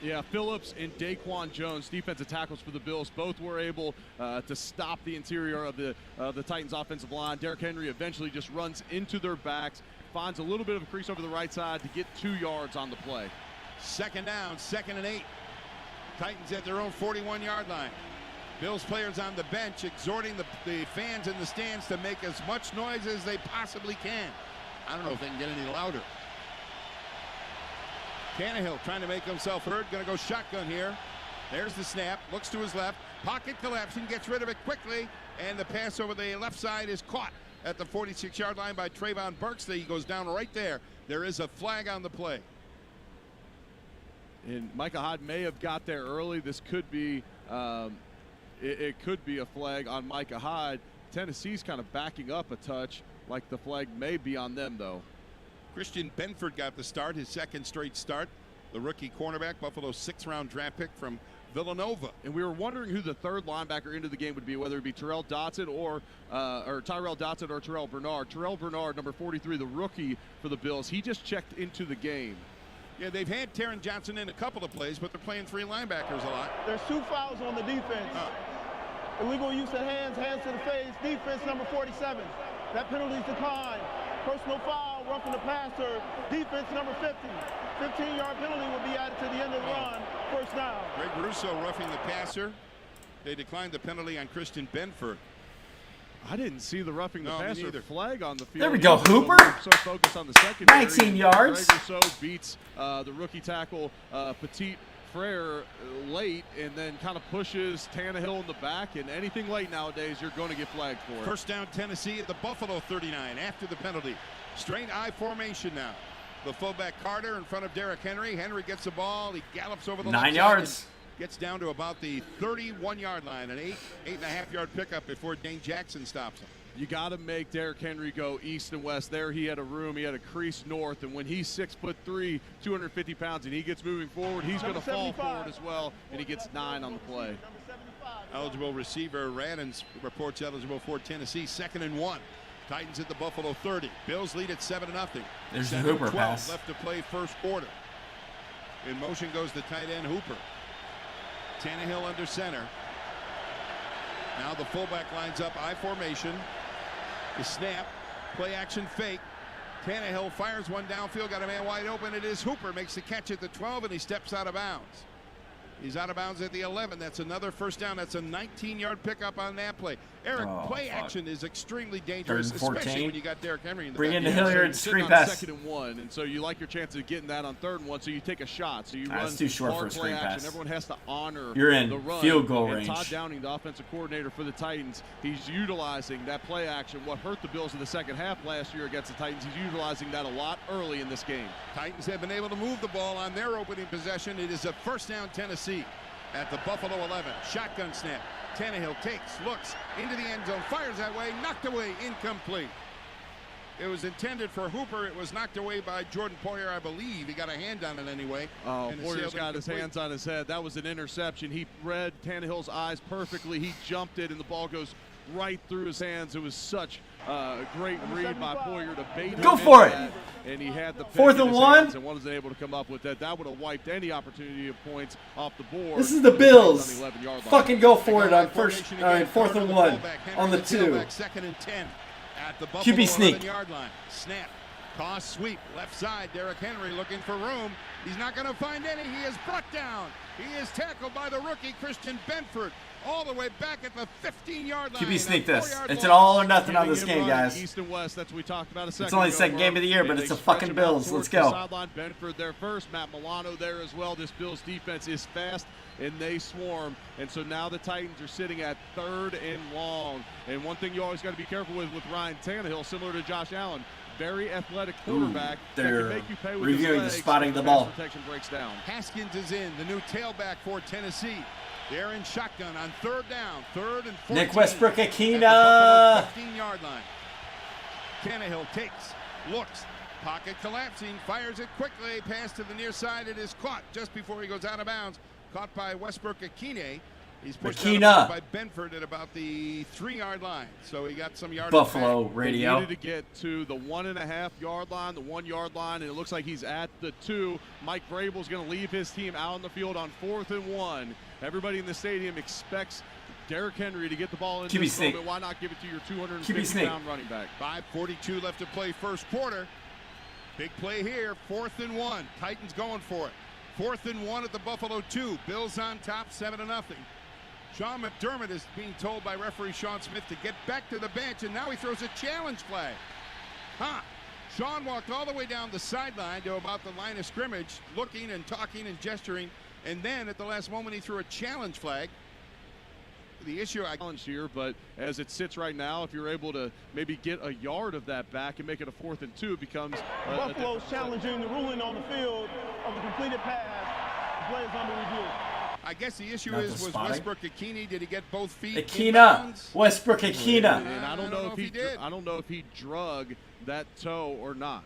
Yeah, Phillips and Daquan Jones, defensive tackles for the Bills, both were able to stop the interior of the Titans' offensive line. Derrick Henry eventually just runs into their backs, finds a little bit of a crease over the right side to get 2 yards on the play. Second down, 2nd and 8. Titans at their own 41-yard line. Bills players on the bench exhorting the fans in the stands to make as much noise as they possibly can. I don't know if they can get any louder. Tannehill trying to make himself heard, going to go shotgun here. There's the snap, looks to his left, pocket collapsing, gets rid of it quickly, and the pass over the left side is caught at the 46-yard line by Treylon Burks. He goes down right there. There is a flag on the play. And Micah Hyde may have got there early. This could be, it could be a flag on Micah Hyde. Tennessee's kind of backing up a touch, like the flag may be on them, though. Christian Benford got the start, his 2nd straight start. The rookie cornerback, Buffalo's 6th-round draft pick from Villanova. And we were wondering who the third linebacker into the game would be, whether it be Tyrell Dodson or Tyrell Dodson or Terrell Bernard. Terrell Bernard, number 43, the rookie for the Bills, he just checked into the game. Yeah, they've had Taron Johnson in a couple of plays, but they're playing 3 linebackers a lot. There's 2 fouls on the defense. Illegal use of hands to the face, defense number 47. That penalty's declined. Personal foul, roughing the passer, defense number 50. 15-yard penalty will be added to the end of the run. First down. Greg Russo roughing the passer. They declined the penalty on Christian Benford. I didn't see the roughing the passer flag on the field. There we go, Hooper. So focused on the secondary. 19 yards. Greg Rousseau beats the rookie tackle Petit Frere late, and then kind of pushes Tannehill in the back. And anything late nowadays, you're going to get flagged for it. First down, Tennessee at the Buffalo 39 after the penalty. Straight I formation now. The fullback Carter in front of Derrick Henry. Henry gets the ball. He gallops over the 9 yards. Gets down to about the 31-yard line, an 8.5-yard pickup before Dane Jackson stops him. You got to make Derrick Henry go east and west. There he had a room. He had a crease north, and when he's 6'3", 250 pounds, and he gets moving forward, he's going to fall forward as well, and he gets 9 on the play. Eligible receiver Rannans reports eligible for Tennessee. 2nd and 1. Titans at the Buffalo 30. Bills lead at 7-0. There's the Hooper 12 pass. left to play first quarter. In motion goes the tight end Hooper. Tannehill under center. Now the fullback lines up I formation. The snap, play action fake. Tannehill fires one downfield, got a man wide open. It is Hooper, makes the catch at the 12, and he steps out of bounds. He's out of bounds at the 11. That's another first down. That's a 19-yard pickup on that play. Eric, play action is extremely dangerous, especially when you got Derrick Henry in the Bring back. in the Hilliard screen pass. 2nd and 1, and so you like your chance of getting that on 3rd and 1, so you take a shot. So you run that's too short for a play screen action. pass. Everyone has to honor You're in the run. field goal and range. Todd Downing, the offensive coordinator for the Titans, he's utilizing that play action. What hurt the Bills in the second half last year against the Titans, he's utilizing that a lot early in this game. Titans have been able to move the ball on their opening possession. It is a first down Tennessee at the Buffalo 11. Shotgun snap. Tannehill takes, looks into the end zone, fires that way, knocked away, incomplete. It was intended for Hooper. It was knocked away by Jordan Poyer, I believe. He got a hand on it anyway. Oh, Poyer's got his hands on his head. That was an interception. He read Tannehill's eyes perfectly. He jumped it, and the ball goes right through his hands. It was such a great read by Poyer to bait him. Go for it. And he had the 4th and 1. And wasn't able to come up with that. That would have wiped any opportunity of points off the board. This is the Bills. Fucking go for it on 4th and 1 on the 2. 2nd and 10 at the Buffalo QB sneak. 11-yard line. Snap. Toss sweep. Left side. Derrick Henry looking for room. He's not going to find any. He is brought down. He is tackled by the rookie Christian Benford. All the way back at the 15-yard line. QB sneak this. It's an all or nothing on this game, guys. East and West, that's what we talked about a second It's only the second game of the year, but it's the fucking Bills. Let's go. Sideline Benford there first. Matt Milano there as well. This Bills defense is fast, and they swarm. And so now the Titans are sitting at 3rd and long. And one thing you always got to be careful with Ryan Tannehill, similar to Josh Allen, very athletic quarterback. They're that can make you pay with reviewing his legs. the spotting the ball. Protection breaks down. Haskins is in, the new tailback for Tennessee. They're in shotgun on 3rd down, 3rd and 14. Nick Westbrook-Akina. 15-yard line. Tannehill takes, looks, pocket collapsing, fires it quickly, pass to the near side. It is caught just before he goes out of bounds. Caught by Westbrook-Akina. He's pushed Makina out by Benford at about the 3-yard line. So he got some yardage Buffalo back. Radio. He needed to get to the 1.5-yard line, the 1-yard line, and it looks like he's at the 2. Mike Vrabel's going to leave his team out on the field on 4th and 1. Everybody in the stadium expects Derrick Henry to get the ball in QB this sneak. moment. Why not give it to your QB 250-pound running back? 5:42 left to play first quarter. Big play here, 4th and 1. Titans going for it. 4th and 1 at the Buffalo 2. Bills on top, 7-0. Sean McDermott is being told by referee Sean Smith to get back to the bench, and now he throws a challenge flag. Sean walked all the way down the sideline to about the line of scrimmage, looking and talking and gesturing, and then at the last moment he threw a challenge flag. The issue challenge here, but as it sits right now, if you're able to maybe get a yard of that back and make it a 4th and 2, it becomes Buffalo's challenging the ruling on the field of the completed pass. The play is under review. I guess the issue Not is, the was spotting. Westbrook-Ikhine, did he get both feet in Akina. bounds? Westbrook-Ikhine. And I don't know if he did. I don't know if he drug that toe or not.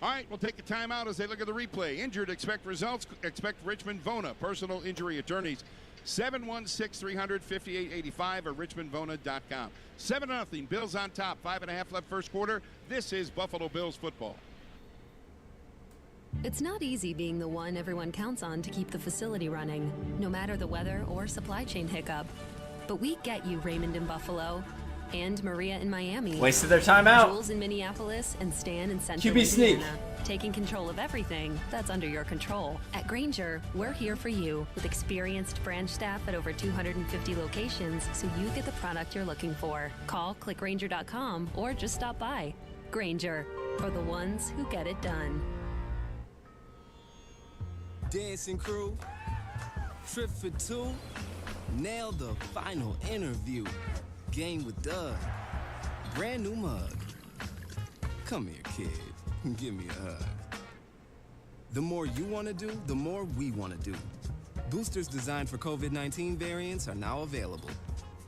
All right, we'll take a timeout as they look at the replay. Injured, expect results. Expect Richmond Vona, personal injury attorneys. 716-300-5885 or richmondvona.com. 7-0, Bills on top. 5.5 left first quarter. This is Buffalo Bills football. It's not easy being the one everyone counts on to keep the facility running, no matter the weather or supply chain hiccup. But we get you, Raymond in Buffalo, and Maria in Miami. Wasted their time out. Jules in Minneapolis, and Stan in Central QB sneak. Indiana. Taking control of everything that's under your control. At Grainger, we're here for you with experienced branch staff at over 250 locations, so you get the product you're looking for. Call, click Grainger.com, or just stop by. Grainger, for the ones who get it done. Dancing crew, trip for 2, nail the final interview. Game with Doug, brand new mug. Come here, kid, give me a hug. The more you want to do, the more we want to do. Boosters designed for COVID-19 variants are now available.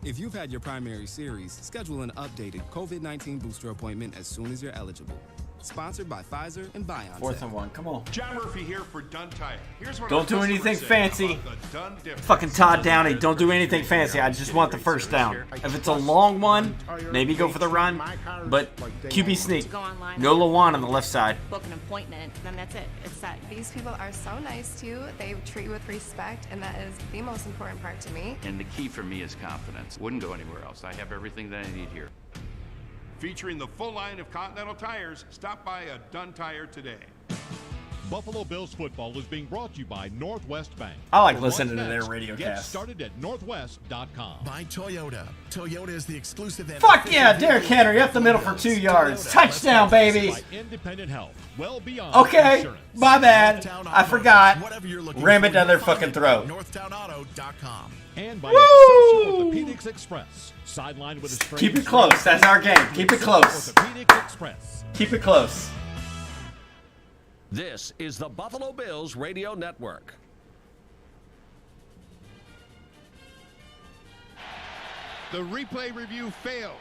If you've had your primary series, schedule an updated COVID-19 booster appointment as soon as you're eligible. Sponsored by Pfizer and BioNTech. 4th and 1. Come on. John Murphy here for Dunn Tire. Here's what Don't do anything fancy. Fucking Todd Downey. Don't do anything fancy. I just want the first down. If it's a long one, maybe go for the run. But QB sneak. No Lawan on the left side. Book an appointment, then that's it. It's set. These people are so nice to you. They treat you with respect, and that is the most important part to me. And the key for me is confidence. Wouldn't go anywhere else. I have everything that I need here. Featuring the full line of Continental tires, stop by a Dunn Tire today. Buffalo Bills football is being brought to you by Northwest Bank. I like For listening what's to their next, radio Get cast. started at northwest.com. By Toyota. Toyota is the exclusive. Fuck yeah, Derrick Henry up the middle for 2 yards. Touchdown, baby. By Independent Health. Well beyond Okay, insurance. my bad. I forgot. Whatever you're looking Ram it for, down their you'll find fucking it throat. at NorthtownAuto.com. And by Woo! Excelsior Orthopedics Express. Sideline with a strain. Keep it close. That's our game. Keep it close. Orthopedic Express. Keep it close. This is the Buffalo Bills Radio Network. The replay review fails.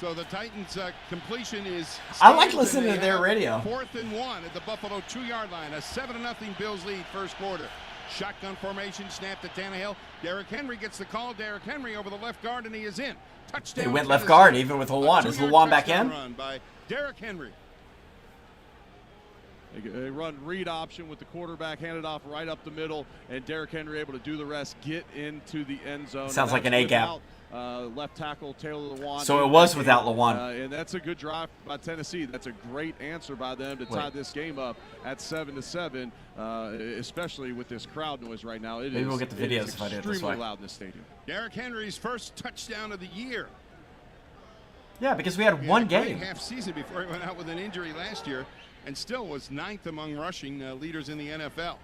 So the Titans' completion is... I like listening to their radio. 4th and 1 at the Buffalo 2-yard line. A 7-0 Bills lead first quarter. Shotgun formation, snap to Tannehill. Derrick Henry gets the call. Derrick Henry over the left guard, and he is in. Touchdown. They went left Tennessee. guard even with Lawan. Is Lawan back in? Run by Derrick Henry. They run read option with the quarterback handed off right up the middle, and Derrick Henry able to do the rest, get into the end zone. Sounds like an A-gap. Left tackle Taylor Lewan. So it was without Lewan. And that's a good drive by Tennessee. That's a great answer by them to tie this game up at 7-7, especially with this crowd noise right now. Maybe we'll get the videos if I do it this way. Extremely loud in this stadium. Derrick Henry's first touchdown of the year. Yeah, because we had one game. Half season before he went out with an injury last year, and still was 9th among rushing leaders in the NFL.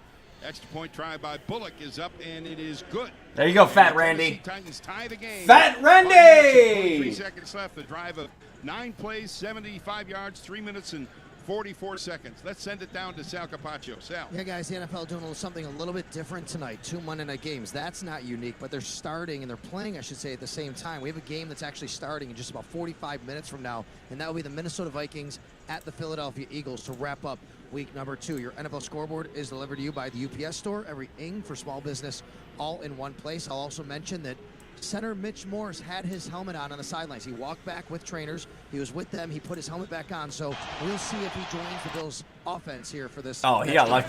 Extra point try by Bullock is up, and it is good. There you go, Fat Randy. Titans tie the game. Fat Randy! 3 seconds left. The drive of 9 plays, 75 yards, 3 minutes and 44 seconds. Let's send it down to Sal Capaccio. Sal. Yeah, guys, the NFL doing something a little bit different tonight. 2 Monday night games. That's not unique, but they're starting and they're playing, I should say, at the same time. We have a game that's actually starting in just about 45 minutes from now, and that will be the Minnesota Vikings at the Philadelphia Eagles to wrap up week number 2. Your NFL scoreboard is delivered to you by the UPS store. Every ing for small business, all in one place. I'll also mention that center Mitch Morse had his helmet on the sidelines. He walked back with trainers. He was with them. He put his helmet back on. So we'll see if he joins the Bills offense here for this. Oh, he got lucky.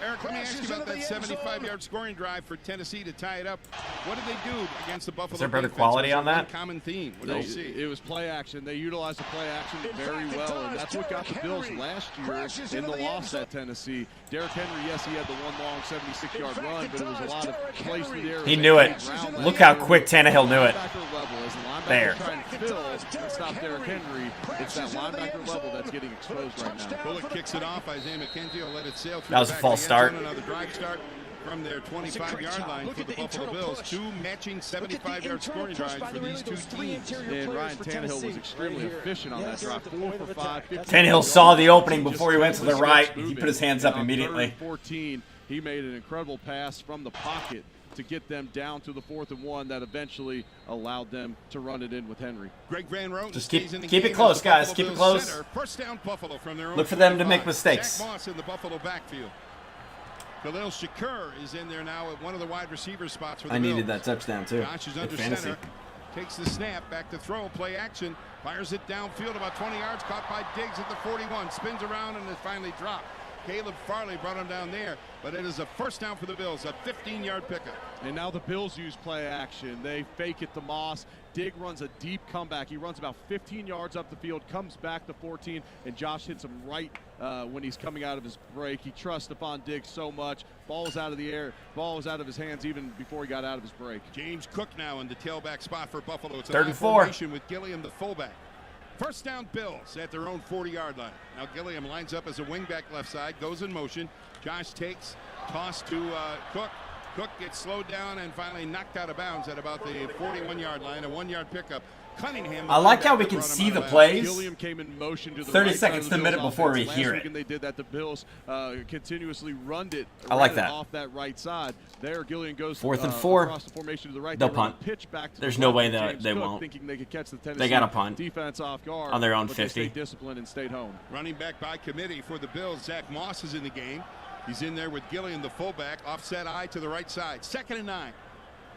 Eric, let me ask you about that 75-yard scoring drive for Tennessee to tie it up. What did they do against the Buffalo? Is there better defense? quality on that? Common theme. What did you see? It was play action. They utilized the play action very well, and that's what got the Bills last year in the loss at Tennessee. Derrick Henry, yes, he had the one long 76-yard run, but it was a lot of plays through the air. He knew it. Look how quick Tannehill knew it. There. Trying to fill and stop Derrick Henry. It's that linebacker level that's getting exposed right now. Bullock kicks it off. Isaiah McKenzie will let it sail through. That was a false start. Another drive start from their 25-yard line for the Buffalo Bills. 2 matching 75-yard scoring drives for these two teams. And Ryan Tannehill was extremely efficient on that drive. 4 for 5. Tannehill saw the opening before he went to the right. He put his hands up immediately. 14. He made an incredible pass from the pocket to get them down to the 4th and 1 that eventually allowed them to run it in with Henry. Greg Van Roten just keep it close, guys. Keep it close. First down Buffalo from their own. Look for them to make mistakes. Zach Moss in the Buffalo backfield. Khalil Shakur is in there now at one of the wide receiver spots for the Bills. I needed that touchdown too. Josh is under center. Takes the snap, back to throw, play action, fires it downfield about 20 yards, caught by Diggs at the 41, spins around and is finally dropped. Caleb Farley brought him down there, but it is a first down for the Bills, a 15-yard pickup. And now the Bills use play action. They fake it to Moss. Diggs runs a deep comeback. He runs about 15 yards up the field, comes back to 14, and Josh hits him right when he's coming out of his break. He trusts Stephon Diggs so much. Ball is out of the air. Ball was out of his hands even before he got out of his break. James Cook now in the tailback spot for Buffalo. It's a 3rd and 4 with Gilliam, the fullback. First down Bills at their own 40-yard line. Now Gilliam lines up as a wingback left side, goes in motion. Josh takes, toss to Cook. Cook gets slowed down and finally knocked out of bounds at about the 41-yard line, a 1-yard pickup. Cunningham. I like how we can see the plays. Gilliam came in motion to the 30 right seconds to a minute before we Last hear weekend it. They did that. The Bills continuously run it. I like that. Off that right side. There, Gilliam goes 4th and 4. across the formation to the right. They'll They run a punt. pitch back to There's the no left way of that James they Cook, won't. Thinking they could catch the Tennessee They got a punt defense off guard on their own but 50. They stayed disciplined and stayed home. Running back by committee for the Bills. Zach Moss is in the game. He's in there with Gilliam, the fullback. Offset eye to the right side. 2nd and 9.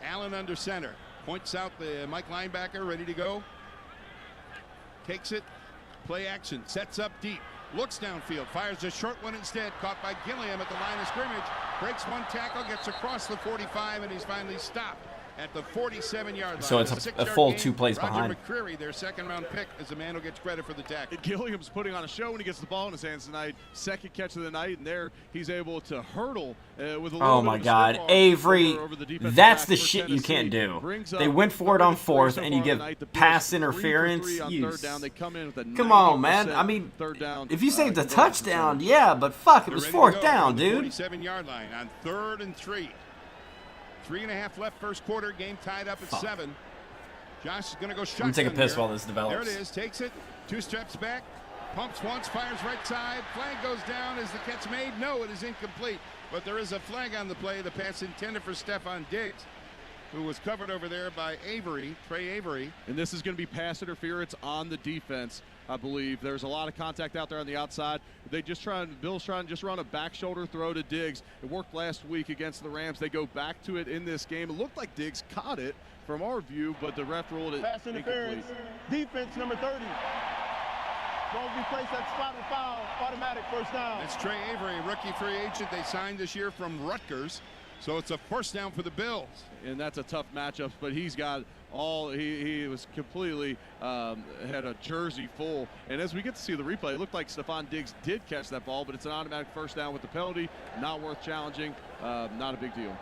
Allen under center. Points out the Mike linebacker, ready to go. Takes it. Play action. Sets up deep. Looks downfield. Fires a short one instead. Caught by Gilliam at the line of scrimmage. Breaks one tackle. Gets across the 45, and he's finally stopped at the 47-yard line. So it's a full 2 plays Roger behind. McCreary, their 2nd-round pick, is the man who gets credit for the tackle. Gilliam's putting on a show when he gets the ball in his hands tonight. 2nd catch of the night, and there he's able to hurdle with a little Oh bit my of a God, stiff arm Avery, over the defensive that's back the for shit you Tennessee. can't do. Brings They up went for it on 4th, so and you far give tonight. The Bills pass 3 for interference. 3 on You 3rd down. They come in with a come on, man. 90% I mean, 3rd down, if you saved the conversion touchdown, percentage. yeah, but fuck, it They're was ready to 4th go down, from the dude. 47-yard line on 3rd and 3. 3.5 left first quarter. Game tied up at 7. Josh is going to go shotgun. I'm gonna take a piss here. while this develops. There it is. Takes it. 2 steps back. Pumps once. Fires right side. Flag goes down. Is the catch made? No, it is incomplete. But there is a flag on the play. The pass intended for Stephon Diggs, who was covered over there by Avery, Trey Avery. And this is going to be pass interference on the defense, I believe. There's a lot of contact out there on the outside. Bill's trying to just run a back shoulder throw to Diggs. It worked last week against the Rams. They go back to it in this game. It looked like Diggs caught it from our view, but the ref ruled it Pass interference. incomplete. Defense number 30. Won't be placed at spot and foul. Automatic first down. That's Trey Avery, rookie free agent they signed this year from Rutgers. So it's a first down for the Bills. And that's a tough matchup, but he's got all, he was completely, had a jersey full. And as we get to see the replay, it looked like Stephon Diggs did catch that ball, but it's an automatic first down with the penalty. Not worth challenging, not a big deal.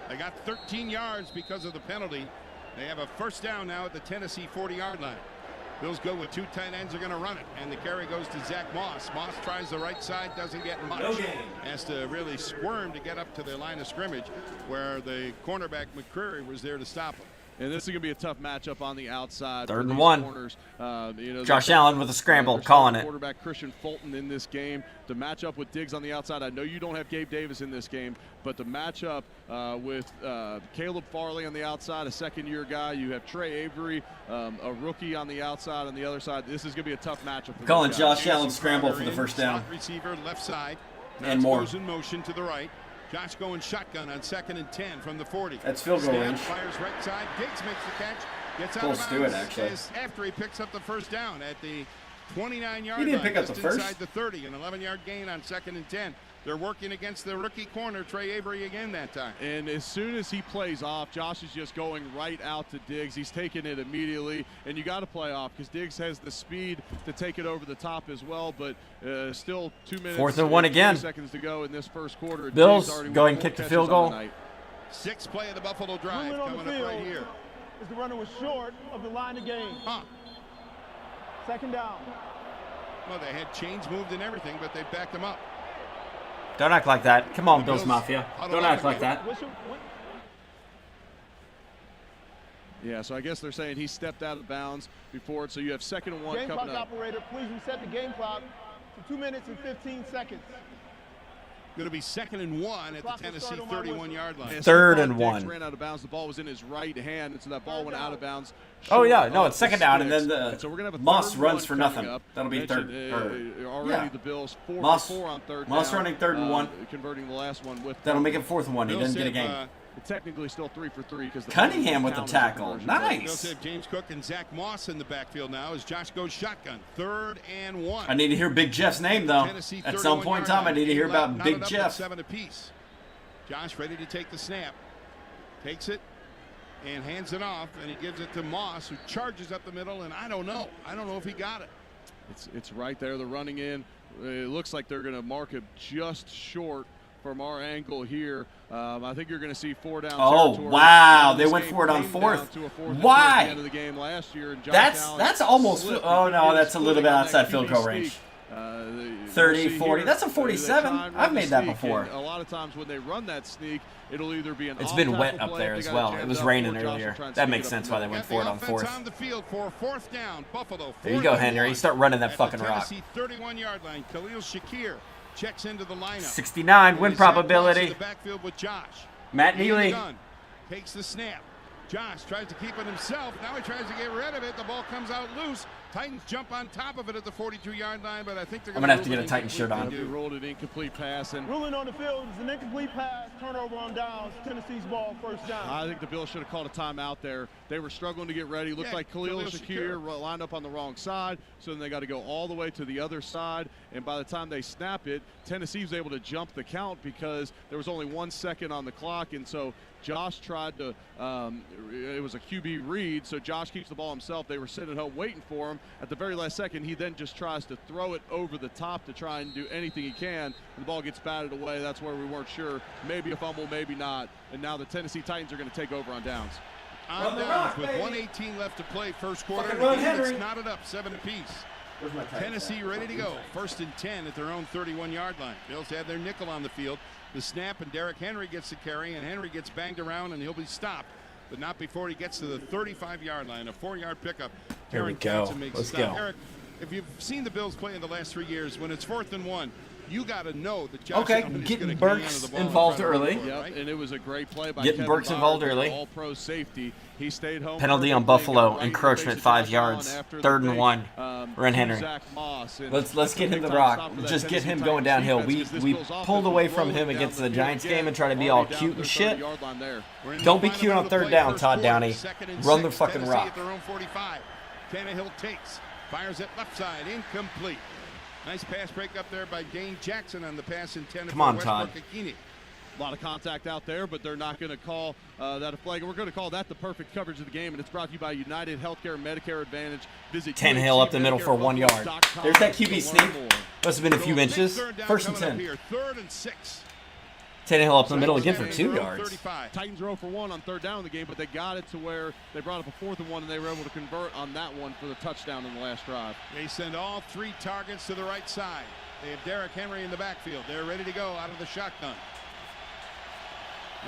They got 13 yards because of the penalty. They have a first down now at the Tennessee 40-yard line. Bills go with 2 tight ends, are going to run it, and the carry goes to Zach Moss. Moss tries the right side, doesn't get much. Has to really squirm to get up to the line of scrimmage where the cornerback McCreary was there to stop him. And this is going to be a tough matchup on the outside. Third for and these 1. Corners. Josh Allen with a scramble, calling it. Quarterback Christian Fulton in this game. To match up with Diggs on the outside, I know you don't have Gabe Davis in this game, but to match up with Caleb Farley on the outside, a second-year guy. You have Trey Avery, a rookie on the outside. On the other side, this is going to be a tough matchup. For Calling these guys. Josh Allen scramble for the first down. Slot receiver left side. And more. Goes in motion to the right. Josh going shotgun on 2nd and 10 from the 40. That's field goal range. Fires right side. Diggs makes the catch. Gets out Close of to bounds it, actually. after he picks up the first down at the 29-yard He line. didn't pick up the just first. inside the 30. An 11-yard gain on 2nd and 10. They're working against the rookie corner, Trey Avery, again that time. And as soon as he plays off, Josh is just going right out to Diggs. He's taking it immediately, and you got to play off because Diggs has the speed to take it over the top as well. But still 2 minutes. 4th and 1 again. Seconds to go in this first quarter. Bills Diggs go ahead and kick the field goal. Sixth play of the Buffalo drive Movement on coming the up field right here. Is the runner was short of the line of game. Second down. Well, they had chains moved and everything, but they backed them up. Don't act like that. Come on, Bills Mafia. Don't act like that. Yeah, so I guess they're saying he stepped out of bounds before it, so you have 2nd and 1 Game coming clock up. operator, please reset the game clock to 2 minutes and 15 seconds. Going to be 2nd and 1 at the Tennessee 31-yard line. 3rd and 1. Ran out of bounds. The ball was in his right hand, and so that ball went out of bounds. Oh yeah, no, it's 2nd down, and then the so we're gonna have a Moss 3rd runs and for 1 nothing. coming up. That'll be Mentioned, third. Already Yeah. the Bills 4 Moss, for 4 on 3rd Moss down. running 3rd and 1. Converting the last one with. That'll make it 4th and 1. He Bills doesn't get a have, game. Technically still 3 for 3 because Cunningham with the tackle. Bills Nice. have James Cook and Zach Moss in the backfield now as Josh goes shotgun. 3rd and 1. I need to hear Big Jeff's name though. Tennessee At some point in time, I need to hear about Big Jeff. 7 apiece. Josh ready to take the snap. Takes it and hands it off, and he gives it to Moss, who charges up the middle, and I don't know if he got it. It's right there. They're running in. It looks like they're going to mark it just short from our angle here. I think you're going to see 4 down. Oh territory. wow, This they went game for it on came 4th. down to a 4th Why? at the end of the game last year, and Josh Allen That's almost. slipped. Oh no, that's a little bit Splitting on outside that field QB goal sneak. range. We'll 30, see 40. here. That's a They 47. try and run I've the made that sneak, before. and a lot of times when they run that sneak, it'll either be an It's off been tackle wet up play there if as they got well. jammed It was up, raining or Josh will earlier. try and That sneak makes it up sense the why they middle. went for it on The offense 4th. on the field for 4th down. Buffalo. There you go, 4th and Henry. 1 Start running that at fucking the rock. Tennessee 31-yard line. Khalil Shakir checks into the lineup. 69 win Zach Moss in probability. the backfield with Josh. Matt In the Neely. gun. Takes the snap. Josh tries to keep it himself. Now he tries to get rid of it. The ball comes out loose. Titans jump on top of it at the 42-yard line, but I think they're I'm going gonna have to get a Titan shirt on. They ruled an incomplete pass, and Ruling on the field is an incomplete pass, turnover on downs, Tennessee's ball, 1st down. I think the Bills should have called a timeout there. They were struggling to get ready. Looked like Khalil Shakir lined up on the wrong side, so then they got to go all the way to the other side. And by the time they snap it, Tennessee was able to jump the count because there was only 1 second on the clock, and so Josh tried to, it was a QB read, so Josh keeps the ball himself. They were sitting at home waiting for him. At the very last second, he then just tries to throw it over the top to try and do anything he can. The ball gets batted away. That's where we weren't sure. Maybe a fumble, maybe not. And now the Tennessee Titans are going to take over on downs. On downs with 1:18 left to play first quarter. Fucking run, The game Henry. is knotted up 7 apiece. Tennessee ready to go. 1st and 10 at their own 31-yard line. Bills have their nickel on the field. The snap, and Derrick Henry gets the carry, and Henry gets banged around, and he'll be stopped, but not before he gets to the 35-yard line. A 4-yard pickup. Here we Taron go. Johnson makes Let's a stop. go. Eric, if you've seen the Bills play in the last 3 years, when it's 4th and 1, you got to know that Josh Okay, Allen is getting gonna hang onto Burks the ball and involved try to run early. for it, Yep, right? and it was a great play by Getting Kevin Burks involved Byard, early. All-pro safety. He stayed home. Penalty on Buffalo, encroachment 5 yards. 3rd and 1. Run Henry. Let's get him the rock. Just get him going downhill. We pulled away from him against the Giants game and try to be all cute and shit. Don't be cute on 3rd down, Todd Downey. Run the fucking Tennessee rock. at their own 45. Tannehill takes, fires it left side, incomplete. Nice pass break up there by Dane Jackson on the pass intended Come on, for Todd. Westbrook-Ikini. A lot of contact out there, but they're not going to call that a flag. And we're going to call that the perfect coverage of the game, and it's brought to you by United Healthcare Medicare Advantage. Visit Tannehill up the middle for 1 yard. There's that QB sneak. Must have been a few inches. 1st and 10. 3rd and 6. Tannehill up the middle again for 2 yards. Titans are 0 for 1 on 3rd down in the game, but they got it to where they brought up a 4th and 1, and they were able to convert on that one for the touchdown in the last drive. They send all 3 targets to the right side. They have Derrick Henry in the backfield. They're ready to go out of the shotgun.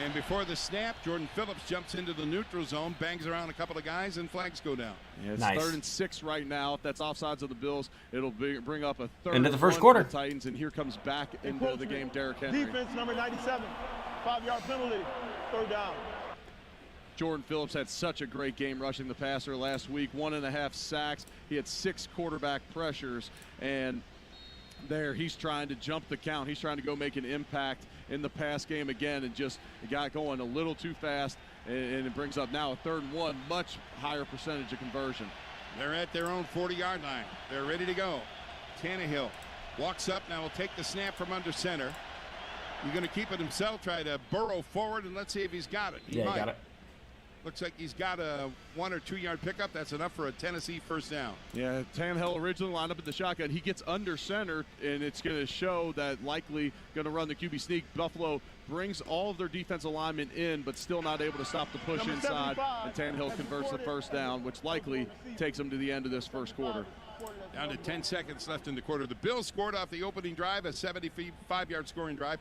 And before the snap, Jordan Phillips jumps into the neutral zone, bangs around a couple of guys, and flags go down. Yeah, it's Nice. 3rd and 6 right now. If that's offsides of the Bills, it'll bring up a 3rd Into the first and 1 quarter. for the Titans, and here comes back into the game Derrick Henry. Defense number 97. 5-yard penalty. 3rd down. Jordan Phillips had such a great game rushing the passer last week. 1.5 sacks. He had 6 quarterback pressures, and there he's trying to jump the count. He's trying to go make an impact in the pass game again, and just got going a little too fast, and it brings up now a 3rd and 1, much higher percentage of conversion. They're at their own 40-yard line. They're ready to go. Tannehill walks up now. Will take the snap from under center. He's going to keep it himself, try to burrow forward, and let's see if he's got it. He got it. Looks like he's got a 1 or 2 yard pickup. That's enough for a Tennessee first down. Yeah, Tannehill originally lined up in the shotgun. He gets under center, and it's going to show that likely going to run the QB sneak. Buffalo brings all of their defensive linemen in, but still not able to stop the push inside. And Tannehill converts the first down, which likely takes them to the end of this first quarter. Down to 10 seconds left in the quarter. The Bills scored off the opening drive, a 75-yard scoring drive.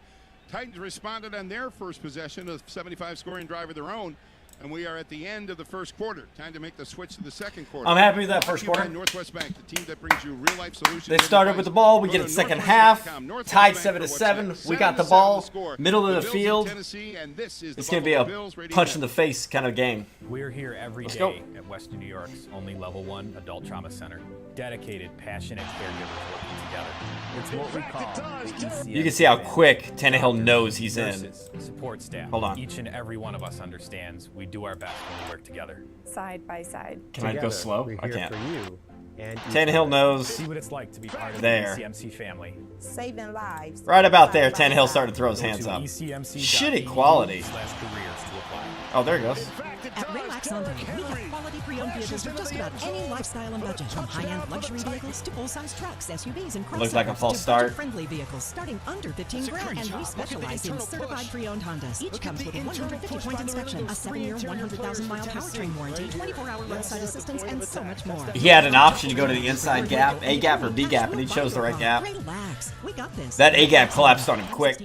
Titans responded on their first possession, a 75 scoring drive of their own. And we are at the end of the first quarter. Time to make the switch to the second quarter. I'm happy with that first quarter. Northwest Bank, the team that brings you real-life solutions. They started with the ball. We get it second half. Tied 7-7. We got the ball. Middle of the field. It's going to be a punch in the face kind of game. We're here every day at Western New York's only level 1 adult trauma center. Dedicated, passionate caregivers working together. It's what we call the ECM. You can see how quick Tannehill knows he's in. Nurses, support staff. Hold on. Each and every one of us understands we do our best when we work together. Side by side. Can I go slow? We're I here can't. for you. And Tannehill knows. See what it's like to be part of There. the ECMC family. Saving lives. Right about there, Tannehill started to throw his hands up. ECMC.edu/careers Shitty quality. to apply. Oh, there it goes. At Relax Hyundai, we have quality pre-owned vehicles for just about any lifestyle and budget. From high-end luxury vehicles to full-size trucks, SUVs, and crossovers. Looks like a false to start. budget-friendly vehicles starting under $15,000. And we specialize in certified pre-owned Hondas. Each comes with a 150-point inspection, a 7-year, 100,000-mile powertrain warranty, 24-hour roadside assistance, and so much more. He had an option to go to the inside gap, A gap or B gap, and he chose the right gap. Relax, we got this. That A gap collapsed on him quick.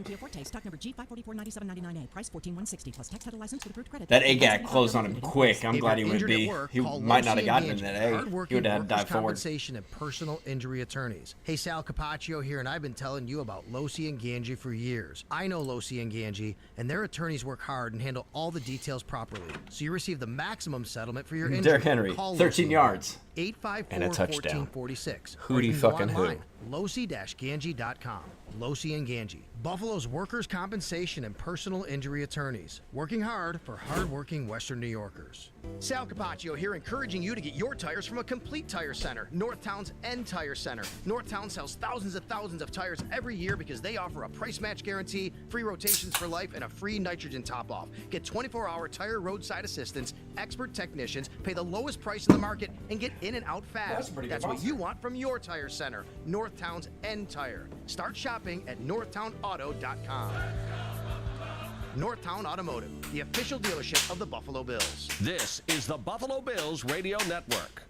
Stock number G5449799A, price $14,160 plus tax title license with approved credit. That A gap closed on him quick. I'm glad he went B. He might not have gotten in that A. He would have had to dive forward. Compensation and personal injury attorneys. Hey, Sal Capaccio here, and I've been telling you about Losi and Ganji for years. I know Losi and Ganji, and their attorneys work hard and handle all the details properly, so you receive the maximum settlement for your injury. Derrick Henry, Call 13 Losi. yards. 854-1446. And a touchdown. Hootie fucking who. Losi-Ganji.com. Losi and Ganji, Buffalo's workers' compensation and personal injury attorneys, working hard for hardworking Western New Yorkers. Sal Capaccio here, encouraging you to get your tires from a complete tire center, Northtown's End Tire Center. Northtown sells thousands of tires every year because they offer a price match guarantee, free rotations for life, and a free nitrogen top-off. Get 24-hour tire roadside assistance, expert technicians, pay the lowest price in the market, and get in and out fast. That's what you want from your tire center, Northtown's End Tire. Start shopping at northtownauto.com. Northtown Automotive, the official dealership of the Buffalo Bills. This is the Buffalo Bills Radio Network.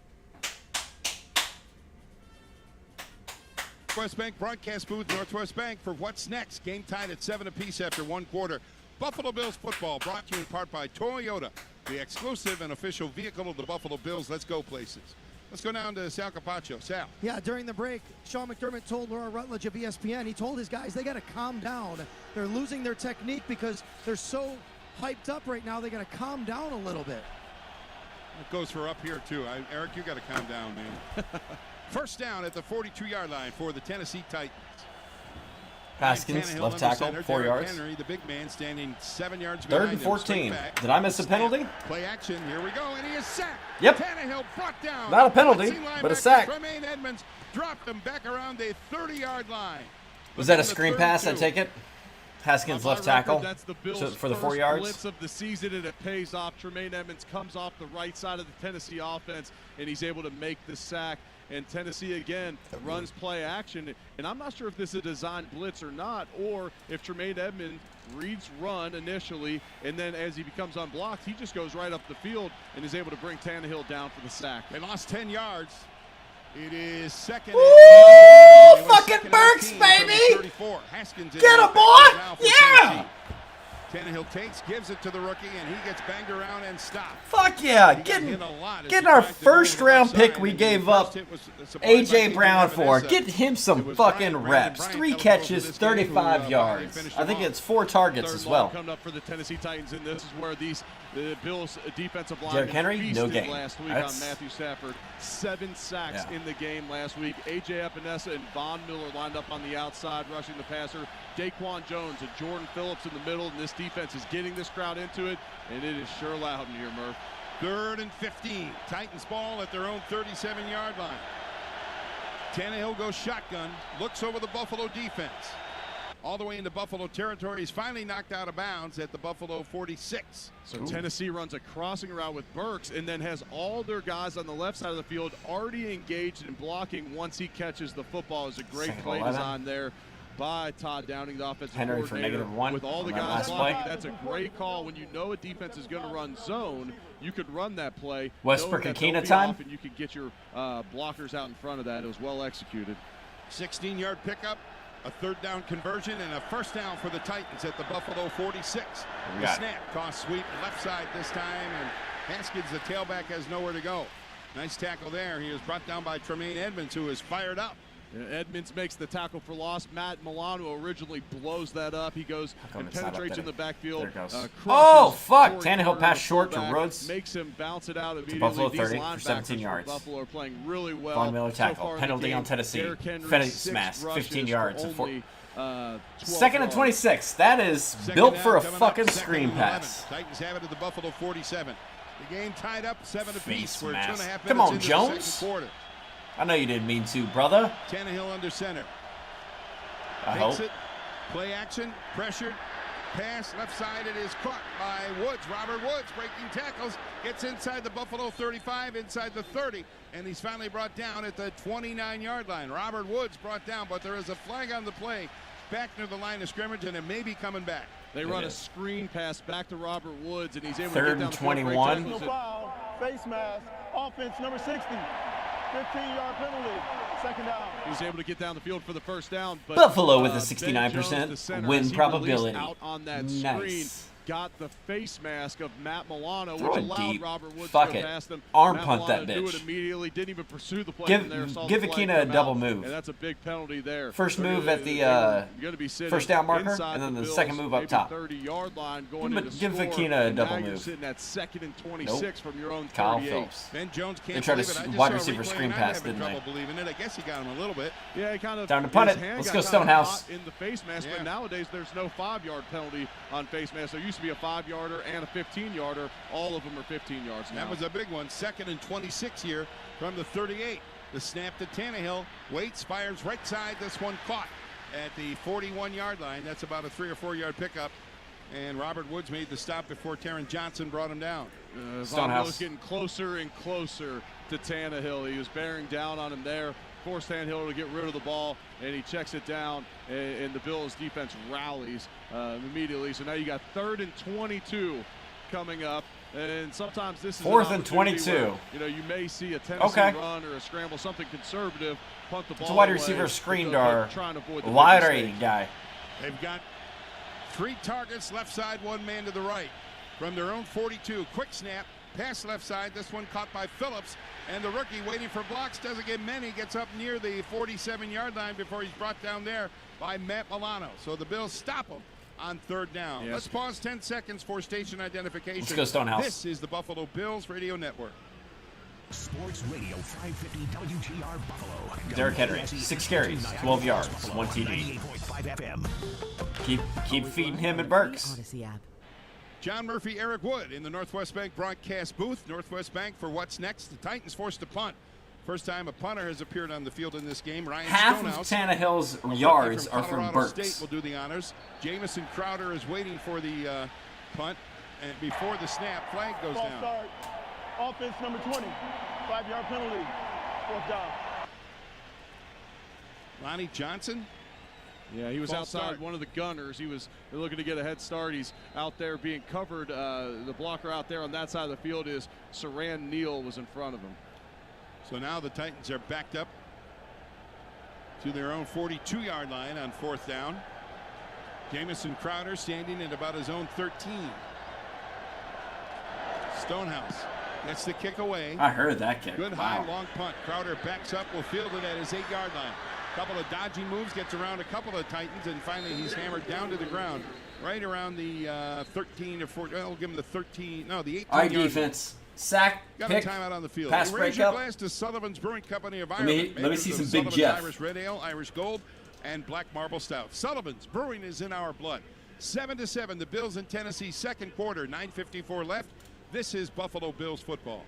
Northwest Bank broadcast booth, Northwest Bank for what's next. Game tied at 7 apiece after one quarter. Buffalo Bills football brought to you in part by Toyota, the exclusive and official vehicle of the Buffalo Bills. Let's go places. Let's go down to Sal Capaccio. Sal. Yeah, during the break, Sean McDermott told Laura Rutledge of ESPN, he told his guys they got to calm down. They're losing their technique because they're so hyped up right now. They got to calm down a little bit. It goes for up here, too. Eric, you got to calm down, man. First down at the 42-yard line for the Tennessee Titans. Haskins, left tackle, 4 yards. Henry, the big man, standing 7 yards 3rd and 14. Did I miss a penalty? Play action. Here we go, and he is sacked. Yep. Tannehill brought down. Not a penalty, but a sack. Tremaine Edmonds dropped him back around the 30-yard line. Was that a screen pass? I take it. Haskins left tackle That's the Bills' for the 4 first yards. blitz of the season, and it pays off. Tremaine Edmonds comes off the right side of the Tennessee offense, and he's able to make the sack. And Tennessee, again, runs play action. And I'm not sure if this is a designed blitz or not, or if Tremaine Edmonds reads run initially, and then as he becomes unblocked, he just goes right up the field and is able to bring Tannehill down for the sack. They lost 10 yards. It is second. Ooh, fucking Burks, baby! Haskins Get him, boy! Yeah! Tannehill takes, gives it to the rookie, and he gets banged around and stopped. Fuck yeah. Getting our first round pick we gave up A.J. Brown for. Get him some fucking reps. 3 catches, 35 yards. I think it's 4 targets as well. Coming up for the Tennessee Titans, and this is where the Bills defensive line Derrick Henry, no game. Last week on Matthew Stafford. 7 sacks in the game last week. A.J. Epinesa and Von Miller lined up on the outside, rushing the passer. Daquan Jones and Jordan Phillips in the middle, and this defense is getting this crowd into it, and it is sure loud in here, Murph. 3rd and 15. Titans ball at their own 37-yard line. Tannehill goes shotgun, looks over the Buffalo defense. All the way into Buffalo territory. He's finally knocked out of bounds at the Buffalo 46. So Tennessee runs a crossing route with Burks and then has all their guys on the left side of the field already engaged in blocking once he catches the football. It's a great play design there by Todd Downing, the offensive Henry coordinator. for -1 with all the guys blocking. That's a great call. When you know a defense is going to run zone, you could run that play. Westbrook and Keenan off, time. and you could get your blockers out in front of that. It was well executed. 16-yard pickup, a 3rd down conversion, and a 1st down for the Titans at the Buffalo 46. The snap, toss sweep, left side this time, and Haskins, the tailback, has nowhere to go. Nice tackle there. He was brought down by Tremaine Edmonds, who is fired up. Edmonds makes the tackle for loss. Matt Milano originally blows that up. He goes and penetrates in the backfield. Oh, fuck. Tannehill passed short to Rhodes. Makes him bounce it out immediately. Buffalo 30 for 17 yards. Buffalo are playing really well. Von Miller tackle. Penalty on Tennessee. Fenny smash. 15 yards. 2nd and 26. That is built for a fucking screen pass. Titans have it at the Buffalo 47. The game tied up 7 apiece. We're 2.5 minutes Come on, into Jones. the 2nd quarter. I know you didn't mean to, brother. Tannehill under center. I Takes hope. it. Play action. Pressured. Pass left side. It is caught by Woods. Robert Woods breaking tackles. Gets inside the Buffalo 35, inside the 30, and he's finally brought down at the 29-yard line. Robert Woods brought down, but there is a flag on the play back near the line of scrimmage, and it may be coming back. They run a screen pass back to Robert Woods, and he's able 3rd to get down and the 21. No foul. Face mask. Offense number 60. 15-yard penalty. 2nd down. He was able to get down the field for the 1st down. But, Buffalo with a Ben 69% Jones, center, win as he probability. Out on that Nice. screen, got the face mask of Matt Milano, Throw which it allowed deep. Robert Woods Fuck to go it. past him. Arm Matt punt that Milano bitch. Do it immediately. Didn't even pursue the play Give from there. Saw give the flag Akina a come double out, move. and that's a big penalty there. First move at the You're gonna be sitting 1st down marker, inside and then the Bills, 2nd move up maybe top. 30-yard line going into Give score, Akina a and double now move. You're sitting at 2nd and 26 from your own 38. Kyle Phillips. Ben Jones can't They tried believe to it. I just wide saw a receiver replay screen and I'm pass, having didn't they? trouble believing it. I guess he got him a little bit. Yeah, he kind of Time to punt his it. hand Let's got go kind of Stonehouse. caught in the face mask, but nowadays there's no 5-yard penalty on face mask. There used to be a 5-yarder and a 15-yarder. All of them are 15 yards now. That was a big one. 2nd and 26 here from the 38. The snap to Tannehill. Waits, fires right side. This one caught at the 41-yard line. That's about a 3 or 4 yard pickup. And Robert Woods made the stop before Taron Johnson brought him down. Von Miller's getting closer and closer to Tannehill. He was bearing down on him there. Forced Tannehill to get rid of the ball, and he checks it down, and the Bills defense rallies immediately. So now you got 3rd and 22 coming up. And sometimes this is 4th and 22. Where, you know, you may see a Tennessee run or a scramble, something conservative, punt the ball. It's a wide away, receiver but screened they're our trying to avoid the wide mistake. right guy. They've got 3 targets left side, 1 man to the right. From their own 42, quick snap, pass left side. This one caught by Phillips, and the rookie waiting for blocks doesn't get many. Gets up near the 47-yard line before he's brought down there by Matt Milano. So the Bills stop him on 3rd down. Yes. Let's pause 10 seconds for station identification. Let's go Stonehouse. This is the Buffalo Bills Radio Network. Sports Radio 550 WTR Buffalo. Derrick Henry, 6 carries, 12 yards, 1 TD. 98.5 FM. Keep feeding him and Burks. Odyssey app. John Murphy, Eric Wood in the Northwest Bank broadcast booth. Northwest Bank for what's next. The Titans forced to punt. First time a punter has appeared on the field in this game. Ryan Half Stonehouse, of Tannehill's yards are from Colorado Burks. State will do the honors. Jamison Crowder is waiting for the punt, and before the snap, flag goes False down. start. Offense number 20. 5-yard penalty. 4th down. Lonnie Johnson. Yeah, he was False outside start. one of the gunners. He was looking to get a head start. He's out there being covered. The blocker out there on that side of the field is Saran Neal was in front of him. So now the Titans are backed up to their own 42-yard line on 4th down. Jamison Crowder standing at about his own 13. Stonehouse gets the kick away. I heard that kick. Good Wow. high long punt. Crowder backs up, will field it at his 8-yard line. Couple of dodgy moves, gets around a couple of Titans, and finally he's hammered down to the ground right around the 13 or 14. I'll give him the 13. No, the 18. All right, defense. Sack, got pick, a timeout on the field. pass Raise your breakup. glass to Sullivan's Brewing Company of Let Ireland. me see some Big Sullivan's Jeff. Irish Red Ale, Irish Gold, and Black Marble Stout. Sullivan's Brewing is in our blood. 7-7, the Bills in Tennessee, second quarter, 9:54 left. This is Buffalo Bills football.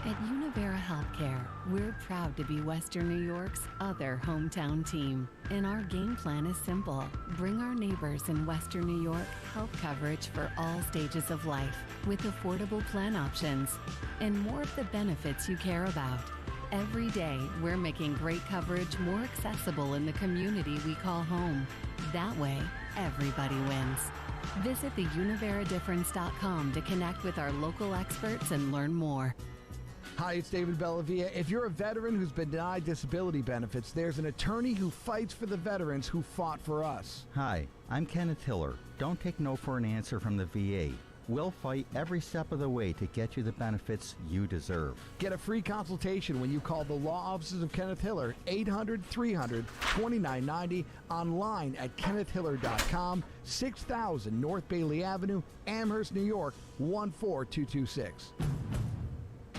At Univera Healthcare, we're proud to be Western New York's other hometown team. And our game plan is simple. Bring our neighbors in Western New York health coverage for all stages of life with affordable plan options and more of the benefits you care about. Every day, we're making great coverage more accessible in the community we call home. That way, everybody wins. Visit theuniveradifference.com to connect with our local experts and learn more. Hi, it's David Bellavia. If you're a veteran who's been denied disability benefits, there's an attorney who fights for the veterans who fought for us. Hi, I'm Kenneth Hiller. Don't take no for an answer from the VA. We'll fight every step of the way to get you the benefits you deserve. Get a free consultation when you call the Law Offices of Kenneth Hiller, 800-300-2990, online at kennethhiller.com, 6000 North Bailey Avenue, Amherst, New York, 14226.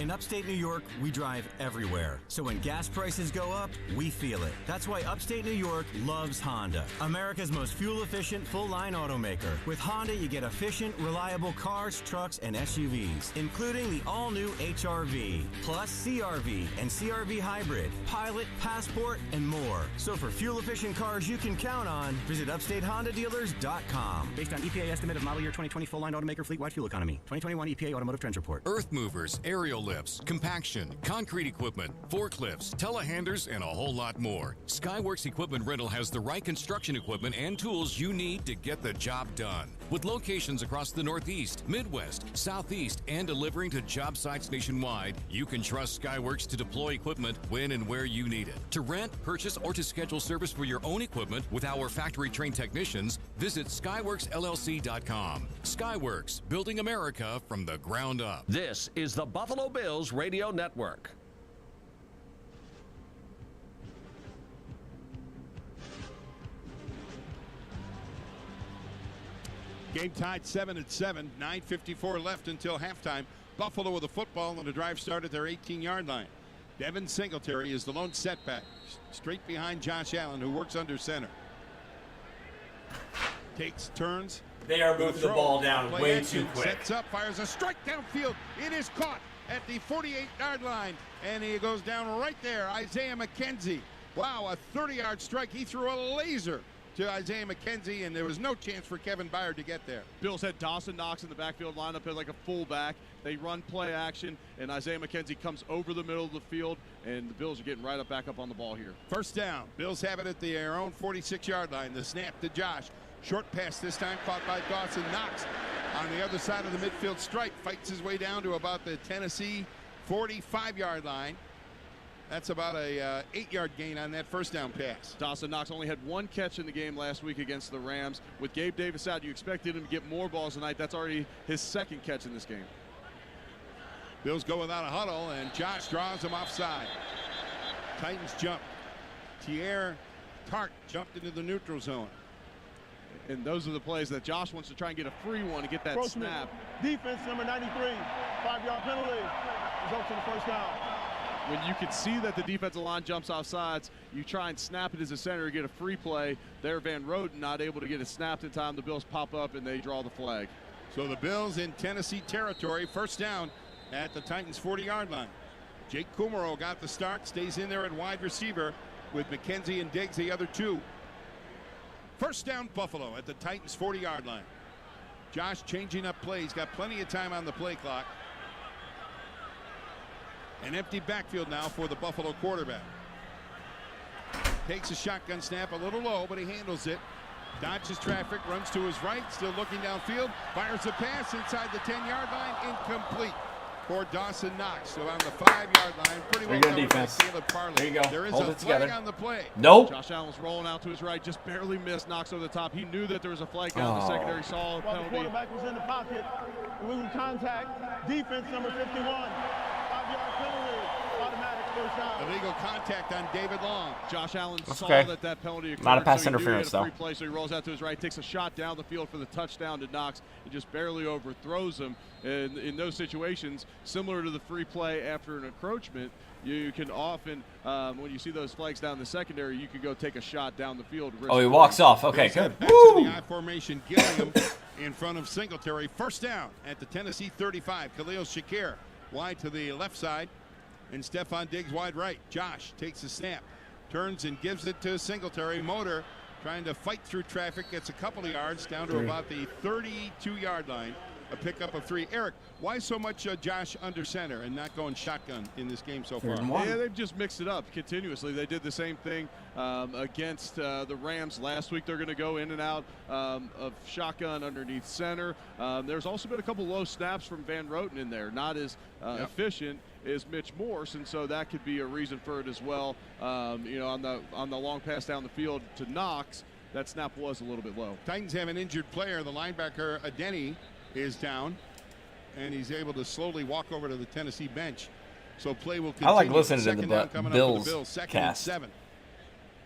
In upstate New York, we drive everywhere. So when gas prices go up, we feel it. That's why upstate New York loves Honda, America's most fuel-efficient, full-line automaker. With Honda, you get efficient, reliable cars, trucks, and SUVs, including the all-new HR-V, plus CR-V and CR-V Hybrid, Pilot, Passport, and more. So for fuel-efficient cars you can count on, visit upstatehondadealers.com. Based on EPA estimate of model year 2020 full-line automaker fleet-wide fuel economy. 2021 EPA Automotive Trends Report. Earth movers, aerial lifts, compaction, concrete equipment, forklifts, telehandlers, and a whole lot more. Skyworks Equipment Rental has the right construction equipment and tools you need to get the job done. With locations across the Northeast, Midwest, Southeast, and delivering to job sites nationwide, you can trust Skyworks to deploy equipment when and where you need it. To rent, purchase, or to schedule service for your own equipment with our factory-trained technicians, visit SkyworksLLC.com. Skyworks, building America from the ground up. This is the Buffalo Bills Radio Network. Game tied 7-7, 9:54 left until halftime. Buffalo with the football and the drive start at their 18-yard line. Devin Singletary is the lone setback, straight behind Josh Allen, who works under center. Takes turns. They are moving the ball down way too quick. Sets up, fires a strike downfield. It is caught at the 48-yard line, and he goes down right there. Isaiah McKenzie. Wow, a 30-yard strike. He threw a laser to Isaiah McKenzie, and there was no chance for Kevin Byard to get there. Bills had Dawson Knox in the backfield, lined up as like a fullback. They run play action, and Isaiah McKenzie comes over the middle of the field, and the Bills are getting right back up on the ball here. First down. Bills have it at their own 46-yard line. The snap to Josh. Short pass this time caught by Dawson Knox on the other side of the midfield stripe. Fights his way down to about the Tennessee 45-yard line. That's about a 8-yard gain on that first down pass. Dawson Knox only had one catch in the game last week against the Rams. With Gabe Davis out, you expected him to get more balls tonight. That's already his second catch in this game. Bills go without a huddle, and Josh draws him offside. Titans jump. Tierre Tart jumped into the neutral zone. And those are the plays that Josh wants to try and get a free one to get that snap. Defense number 93, 5-yard penalty, results in the first down. When you can see that the defensive line jumps off sides, you try and snap it as a center to get a free play. There, Van Roten not able to get it snapped in time. The Bills pop up and they draw the flag. So the Bills in Tennessee territory, first down at the Titans 40-yard line. Jake Kumaro got the start, stays in there at wide receiver with McKenzie and Diggs, the other two. First down Buffalo at the Titans 40-yard line. Josh changing up plays, got plenty of time on the play clock. An empty backfield now for the Buffalo quarterback. Takes a shotgun snap a little low, but he handles it. Dodges traffic, runs to his right, still looking downfield, fires a pass inside the 10-yard line, incomplete. for Dawson Knox. So on the 5-yard line, pretty well Very good covered by defense. Caleb Farley. There you go. There is Hold a it flag together. on the play. Nope. Josh Allen was rolling out to his right, just barely missed. Knocks over the top. He knew that there was a flag down. The secondary saw a While the penalty. quarterback was in the pocket, illegal contact, defense number 51. 5-yard penalty, automatic first down. Illegal contact on David Long. Josh Allen saw okay. that penalty occurred. Not a pass so he knew he interference, had a though. free play, so he rolls out to his right, takes a shot down the field for the touchdown to Knox. He just barely overthrows him. And in those situations, similar to the free play after an encroachment, you can often, when you see those flags down the secondary, you can go take a shot down the field. Oh, he walks off. Okay, good. Back to the I formation, Gilliam in front of Singletary. First down at the Tennessee 35. Khalil Shakir wide to the left side, and Stephon Diggs wide right. Josh takes the snap, turns and gives it to Singletary. Motor trying to fight through traffic, gets a couple of yards down to about the 32-yard line. A pickup of 3. Eric, why so much Josh under center and not going shotgun in this game so far? Yeah, they've just mixed it up continuously. They did the same thing against the Rams last week. They're going to go in and out of shotgun underneath center. There's also been a couple low snaps from Van Roten in there. Not as efficient as Mitch Morse, and so that could be a reason for it as well. You know, on the long pass down the field to Knox, that snap was a little bit low. Titans have an injured player. The linebacker Adeni is down, and he's able to slowly walk over to the Tennessee bench. So play will continue. I like listening to Second down the coming up Bills for the Bills. Second cast. and 7.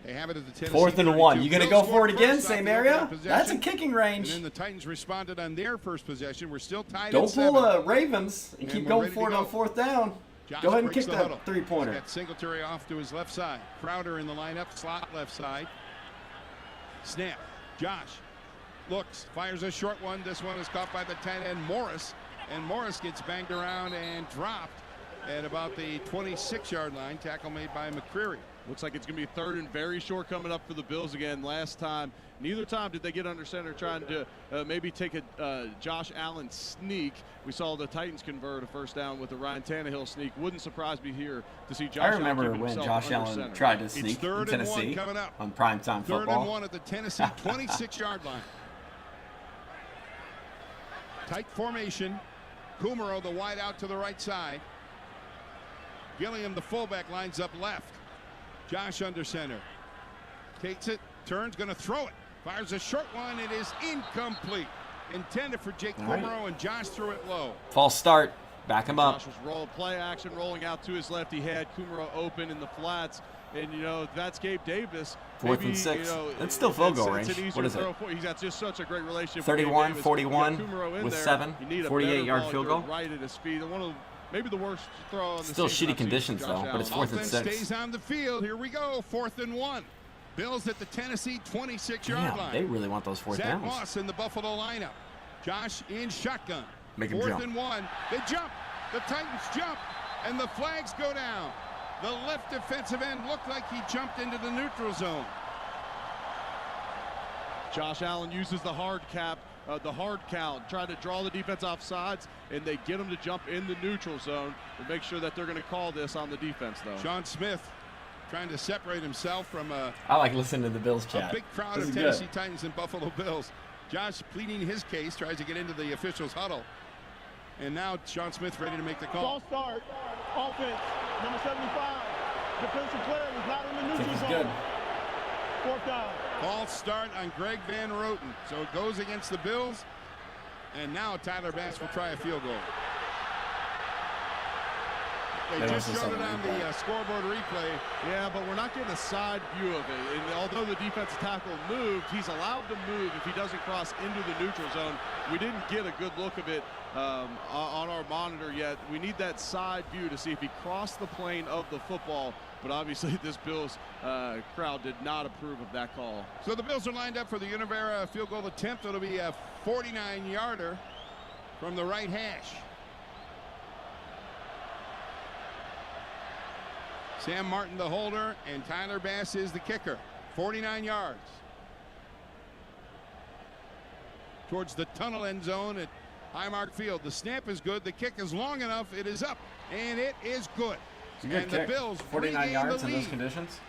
They have it at the Tennessee 4th and 1. 32. You going to Bills go for it scored again? first Same off the area? opening possession. That's a kicking range. And then the Titans responded on their first possession. We're still tied Don't at 7. pull a Ravens and keep we're going ready to for it on go. 4th down. Josh Go ahead and breaks kick the that huddle. three-pointer. He's got Singletary off to his left side. Crowder in the lineup, slot left side. Snap. Josh looks, fires a short one. This one is caught by the tight end Morris, and Morris gets banged around and dropped at about the 26-yard line. Tackle made by McCreary. Looks like it's going to be 3rd and very short coming up for the Bills again. Last time, neither time did they get under center trying to maybe take a Josh Allen sneak. We saw the Titans convert a first down with the Ryan Tannehill sneak. Wouldn't surprise me here to see Josh I remember Allen keep when himself Josh under Allen center. tried to It's sneak 3rd in and 1 Tennessee coming up. on primetime 3rd football. and 1 at the Tennessee 26-yard line. Tight formation. Kumaro, the wide out to the right side. Gilliam, the fullback, lines up left. Josh under center. Takes it, turns, going to throw it. Fires a short one. It is incomplete. Intended for Jake Kumaro, and Josh threw it low. False start. Back him up. Josh was play action, rolling out to his left. He had Kumaro open in the flats. And, you know, that's Gabe Davis. 4th and 6. You know, That's still field goal range. It's an What is it? He's got just such a great relationship 31, with 41 with 7. 48-yard field goal. Right at his feet. One of maybe the worst throw on the Still season shitty I've seen conditions, from Josh though, but it's Allen. 4th and Offense 6. stays on the field. Here we go. 4th and 1. Bills at the Tennessee 26-yard line. They really want those 4th Zach downs. Moss in the Buffalo lineup. Josh in shotgun. Make him 4th jump. and 1. They jump. The Titans jump, and the flags go down. The left defensive end looked like he jumped into the neutral zone. Josh Allen uses the hard count, trying to draw the defense off sides, and they get him to jump in the neutral zone to make sure that they're going to call this on the defense, though. Sean Smith trying to separate himself from I like listening to the Bills chat. a big crowd This of is Tennessee good. Titans and Buffalo Bills. Josh pleading his case, tries to get into the officials' huddle. And now Sean Smith ready to make the call. False start. Offense, number 75. Defensive player was not in the I think neutral he's zone. good. 4th down. False start on Greg Van Roten. So it goes against the Bills. And now Tyler Bass will try a field goal. They just showed it on the scoreboard replay. Yeah, but we're not getting a side view of it. And although the defensive tackle moved, he's allowed to move if he doesn't cross into the neutral zone. We didn't get a good look of it on our monitor yet. We need that side view to see if he crossed the plane of the football. But obviously this Bills crowd did not approve of that call. So the Bills are lined up for the Univera field goal attempt. It'll be a 49-yarder from the right hash. Sam Martin the holder, and Tyler Bass is the kicker. 49 yards. Towards the tunnel end zone at Highmark Field. The snap is good. The kick is long enough. It is up, and it is good. It's a good And kick. the Bills 49 regain yards the in those lead conditions.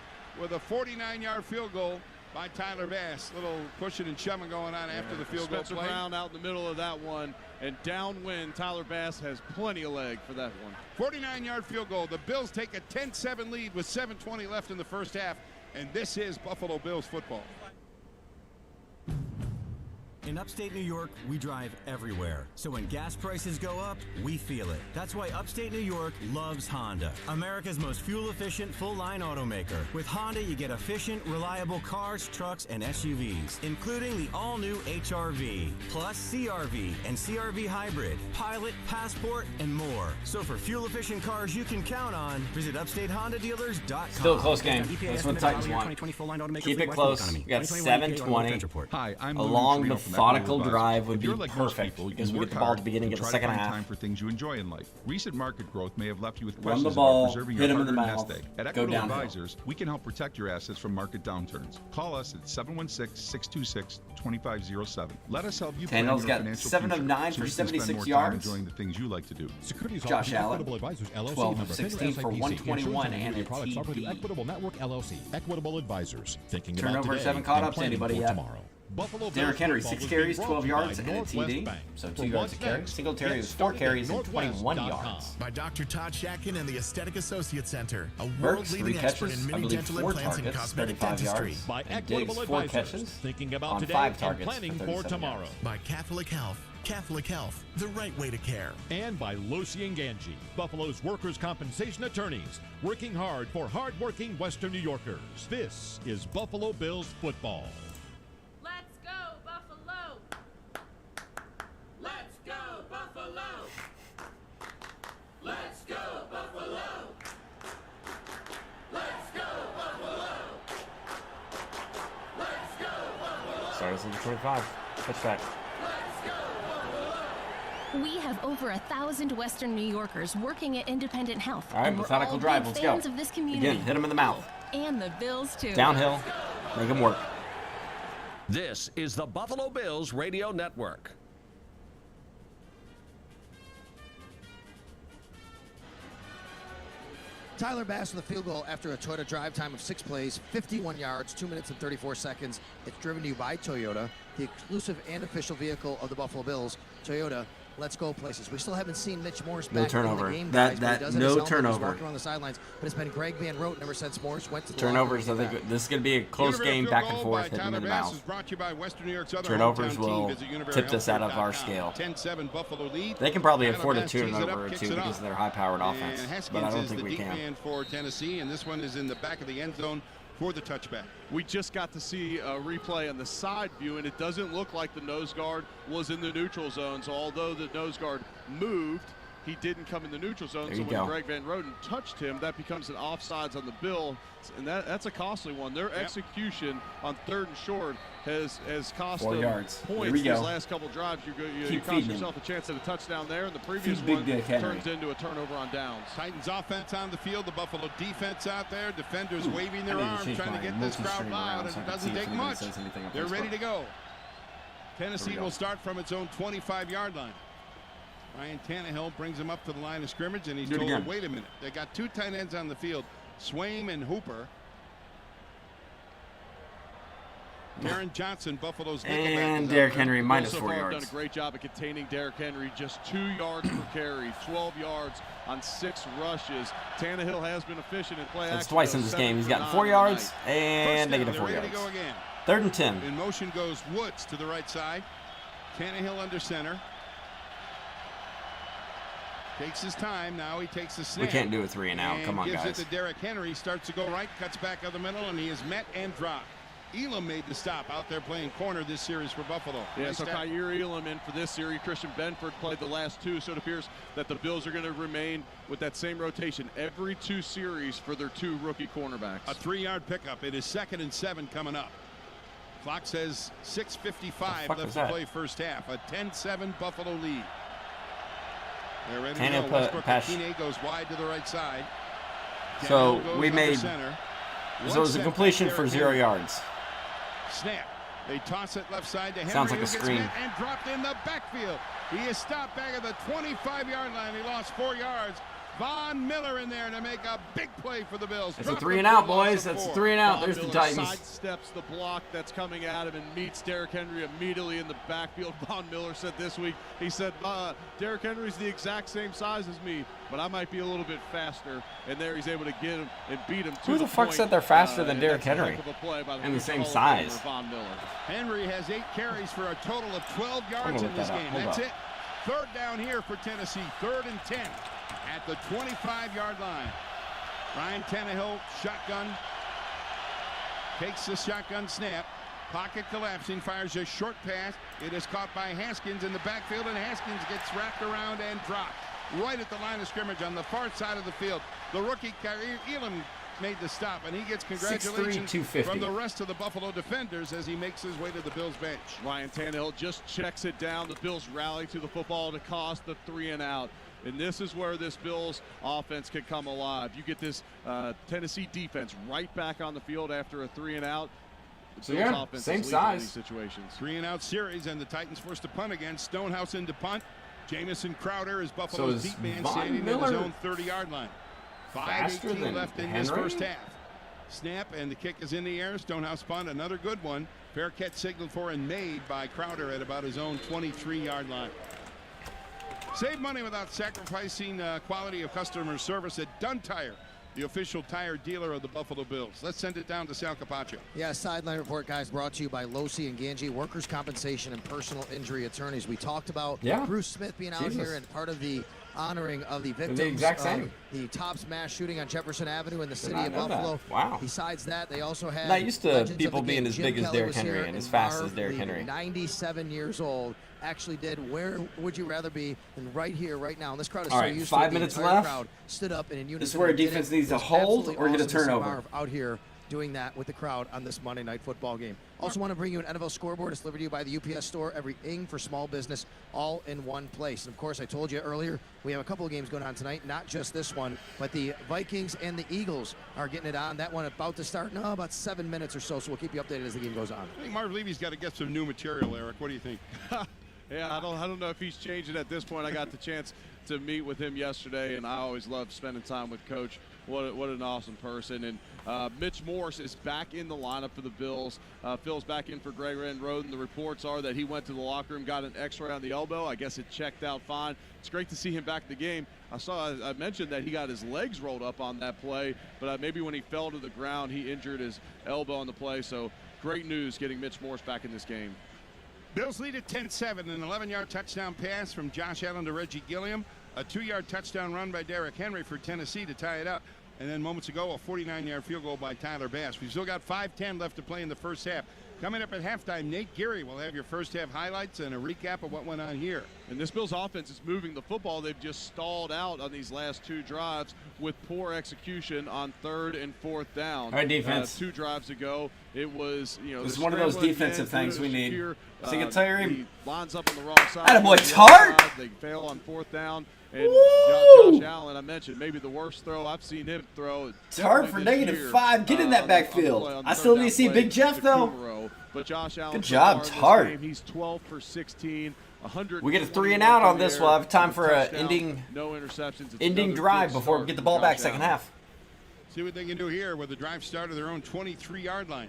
with a 49-yard field goal by Tyler Bass. Little pushing and shoving going on after the field goal Spencer play. Brown out in the middle of that one, and downwind, Tyler Bass has plenty of leg for that one. 49-yard field goal. The Bills take a 10-7 lead with 7:20 left in the first half, and this is Buffalo Bills football. In upstate New York, we drive everywhere. So when gas prices go up, we feel it. That's why upstate New York loves Honda, America's most fuel-efficient full-line automaker. With Honda, you get efficient, reliable cars, trucks, and SUVs, including the all-new HR-V, plus CR-V and CR-V Hybrid, Pilot, Passport, and more. So for fuel-efficient cars you can count on, visit upstatehondadealers.com. Still a close game. That's what the Titans want. Keep it close. We got 7:20. Hi, I'm a long, methodical drive would be perfect because we get the ball at the beginning of the second half. Time for things you enjoy in life. Recent market growth may have left you with Run the questions ball, about preserving hit your him in the hard-earned mouth, nest egg. At go Equitable downhill. Advisors, we can help protect your assets from market downturns. Call us at 716-626-2507. Let us help you plan your Tannehill's got financial 7 of future 9 so for we can spend 76 more time yards. enjoying the things you like to do. Securities Josh offered through Allen, Equitable Advisors, LLC, 12 of member 16 for FINRA, 121 SIPC, and a products offered through TD. Equitable Network, LLC. Equitable Advisors. Thinking about Turnovers today haven't caught and up to planning anybody for yet. tomorrow. Buffalo Derrick Bills Henry, football 6 is carries, being 12 brought to you yards, by and a Northwest TD. Bank. So For 2 yards a what's carry. next, Singletary get was 4 started at carries and 21 northwest.com. yards. By Dr. Todd Shatkin and the Aesthetic Associate Center, a Burks, 3 world-leading expert catches, in I mini believe dental 4 implants and targets, cosmetic 35 dentistry. yards. By And Diggs, Equitable 4 Advisors. catches Thinking about on today 5 and targets planning for for 37 tomorrow. yards. By Catholic Health. Catholic Health, the right way to care. And by Losi and Ganji, Buffalo's workers' compensation attorneys, working hard for hard-working Western New Yorkers. This is Buffalo Bills football. Let's go, Buffalo! Let's go, Buffalo! Let's go, Buffalo! Let's go, Buffalo! Let's go, Buffalo! Starts at the 25. Touchback. We have over 1,000 Western New Yorkers working at Independent Health. All right, and we're methodical all drive. big Let's fans go. of this community. Again, hit him in the mouth. And the Bills, too. Downhill. Make him work. This is the Buffalo Bills Radio Network. Tyler Bass with a field goal after a Toyota drive time of 6 plays, 51 yards, 2 minutes and 34 seconds. It's driven to you by Toyota, the exclusive and official vehicle of the Buffalo Bills. Toyota, let's go places. We still haven't seen Mitch Morse No back turnover. in the game, That- guys, that- but he does have no his helmet. He's turnover. walking around the sidelines, but it's been Greg Van Roten ever since Morse went to the Turnovers, I locker room. think this is going to be a close game, back and forth, hit him in the mouth. Turnovers will tip this out of our scale. 10-7 Buffalo lead. They can probably Tyler afford a Bass tees it up, turnover or kicks two it because off. of their high-powered And offense, Haskins but I don't is think the we deep can. man for Tennessee, and this one is in the back of the end zone for the touchback. We just got to see a replay on the side view, and it doesn't look like the nose guard was in the neutral zone. So although the nose guard moved, he didn't come in the neutral zone. There So you when go. Greg Van Roten touched him, that becomes an offsides on the Bill, and that's a costly one. Their execution on 3rd and short has cost 4 them yards. Here points we these go. last couple drives. You Keep cost feeding yourself a chance at a touchdown there, and the previous Feed Big one Dick Henry. turns into a turnover on downs. Titans offense on the field, the Buffalo defense out there, defenders Ooh, waving I their need to arms, change trying to my get this crowd multi-stream loud, around and so I it can doesn't see if take anybody much. says anything on They're ready Facebook. to go. Tennessee go. will start from its own 25-yard line. Ryan Tannehill brings him up to the line of scrimmage, and he's Do it told, again. wait a minute. They got 2 tight ends on the field, Swaim and Hooper. Aaron Johnson, Buffalo's nickelback, And is out Derrick there. Henry minus so 4 far have yards. done a great job at containing Derrick Henry. Just 2 yards per carry, 12 yards on 6 rushes. Tannehill has been efficient in play That's action. twice though, in this 7 game. He's for gotten 9 4 on the yards night. and First down, negative they're 4 ready yards. to go again. 3rd and 10. In motion goes Woods to the right side. Tannehill under center. Takes his time. Now he takes the snap. We can't do a 3 and out. Come on, gives guys. it to Derrick Henry. Starts to go right. Cuts back up the middle, and he is met and dropped. Elam made the stop out there playing corner this series for Buffalo. Yeah, Nice so step. Kyer Elam in for this series. Christian Benford played the last 2, so it appears that the Bills are going to remain with that same rotation every 2 series for their 2 rookie cornerbacks. A 3-yard pickup. It is 2nd and 7 coming up. Clock says 6:55 left to play first half. A 10-7 Buffalo lead. They're ready to go. Tannehill Westbrook pass. Akine goes wide to the right side. So Tannehill goes we under made. center. So One it was a set completion back, for Derrick 0 Henry. yards. Snap. They toss it left side to Henry. Sounds like a who gets screen. met and dropped in the backfield. He is stopped back at the 25-yard line. He lost 4 yards. Von Miller in there to make a big play for the Bills. It's a 3-and-out, boys. That's a 3-and-out. There's the Titans. Sidesteps the block that's coming at him and meets Derrick Henry immediately in the backfield. Von Miller said this week, he said, Derrick Henry's the exact same size as me, but I might be a little bit faster. And there he's able to get him and beat him to Who the fuck point. said they're faster than Derrick Henry? The And the same size. Von Miller. Henry has 8 carries for a total of 12 yards in this game. That's it. Third down here for Tennessee. 3rd and 10 at the 25-yard line. Ryan Tannehill, shotgun. Takes the shotgun snap. Pocket collapsing, fires a short pass. It is caught by Haskins in the backfield, and Haskins gets wrapped around and dropped right at the line of scrimmage on the far side of the field. The rookie, Kyrie Elam, made the stop, and he gets congratulations 6'3", from the rest of the Buffalo defenders as he makes his way to the Bills bench. Ryan Tannehill just checks it down. The Bills rally to the football to cost the 3-and-out. And this is where this Bills offense can come alive. You get this Tennessee defense right back on the field after a 3-and-out. So yeah, same size. Situations. 3-and-out series, and the Titans forced to punt again. Stonehouse into punt. Jamison Crowder is Buffalo's deep man, standing at his own 30-yard line. 5:18 left in this first half. Snap, and the kick is in the air. Stonehouse punt, another good one. Fair catch signaled for and made by Crowder at about his own 23-yard line. Save money without sacrificing quality of customer service at Dunn Tire, the official tire dealer of the Buffalo Bills. Let's send it down to Sal Capaccio. Yeah, sideline report, guys, brought to you by Losi and Ganji, workers' compensation and personal injury attorneys. We talked about Bruce Smith being out here and part of the honoring of the victims of the Tops mass shooting on Jefferson Avenue in the city of Buffalo. Wow. Besides that, they also had Not used to people being as big as Derrick Henry and as fast as Derrick Henry. 97 years old. Actually did Where Would You Rather Be than right here, right now. And this crowd is All so right, used 5 to minutes the entire left. crowd stood up and in unison. This is where defense needs to hold or get a turnover. Out here doing that with the crowd on this Monday Night Football game. Also want to bring you an NFL scoreboard. It's delivered to you by the UPS Store. Everything for small business, all in one place. And of course, I told you earlier, we have a couple of games going on tonight. Not just this one, but the Vikings and the Eagles are getting it on. That one about to start in about 7 minutes or so. So we'll keep you updated as the game goes on. I think Marv Levy's got to get some new material, Eric. What do you think? Yeah, I don't know if he's changing at this point. I got the chance to meet with him yesterday, and I always love spending time with Coach. What an awesome person. And Mitch Morse is back in the lineup for the Bills. Phil's back in for Greg Roden. The reports are that he went to the locker room, got an X-ray on the elbow. I guess it checked out fine. It's great to see him back in the game. I mentioned that he got his legs rolled up on that play, but maybe when he fell to the ground, he injured his elbow on the play. So great news getting Mitch Morse back in this game. Bills lead at 10-7, an 11-yard touchdown pass from Josh Allen to Reggie Gilliam, a 2-yard touchdown run by Derrick Henry for Tennessee to tie it up, and then moments ago a 49-yard field goal by Tyler Bass. We've still got 5:10 left to play in the first half. Coming up at halftime, Nate Geary will have your first half highlights and a recap of what went on here. And this Bills offense is moving the football. They've just stalled out on these last 2 drives with poor execution on 3rd and 4th down. All right, defense. 2 drives ago, it was, this is one of those defensive things we need. Singletary he lines up on the wrong side. Attaboy, Tart! They fail on 4th down. And Josh Allen, I mentioned, maybe the worst throw I've seen him throw. Tarp for -5. Get in that backfield. I still need to see Big Jeff, though. But Josh Allen, good job, Tart. He's 12 for 16. We get a 3-and-out on this. We'll have time for an ending drive before we get the ball back second half. See what they can do here with the drive start of their own 23-yard line.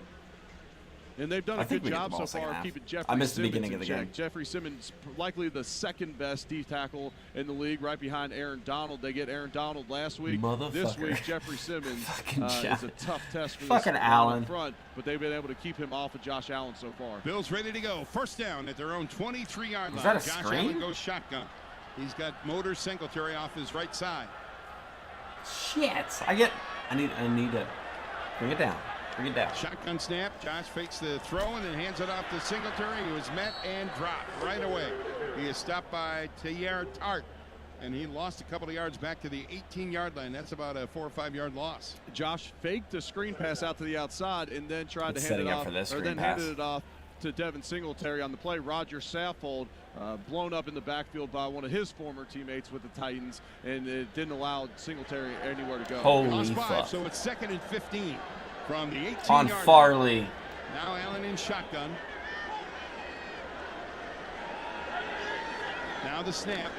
And they've done a good job so far of keeping Jeffrey Simmons I missed the beginning of the game. Jeffrey Simmons, likely the 2nd best D tackle in the league, right behind Aaron Donald. They get Aaron Donald last week. This week, Jeffrey Simmons is a tough test for this Allen front, but they've been able to keep him off of Josh Allen so far. Bills ready to go. First down at their own 23-yard line. Is that a Josh screen? Allen goes shotgun. He's got Motor Singletary off his right side. Shit! I need to bring it down. Bring it down. Shotgun snap. Josh fakes the throw and then hands it off to Singletary. He was met and dropped right away. He is stopped by Teair Tart, and he lost a couple of yards back to the 18-yard line. That's about a 4 or 5 yard loss. Josh faked a screen pass out to the outside and then tried to hand it off, handed it off to Devin Singletary on the play. Roger Saffold blown up in the backfield by one of his former teammates with the Titans, and it didn't allow Singletary anywhere to go. Holy fuck. So it's 2nd and 15 from the 18-yard on Farley. Line. Now Allen in shotgun. Now the snap.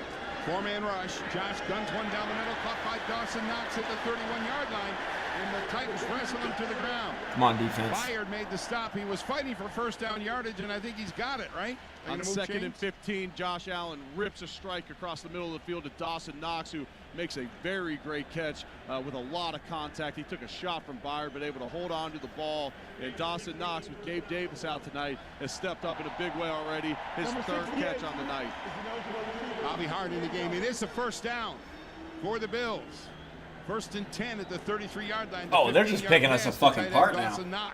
Four-man rush. Josh guns one down the middle, caught by Dawson Knox at the 31-yard line, and the Titans wrestle him to the ground. Come on, defense. Bayard made the stop. He was fighting for first down yardage, and I think he's got it, right? On 2nd and 15, Josh Allen rips a strike across the middle of the field to Dawson Knox, who makes a very great catch with a lot of contact. He took a shot from Bayard, but able to hold on to the ball. And Dawson Knox, with Gabe Davis out tonight, has stepped up in a big way already. His third catch on the night. Bobby Hart in the game. It is a first down for the Bills. 1st and 10 at the 33-yard line. Oh, they're just picking us apart now.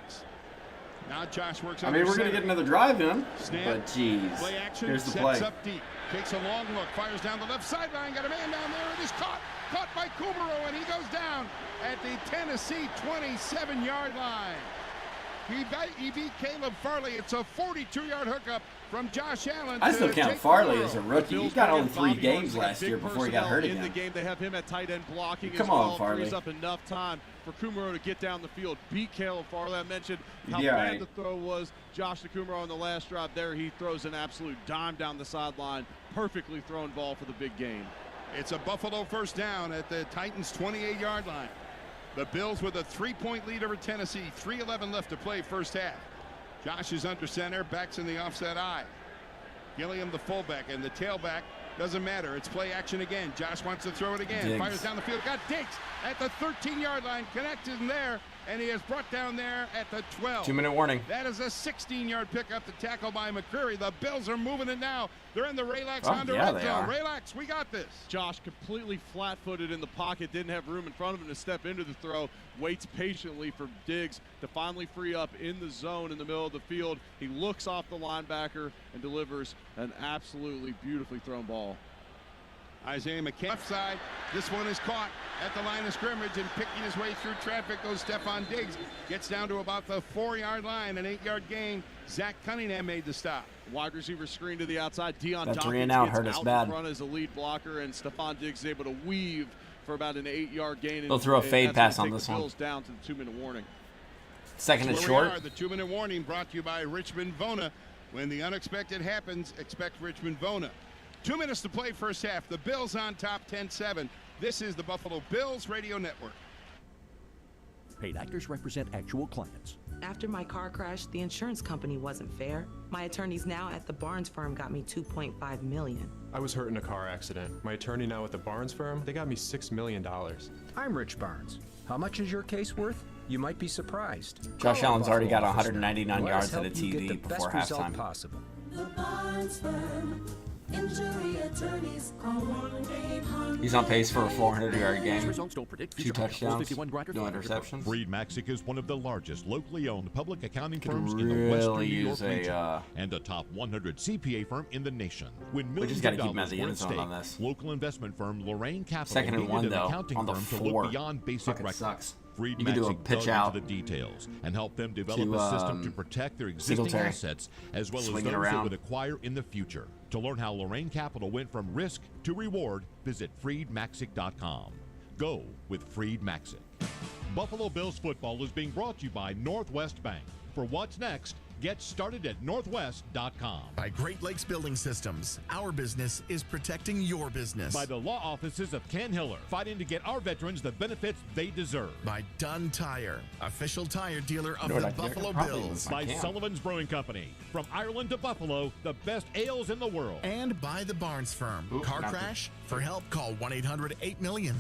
Now Josh works. I mean, we're going to get another drive in, Snap. but geez, Play action, here's the sets play. up deep, takes a long look, fires down the left sideline, got a man down there, it is caught by Kumerow, and he goes down at the Tennessee 27-yard line. He beat Caleb Farley. It's a 42-yard hookup from Josh Allen. I still count Farley as a rookie. He got only 3 games last year before he got hurt in the again. game. They have him at tight end blocking Come as well. on, Farley. Frees up enough time for Kumerow to get down the field, beat Caleb Farley. I mentioned how Yeah, bad right. the throw was. Josh Kumerow on the last drive there, he throws an absolute dime down the sideline. Perfectly thrown ball for the big game. It's a Buffalo first down at the Titans' 28-yard line. The Bills with a 3-point lead over Tennessee. 3:11 left to play first half. Josh is under center, backs in the offset eye. Gilliam the fullback, and the tailback doesn't matter. It's play action again. Josh wants to throw it again. Diggs. Fires down the field. Got Diggs at the 13-yard line. Connected in there, and he is brought down there at the 12. 2-minute warning. That is a 16-yard pickup to tackle by McCreary. The Bills are moving it now. They're in the Relax Oh, Honda yeah, red they zone. are. Relax, we got this. Josh completely flat-footed in the pocket, didn't have room in front of him to step into the throw, waits patiently for Diggs to finally free up in the zone in the middle of the field. He looks off the linebacker and delivers an absolutely beautifully thrown ball. Isaiah McKenzie left side. This one is caught at the line of scrimmage, and picking his way through traffic goes Stephon Diggs. Gets down to about the 4-yard line, an 8-yard gain. Zach Cunningham made the stop. Wide receiver screen to the outside. Deion That Dawkins 3 and out gets hurt us out bad. in front as a lead blocker, and Stephon Diggs is able to weave for about an 8-yard gain. They'll throw a and fade that's pass gonna on take this the one. Bills down to the 2-minute warning. Second and That's short. where we are. The 2-minute warning brought to you by Richmond Vona. When the unexpected happens, expect Richmond Vona. 2 minutes to play first half. The Bills on top 10-7. This is the Buffalo Bills Radio Network. Paid actors represent actual clients. After my car crash, the insurance company wasn't fair. My attorneys now at the Barnes firm got me $2.5 million. I was hurt in a car accident. My attorney now at the Barnes firm, they got me $6 million. I'm Rich Barnes. How much is your case worth? You might be surprised. Josh Call Allen's already got Buffalo office 199 now. yards Let at a us help you get TD the before best result halftime. possible. The Barnes Firm. Injury attorneys call 1-800. He's on pace for a 400-yard game. Results don't predict 2 future touchdowns, 51 Grider no 500 interceptions. Freed Maxick is one of the largest locally owned public accounting Could firms in the really Western New use York region a, and a top 100 CPA firm in the nation. When We millions just gotta of keep him at dollars the were end at zone stake, on this. local investment firm Lorraine Capital Second and needed 1 an though, accounting on the firm to 4. look beyond basic Fucking records. sucks. Freed You can do a Maxick pitch dug out into the details and help them develop to, a system to protect their existing Singletary. assets as well as Swing those it they around. would acquire in the future. To learn how Lorraine Capital went from risk to reward, visit freedmaxick.com. Go with Freed Maxick. Buffalo Bills football is being brought to you by Northwest Bank. For what's next, get started at northwest.com. By Great Lakes Building Systems, our business is protecting your business. By the law offices of Ken Hiller, fighting to get our veterans the benefits they deserve. By Dunn Tire, official tire dealer of No, the I Buffalo probably Bills. By can. Sullivan's Brewing Company. From Ireland to Buffalo, the best ales in the world. And by the Barnes Firm. Oop, Car not crash? For help, call 1-800-8-MILLION.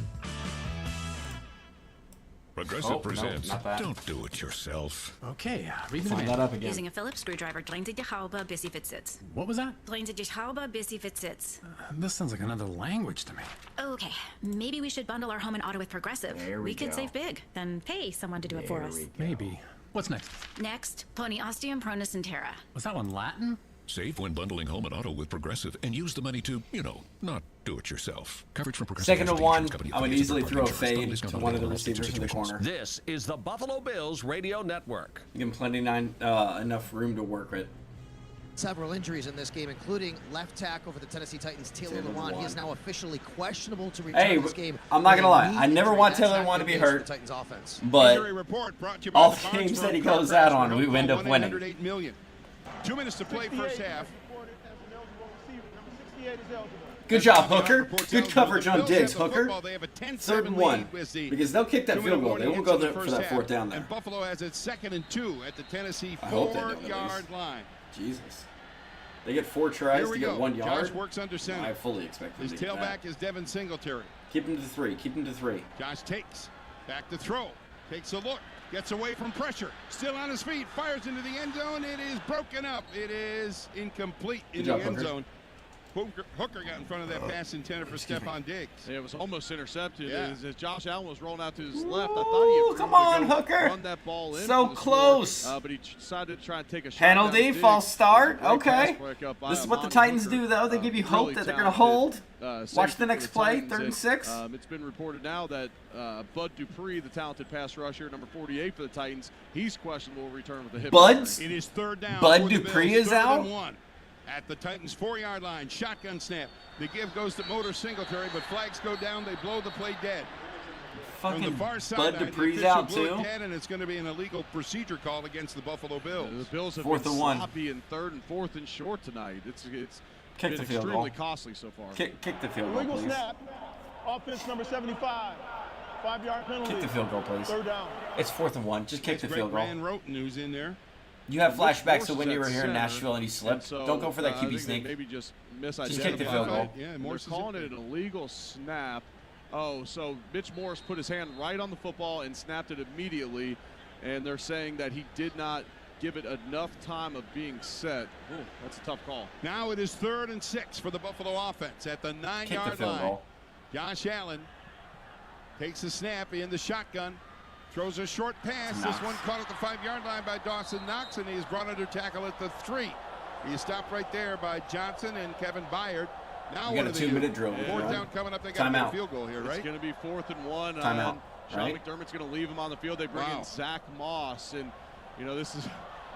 Progressive presents not that. Don't Do It Yourself. Okay, read the Find that up again. Using a Phillips screwdriver, drain to die halbe, bis sie fit sitzt. What was that? Drain to die halbe, bis sie fit sitzt. This sounds like another language to me. Okay, maybe we should bundle our home and auto with Progressive. There we could go. save big, then pay someone to do it for us. Maybe. What's next? Next, pony osteum pronus and terra. Was that one Latin? Save when bundling home and auto with Progressive and use the money to, not do it yourself. Coverage from Progressive. Second and Casualty 1, Insurance Company, I would affiliates, easily third throw a party insurance, fade discount to on one of the all states and receivers in the situations. corner. This is the Buffalo Bills Radio Network. Give him plenty enough room to work with. Several injuries in this game, including left tackle for the Tennessee Titans, Taylor Lewan. He is now officially questionable to return Hey, to this game. I'm not gonna lie. Knee I never injury. want That's Taylor not Lewan to good be news for hurt, the Titans offense. but Injury report brought to you by all the the Barnes games Firm. that he Car goes crash out on, for we help, end call up winning. 1-800-8-MILLION. 2 minutes to play first half. Number 58 is eligible. Good job, Hooker. Good coverage on Diggs, Hooker. 3rd and 1. Because they'll kick that field goal. They won't go for that 4th down there. And Buffalo has it 2nd and 2 at the Tennessee 4-yard line. Jesus. They get 4 tries to get 1 yard. Josh works under center. I fully expect them His to get tailback that. is Devin Singletary. Keep him to 3. Keep him to 3. Josh takes. Back to throw. Takes a look. Gets away from pressure. Still on his feet. Fires into the end zone. It is broken up. It is incomplete in the end zone. Hooker got in front of that pass intended for Stephon Diggs. Yeah, it was almost intercepted. Yeah. As Josh Allen was rolling out to his left, I thought he Come on, Hooker. run that ball in. So close. But he decided to try and take a shot. Penalty, false start. Okay. This is what the Titans do, though. They give you hope that they're going to hold. Watch the next play, 3rd and 6. It's been reported now that Bud Dupree, the talented pass rusher, number 48 for the Titans, he's questionable return with the hip. Buds? It is 3rd down. Bud Dupree is out? 3rd and 1. At the Titans' 4-yard line, shotgun snap. The give goes to Motor Singletary, but flags go down. They blow the play dead. Fucking From the far side, Bud Dupree's out blew too. it dead, and it's going to be an illegal procedure call against the Buffalo Bills. The Bills have 4th been and 1. sloppy in 3rd and 4th and short tonight. It's Kick been the field extremely goal. costly so far. Kick the field goal, Illegal please. snap. Offense number 75. 5-yard penalty. Kick the field goal, please. 3rd down. It's 4th and 1. Just kick the field goal. Rand Roten, who's in there. You have flashbacks of Morse when is you were at here in center, Nashville and you slipped. so, Don't go for that I QB think sneak. they maybe just misidentified. Just kick the field goal. Yeah, They're Morse is calling it an illegal snap. Oh, so Mitch Morse put his hand right on the football and snapped it immediately, and they're saying that he did not give it enough time of being set. Ooh, that's a tough call. Now it is 3rd and 6 for the Buffalo offense at the 9-yard field line. goal. Josh Allen takes the snap in the shotgun. Throws a short pass. This one caught at the 5-yard line by Dawson Knox, and he is brought under tackle at the 3. He is stopped right there by Johnson and Kevin Byard. Now We got a 2-minute drill. 4th down coming up. They got a field goal here, right? It's going to be 4th and 1. Timeout. Sean Right? McDermott's going to leave him on the field. They bring in Zach Moss, and you know this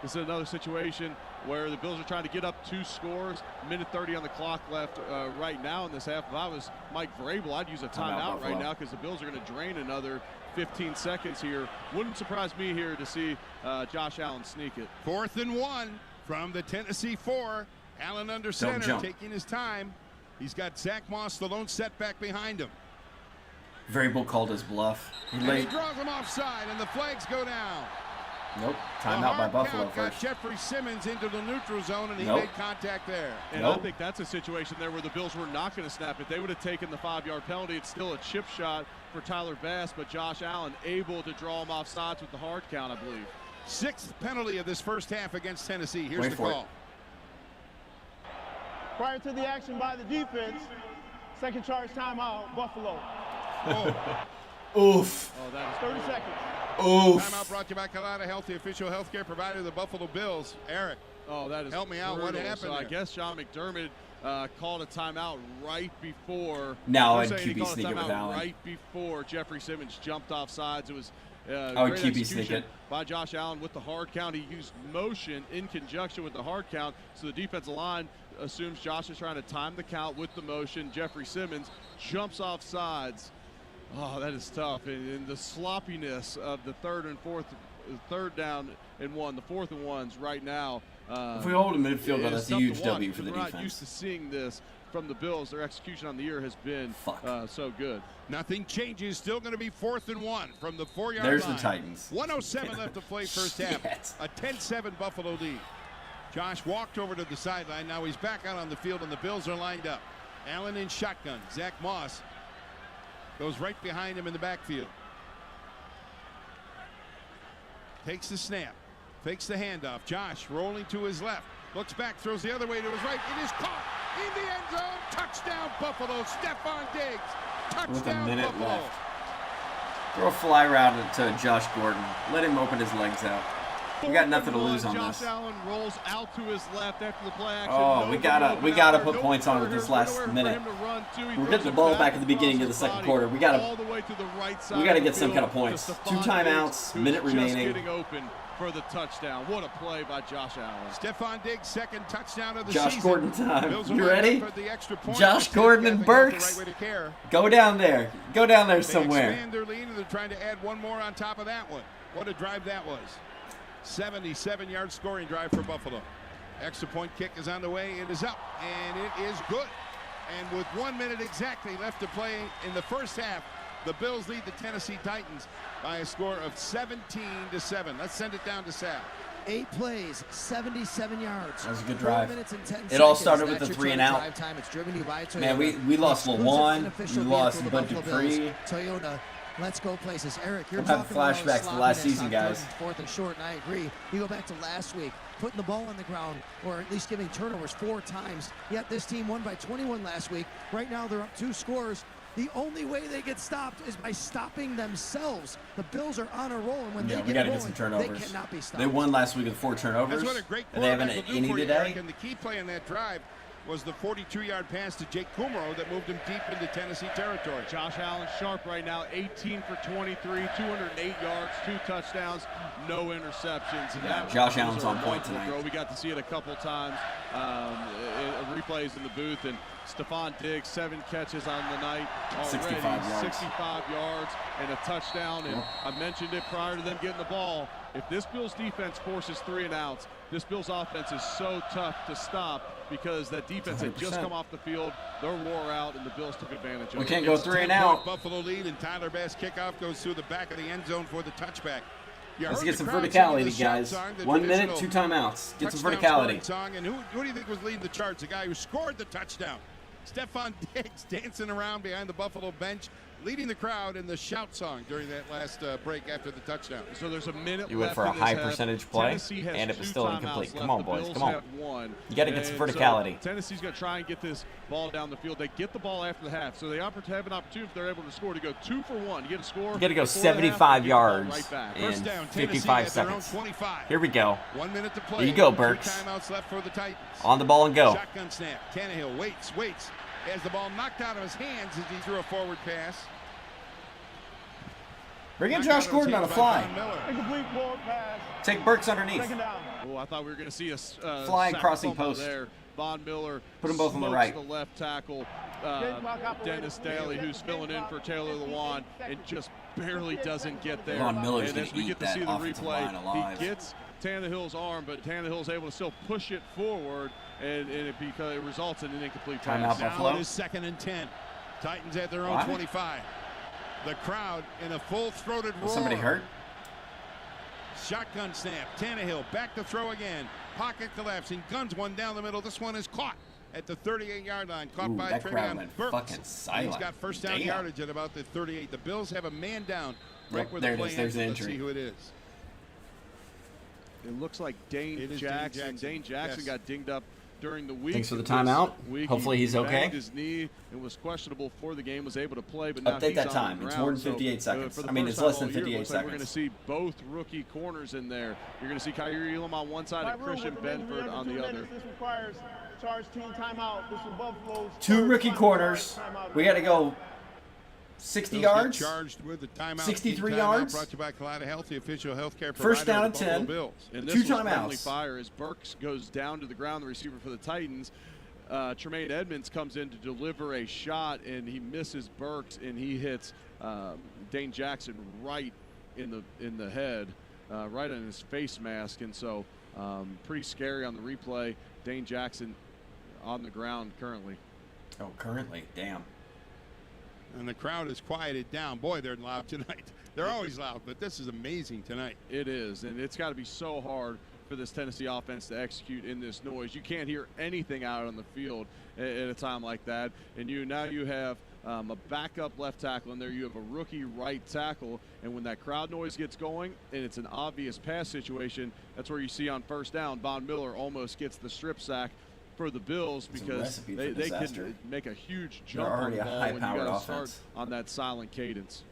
is another situation where the Bills are trying to get up 2 scores. Minute 30 on the clock left right now in this half. If I was Mike Vrabel, I'd use a timeout right now because the Bills are going to drain another 15 seconds here. Wouldn't surprise me here to see Josh Allen sneak it. 4th and 1 from the Tennessee 4. Allen under center, taking his time. He's got Zach Moss, the lone setback behind him. Vrabel called his bluff. And he draws him offside, and the flags go down. Nope. Timeout by Buffalo got first. Jeffrey Simmons into the neutral zone, and he made contact there. And I think that's a situation there where the Bills were not going to snap it. They would have taken the 5-yard penalty. It's still a chip shot for Tyler Bass, but Josh Allen able to draw him off sides with the hard count, I believe. 6th penalty of this first half against Tennessee. Here's the call. Prior to the action by the defense, second charge timeout, Buffalo. Oof. Oh, that is 30 seconds. Oof. Timeout brought to you by Kalata Healthy, official healthcare provider of the Buffalo Bills. Eric. Oh, that is help me out. brutal. What happened So I there? guess Sean McDermott called a timeout right before. Now I'm I'd saying he QB called a sneak it with timeout Allen. right before Jeffrey Simmons jumped off sides. It was I would great QB sneak execution it. by Josh Allen with the hard count. He used motion in conjunction with the hard count, so the defensive line assumes Josh is trying to time the count with the motion. Jeffrey Simmons jumps off sides. Oh, that is tough. And the sloppiness of the 3rd and 4th, 3rd down and 1, the 4th and 1s right now. If we hold a midfield goal, that's a huge W for the We're not defense. used to seeing this from the Bills. Their execution on the year has been so good. Nothing changes. Still going to be 4th and 1 from the 4-yard line. There's the Titans. 1:07 left to play first half. A 10-7 Buffalo lead. Josh walked over to the sideline. Now he's back out on the field, and the Bills are lined up. Allen in shotgun. Zach Moss goes right behind him in the backfield. Takes the snap. Fakes the handoff. Josh rolling to his left. Looks back, throws the other way to his right. It is caught in the end zone. Touchdown, Buffalo. Stephon Diggs. Touchdown, With a minute Buffalo. left. Throw a fly route to Josh Gordon. Let him open his legs out. We got nothing to lose on Josh this. Allen rolls out to his left after the play action. Oh, we gotta put points on it this last minute. We're getting the ball back at the beginning of the second quarter. We gotta get some kind of points. 2 timeouts, minute remaining. Getting open for the touchdown. What a play by Josh Allen. Stephon Diggs' second touchdown of the Josh season. Gordon time. Bills You are ready? for the extra point. Josh Gordon and Burks. The right way to care. Go down there. Go down there They somewhere. expand their lead, and they're trying to add one more on top of that one. What a drive that was. 77-yard scoring drive for Buffalo. Extra point kick is on the way. It is up, and it is good. And with 1 minute exactly left to play in the first half, the Bills lead the Tennessee Titans by a score of 17-7. Let's send it down to Sal. 8 plays, 77 yards. That was a good 4 drive. minutes and 10 It all seconds. started with That's the your 3 and total out. drive time. It's driven to you by Toyota. Man, we lost Exclusive Lawan. and We official lost vehicle of the Bud Buffalo Dupree. Bills. Toyota, let's go places. Eric, you're I'm having talking about flashbacks to last season, guys. 4th and short, and I agree. You go back to last week, putting the ball on the ground, or at least giving turnovers 4 times. Yet this team won by 21 last week. Right now, they're up 2 scores. The only way they get stopped is by stopping themselves. The Bills are on a roll, and when Yeah, they we get got to rolling, get some turnovers. they cannot be stopped. They won last week with 4 turnovers. That's what a great and they haven't quarterback will any do for you, today. Eric. And the key play in that drive was the 42-yard pass to Jake Kumaro that moved him deep into Tennessee territory. Josh Allen sharp right now, 18 for 23, 208 yards, 2 touchdowns, no interceptions. And Yeah, that Josh was Allen's a on point remarkable tonight. throw. We got to see it a couple times, replays in the booth, and Stephon Diggs, 7 catches on the night already, 65 yards. 65 yards and a touchdown. And I mentioned it prior to them getting the ball. If this Bills defense forces 3 and outs, this Bills offense is so tough to stop because that defense had just 100%. come off the field. They're wore out, and the Bills took advantage of it. We can't go It's 3 and 10-point out. Buffalo lead, and Tyler Bass kickoff goes through the back of the end zone for the touchback. You Let's heard get the some crowd singing the verticality, shout guys. song, the 1 minute, traditional 2 timeouts. Get some touchdown scoring verticality. Song. And who do you think was leading the charge? The guy who scored the touchdown. Stephon Diggs dancing around behind the Buffalo bench, leading the crowd in the shout song during that last break after the touchdown. So there's a minute You went left for a in this high half. percentage play, Tennessee has and it was 2 still timeouts incomplete. left. Come on, The boys, Bills come on. have 1. You gotta get some And verticality. So Tennessee's going to try and get this ball down the field. They get the ball after the half, so they have an opportunity if they're able to score to go 2 for 1. You get a score. You got to go before the half, 75 you get the ball yards right back. in First down, Tennessee 55 at their own seconds. 25. Here we go. 1 minute to play. There you go, 2 Burks. timeouts left for the Titans. On the ball and go. Shotgun snap. Tannehill waits. Has the ball knocked out of his hands as he threw a forward pass. Bring in Knocked Josh out of his Gordon on a hands by fly. Von Miller. Incomplete forward pass. Take Burks underneath. 2nd down. Oh, I thought we were going to see a Flying sack crossing fumble post. there. Von Miller Put 'em both on the smokes right. the left tackle. Dennis Daly, who's filling in for Taylor Lewan, and just barely doesn't get there. Von Miller's and gonna as we eat get to that see the offensive line replay, alive. he gets Tannehill's arm, but Tannehill's able to still push it forward, and it results in an incomplete pass. Timeout, Now Buffalo. it is 2nd and 10. Titans at their own What? 25. The crowd in a full-throated roar. Was somebody hurt? Shotgun snap. Tannehill back to throw again. Pocket collapsing. Guns one down the middle. This one is caught at the 38-yard line. Caught Ooh, by that crowd Trevion went Burks. fucking And silent. he's got first down Damn. yardage at about the 38. The Bills have a man down right Yep, where there the it play is. There's ends. the Let's injury. see who it is. It looks like Dane It is Jackson. Dane Jackson Yes. got dinged up during the week. Thanks for the This timeout. week, Hopefully he he's okay. banged his knee and was questionable for the game. Was able to play, but now Update he's that on time. the It's ground. more than 58 So, seconds. for the I mean, first it's less time than all year, it 58 looks like we're going to seconds. see both rookie corners in there. You're going to see Kyrie Elam on one side By and rule, Christian with remaining Benford on the 2 other. minutes, This requires charge team timeout. This is Buffalo's 2 third rookie final corners. timeout. We got to go 60 Bills get yards. charged with the timeout. 63 Timeout yards. Brought to you by Kaleida Health, the official healthcare provider First down of and the Buffalo 10. Bills. And 2 this was friendly timeouts. fire as Burks goes down to the ground, the receiver for the Titans. Tremaine Edmonds comes in to deliver a shot, and he misses Burks, and he hits Dane Jackson right in the head, right on his face mask. And so pretty scary on the replay. Dane Jackson on the ground currently. Oh, currently. Damn. And the crowd is quieted down. Boy, they're loud tonight. They're always loud, but this is amazing tonight. It is, and it's got to be so hard for this Tennessee offense to execute in this noise. You can't hear anything out on the field at a time like that. And now you have a backup left tackle in there. You have a rookie right tackle. And when that crowd noise gets going and it's an obvious pass situation, that's where you see on first down, Von Miller almost gets the strip sack for the Bills It's a because recipe for they disaster. can make a huge They're jump on already the a ball when you high-powered got to start offense. on that silent cadence.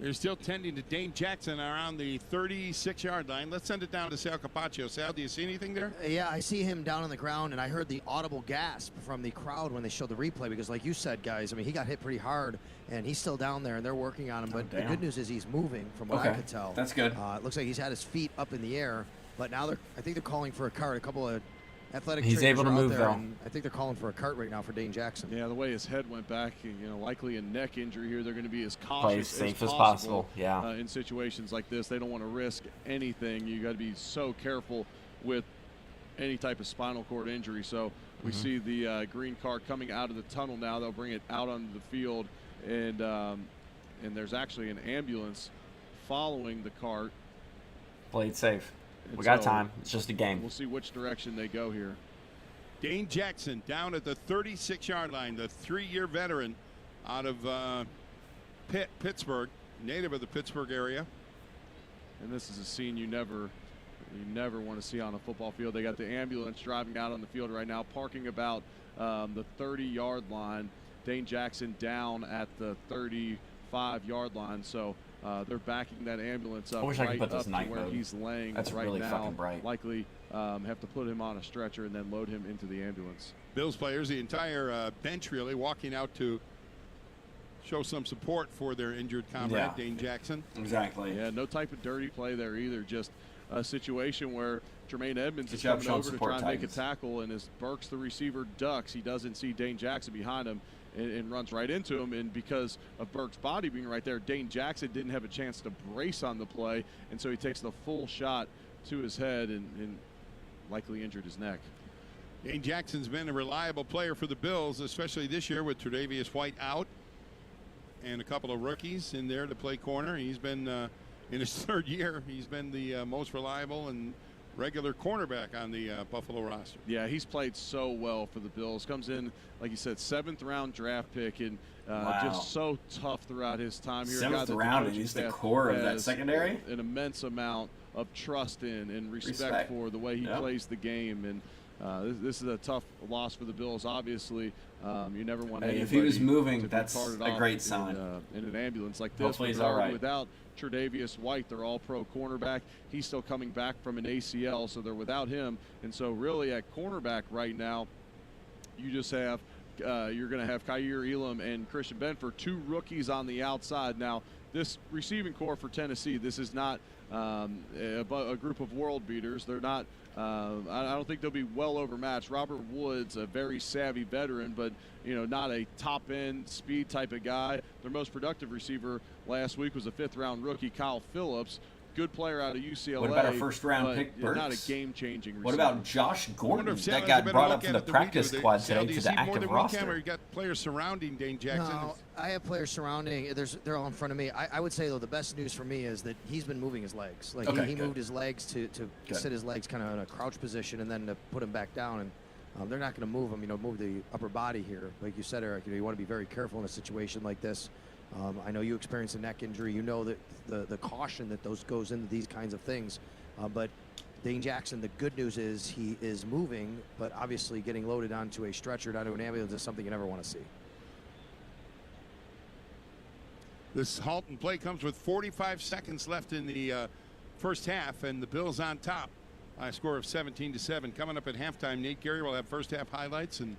They're still tending to Dane Jackson around the 36-yard line. Let's send it down to Sal Capaccio. Sal, do you see anything there? Yeah, I see him down on the ground, and I heard the audible gasp from the crowd when they showed the replay because, like you said, guys, I mean, he got hit pretty hard, and he's still down there, and they're working on him. But the damn. good news is he's moving, from what I Okay, could tell. that's good. It looks like he's had his feet up in the air, but now I think they're calling for a cart. A couple of athletic He's trainers able to are out move, there, though. and I think they're calling for a cart right now for Dane Jackson. Yeah, the way his head went back, likely a neck injury here. They're going to be as Play cautious as safe as as possible. possible, yeah. In situations like this, they don't want to risk anything. You got to be so careful with any type of spinal cord injury. So we see the green car coming out of the tunnel now. They'll bring it out onto the field, and there's actually an ambulance following the cart. Play it safe. And We got so time. It's just a game. We'll see which direction they go here. Dane Jackson down at the 36-yard line, the 3-year veteran out of Pittsburgh, native of the Pittsburgh area. And this is a scene you never want to see on a football field. They got the ambulance driving out on the field right now, parking about the 30-yard line. Dane Jackson down at the 35-yard line. So they're backing that ambulance up right up to where he's laying That's right really now. fucking bright. Likely have to put him on a stretcher and then load him into the ambulance. Bills players, the entire bench really walking out to show some support for their injured comrade, Dane Jackson. Exactly. Yeah, no type of dirty play there either. Just a situation where Jermaine Edmonds is coming over to try and make a tackle, and as Burks, the receiver, ducks, he doesn't see Dane Jackson behind him and runs right into him. And because of Burks' body being right there, Dane Jackson didn't have a chance to brace on the play, and so he takes the full shot to his head and likely injured his neck. Dane Jackson's been a reliable player for the Bills, especially this year with Tre'Davious White out and a couple of rookies in there to play corner. He's been in his 3rd year. He's been the most reliable and regular cornerback on the Buffalo roster. Yeah, he's played so well for the Bills. Comes in, like you said, 7th round draft pick, and just so tough throughout his time here. 7th round, and he's the core of that secondary. An immense amount of trust in and respect for the way he plays the game. And this is a tough loss for the Bills. Obviously, you never want anybody if he was moving, to that's be carted a off great sign. In an ambulance like this. Hopefully he's all right. Without Tre'Davious White, their all-pro cornerback, he's still coming back from an ACL, so they're without him. And so really at cornerback right now, you just have you're going to have Kaiir Elam and Christian Benford, 2 rookies on the outside. Now, this receiving core for Tennessee, this is not a group of world beaters. They're not. I don't think they'll be well overmatched. Robert Woods, a very savvy veteran, but not a top-end speed type of guy. Their most productive receiver last week was a 5th-round rookie, Kyle Phillips. Good player out of UCLA. What about our first-round pick, Burks? Not a game-changing receiver. What about Josh Gordon that got brought up from the practice squad today to the active roster? You got players surrounding Dane Jackson. No, I have players surrounding. They're all in front of me. I would say, though, the best news for me is that he's been moving his legs. Like he moved his legs to sit his legs kind of in a crouch position and then to put him back down. And they're not going to move him, move the upper body here. Like you said, Eric, you want to be very careful in a situation like this. I know you experienced a neck injury. You know that the caution that goes into these kinds of things. But Dane Jackson, the good news is he is moving, but obviously getting loaded onto a stretcher, onto an ambulance is something you never want to see. This halt and play comes with 45 seconds left in the first half, and the Bills on top by a score of 17-7. Coming up at halftime, Nate Geary will have first half highlights and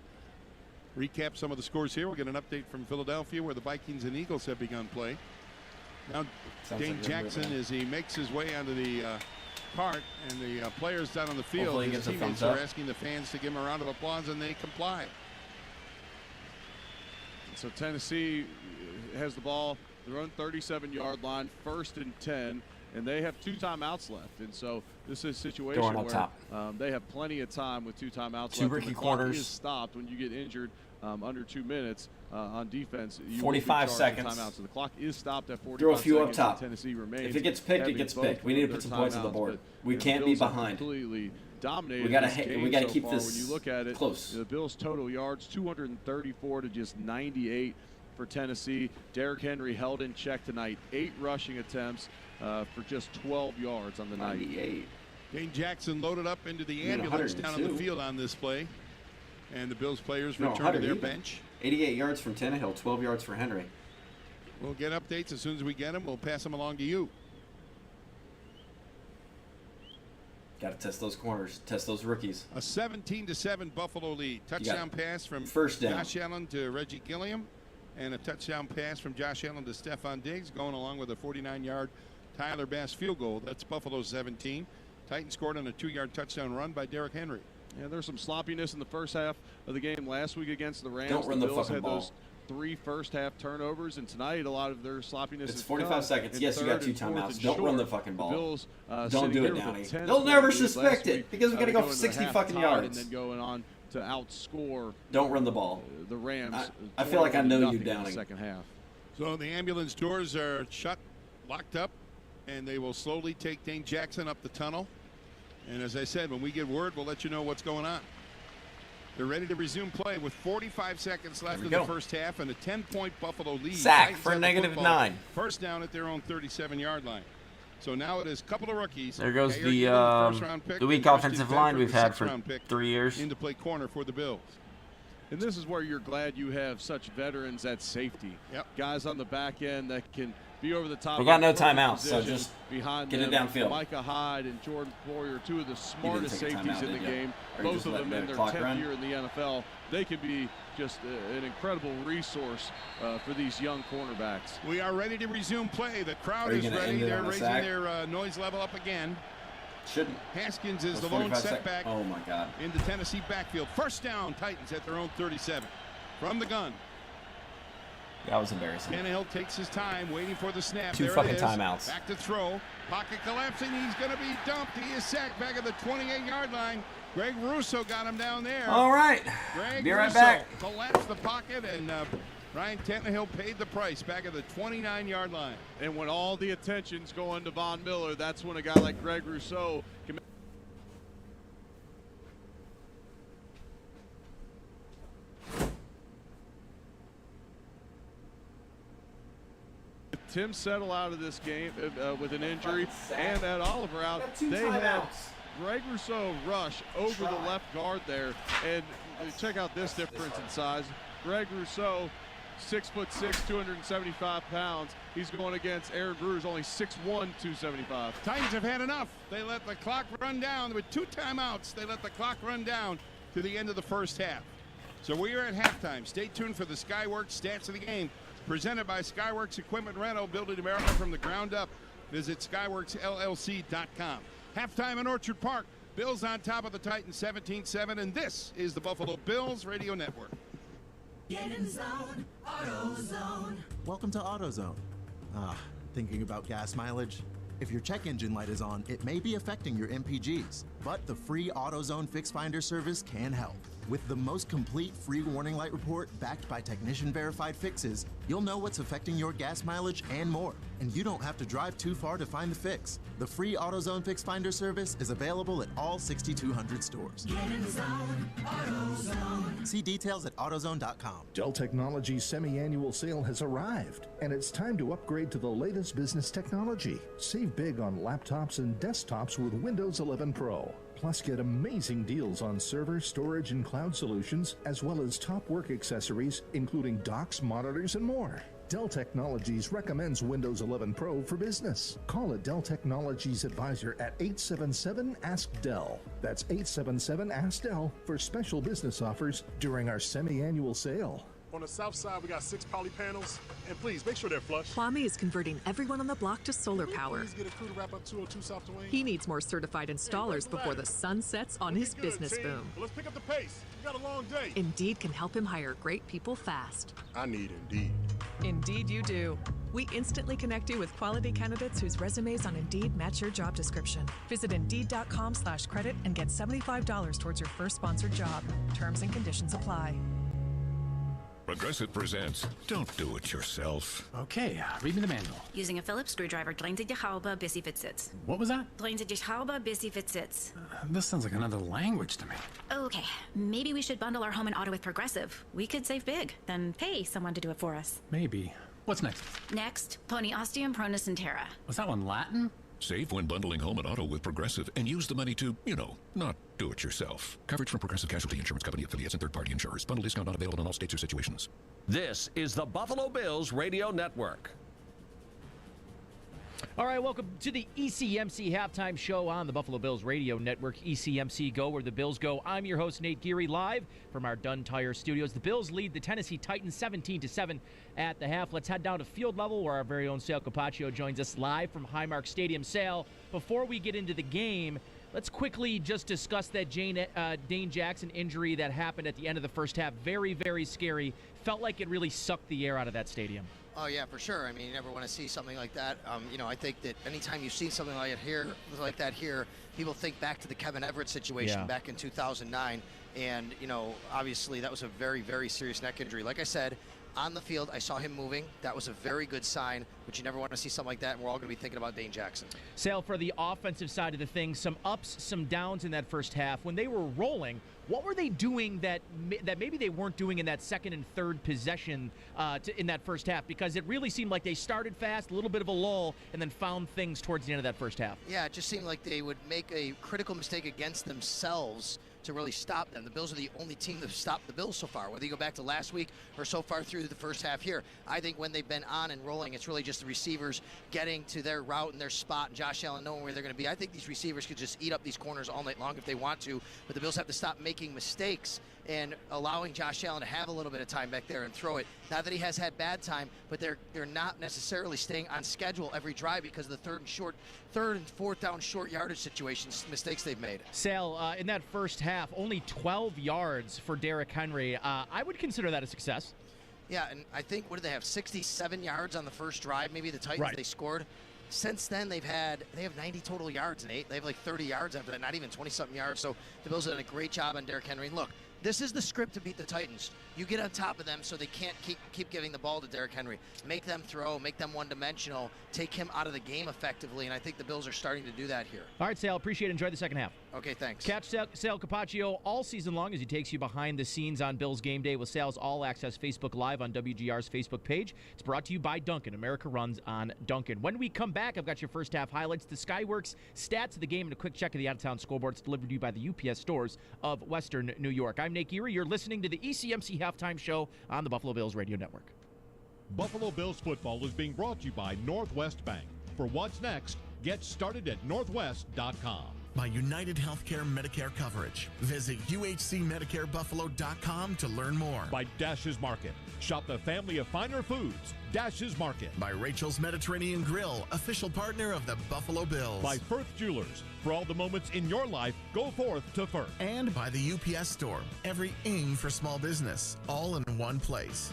recap some of the scores here. We'll get an update from Philadelphia where the Vikings and Eagles have begun play. Now Dane Jackson, as he makes his way onto the cart, and the players down on the field, his teammates are asking the fans to give him a round of applause, and they comply. So Tennessee has the ball, their own 37-yard line, 1st and 10, and they have 2 timeouts left. And so this is a situation where they have plenty of time with 2 timeouts 2 left. rookie the clock corners. is stopped when you get injured under 2 minutes on defense. 45 seconds. Timeout. So the clock is stopped at 45 Throw a few seconds. up top. Tennessee remains. If it gets picked, it gets picked. We need to put some points on the board. We can't be behind. Completely dominated. We gotta keep this when you look at it close. The Bills' total yards 234 to just 98 for Tennessee. Derrick Henry held in check tonight. 8 rushing attempts for just 12 yards on the night. 98. Dane Jackson loaded up into the ambulance down on the field on this play, and the Bills players return to their bench. 88 yards from Tannehill, 12 yards for Henry. We'll get updates as soon as we get them. We'll pass them along to you. Got to test those corners, test those rookies. A 17-7 Buffalo lead. Touchdown pass from Josh Allen to Reggie Gilliam, and a touchdown pass from Josh Allen to Stephon Diggs, going along with a 49-yard Tyler Bass field goal. That's Buffalo 17. Titans scored on a 2-yard touchdown run by Derrick Henry. Yeah, there's some sloppiness in the first half of the game last week against the Rams. Don't run the Bills fucking had ball. 3 first-half turnovers, and tonight a lot of their sloppiness It's has 45 come seconds. in Yes, you got 2 3rd and 4th timeouts. and Don't run the short. fucking ball. The Bills, Don't do it, sitting here with a Downey. 10 They'll never lead last suspect it week, because we're going to go going for into 60 half fucking tied yards. And then going on to outscore. Don't run the ball. The Rams. I feel like I know you, 20-0 in the Downing. second half. So the ambulance doors are shut, locked up, and they will slowly take Dane Jackson up the tunnel. And as I said, when we get word, we'll let you know what's going on. They're ready to resume play with 45 seconds left in the first half and a 10-point Buffalo lead. Sack Titans for have the negative football. 9. First down at their own 37-yard line. So now it is a couple of rookies. There goes Gayer the given first-round pick, weak and Christian offensive line Benford, we've the had for sixth-round pick, 3 years. in to play corner for the Bills. And this is where you're glad you have such veterans at safety. Yep. Guys on the back end that can be over the top. We got no of the perfect timeouts, so position just behind get it them. downfield. Micah Hyde and Jordan Poyer, 2 of the smartest take a safeties timeout, in the did you? game. Or you Both just of let them in the their clock 10th run? year in the NFL. They can be just an incredible resource for these young cornerbacks. We are ready to resume play. The crowd Are you is gonna ready. end it They're on a raising sack? their noise level up again. Shouldn't. Haskins is Those the lone 45 setback Oh my God. in the Tennessee backfield. First down, Titans at their own 37. From the gun, That was embarrassing. Tannehill takes his time waiting for the snap. 2 there fucking it is. timeouts. Back to throw. Pocket collapsing. He's going to be dumped. He is sacked back at the 28-yard line. Greg Russo got him down there. All right. Greg Be right Russo back. collapsed the pocket, and Ryan Tannehill paid the price back at the 29-yard line. And when all the attention's going to Von Miller, that's when a guy like Greg Rousseau can Tim Settle out of this game with an injury, and Ed Oliver out. They had Greg Rousseau rush over the left guard there, and check out this difference in size. Greg Rousseau, 6'6", 275 pounds. He's going against Aaron Brewer's only 6'1", 275. Titans have had enough. They let the clock run down with 2 timeouts. They let the clock run down to the end of the first half. So we are at halftime. Stay tuned for the Skyworks stats of the game, presented by Skyworks Equipment Rental, building America from the ground up. Visit skyworksllc.com. Halftime in Orchard Park. Bills on top of the Titans 17-7, and this is the Buffalo Bills Radio Network. Get in zone, AutoZone. Welcome to AutoZone. Thinking about gas mileage? If your check engine light is on, it may be affecting your MPGs, but the free AutoZone Fix Finder service can help. With the most complete free warning light report backed by technician-verified fixes, you'll know what's affecting your gas mileage and more, and you don't have to drive too far to find the fix. The free AutoZone Fix Finder service is available at all 6,200 stores. Get in zone, AutoZone. See details at AutoZone.com. Dell Technologies' semi-annual sale has arrived, and it's time to upgrade to the latest business technology. Save big on laptops and desktops with Windows 11 Pro. Plus, get amazing deals on server, storage, and cloud solutions, as well as top work accessories, including docks, monitors, and more. Dell Technologies recommends Windows 11 Pro for business. Call a Dell Technologies advisor at 877-ASK-DELL. That's 877-ASK-DELL for special business offers during our semi-annual sale. On the south side, we got 6 poly panels, and please make sure they're flush. Kwame is converting everyone on the block to solar power. Please get a crew to wrap up 202 South Duane. He needs more certified installers before the sun sets on his Good, business team. boom. Well, let's pick up the pace. We got a long day. Indeed can help him hire great people fast. I need Indeed. Indeed you do. We instantly connect you with quality candidates whose resumes on Indeed match your job description. Visit Indeed.com/credit and get $75 towards your first sponsored job. Terms and conditions apply. Progressive presents Don't Do It Yourself. Okay, read me the manual. Using a Phillips screwdriver, drain the Haube bis sie fit sitzt. What was that? Drain the Haube bis sie fit sitzt. This sounds like another language to me. Okay, maybe we should bundle our home and auto with Progressive. We could save big, then pay someone to do it for us. Maybe. What's next? Next, Pony Ostium Pronus and Terra. Was that one Latin? Save when bundling home and auto with Progressive and use the money to, not do it yourself. Coverage from Progressive Casualty Insurance Company affiliates and third-party insurers. Bundle discount not available in all states or situations. This is the Buffalo Bills Radio Network. All right, welcome to the ECMC halftime show on the Buffalo Bills Radio Network. ECMC Go, where the Bills go. I'm your host, Nate Geary, live from our Dunn Tire Studios. The Bills lead the Tennessee Titans 17-7 at the half. Let's head down to field level, where our very own Sal Capaccio joins us live from Highmark Stadium. Sal, before we get into the game, Let's quickly just discuss that Dane Jackson injury that happened at the end of the first half. Very, very scary. Felt like it really sucked the air out of that stadium. Oh, yeah, for sure. I mean, you never want to see something like that. I think that anytime you've seen something like that here, people think back to the Kevin Everett situation back in 2009. And, obviously that was a very, very serious neck injury. Like I said, on the field, I saw him moving. That was a very good sign, but you never want to see something like that, and we're all going to be thinking about Dane Jackson. Sale, for the offensive side of the thing, some ups, some downs in that first half. When they were rolling, what were they doing that maybe they weren't doing in that second and third possession in that first half? Because it really seemed like they started fast, a little bit of a lull, and then found things towards the end of that first half. Yeah, it just seemed like they would make a critical mistake against themselves to really stop them. The Bills are the only team that have stopped the Bills so far, whether you go back to last week or so far through the first half here. I think when they've been on and rolling, it's really just the receivers getting to their route and their spot, and Josh Allen knowing where they're going to be. I think these receivers could just eat up these corners all night long if they want to, but the Bills have to stop making mistakes and allowing Josh Allen to have a little bit of time back there and throw it. Not that he has had bad time, but they're not necessarily staying on schedule every drive because of the third and fourth down short yardage situations, mistakes they've made. Sal, in that first half, only 12 yards for Derrick Henry. I would consider that a success. Yeah, and I think, what did they have, 67 yards on the first drive, maybe the Titans, they scored. Since then, they have 90 total yards, Nate. They have like 30 yards after that, not even 20-something yards. So the Bills have done a great job on Derrick Henry. And look, this is the script to beat the Titans. You get on top of them so they can't keep giving the ball to Derrick Henry. Make them throw, make them one-dimensional, take him out of the game effectively, and I think the Bills are starting to do that here. All right, Sal, appreciate it. Enjoy the second half. Okay, thanks. Catch Sal Capaccio all season long as he takes you behind the scenes on Bills Game Day with Sal's All Access Facebook Live on WGR's Facebook page. It's brought to you by Dunkin'. America runs on Dunkin'. When we come back, I've got your first half highlights, the Skyworks stats of the game, and a quick check of the out-of-town scoreboard. It's delivered to you by the UPS stores of Western New York. I'm Nate Geary. You're listening to the ECMC Halftime Show on the Buffalo Bills Radio Network. Buffalo Bills football is being brought to you by Northwest Bank. For what's next, get started at northwest.com. By United Healthcare Medicare coverage. Visit uhcmedicarebuffalo.com to learn more. By Dash's Market. Shop the family of finer foods. Dash's Market. By Rachel's Mediterranean Grill, official partner of the Buffalo Bills. By Firth Jewelers. For all the moments in your life, go forth to Firth. And by the UPS Store. Every ing for small business, all in one place.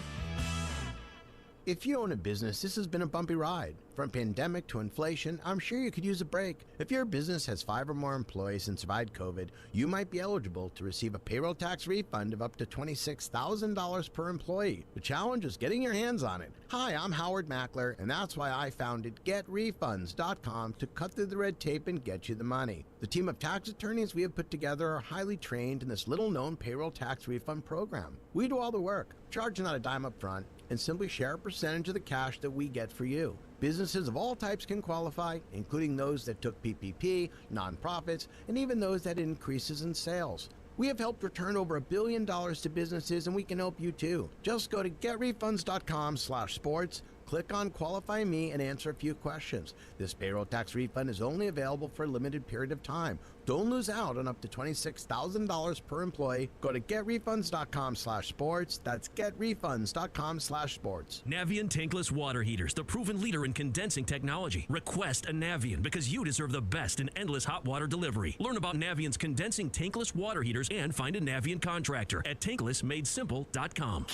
If you own a business, this has been a bumpy ride. From pandemic to inflation, I'm sure you could use a break. If your business has 5 or more employees and survived COVID, you might be eligible to receive a payroll tax refund of up to $26,000 per employee. The challenge is getting your hands on it. Hi, I'm Howard Mackler, and that's why I founded GetRefunds.com to cut through the red tape and get you the money. The team of tax attorneys we have put together are highly trained in this little-known payroll tax refund program. We do all the work, charge not a dime up front, and simply share a percentage of the cash that we get for you. Businesses of all types can qualify, including those that took PPP, nonprofits, and even those that had increases in sales. We have helped return over $1 billion to businesses, and we can help you too. Just go to getrefunds.com/sports, click on Qualify Me, and answer a few questions. This payroll tax refund is only available for a limited period of time. Don't lose out on up to $26,000 per employee. Go to getrefunds.com/sports. That's getrefunds.com/sports. Navien tankless water heaters, the proven leader in condensing technology. Request a Navien because you deserve the best in endless hot water delivery. Learn about Navien's condensing tankless water heaters and find a Navien contractor at tanklessmadesimple.com.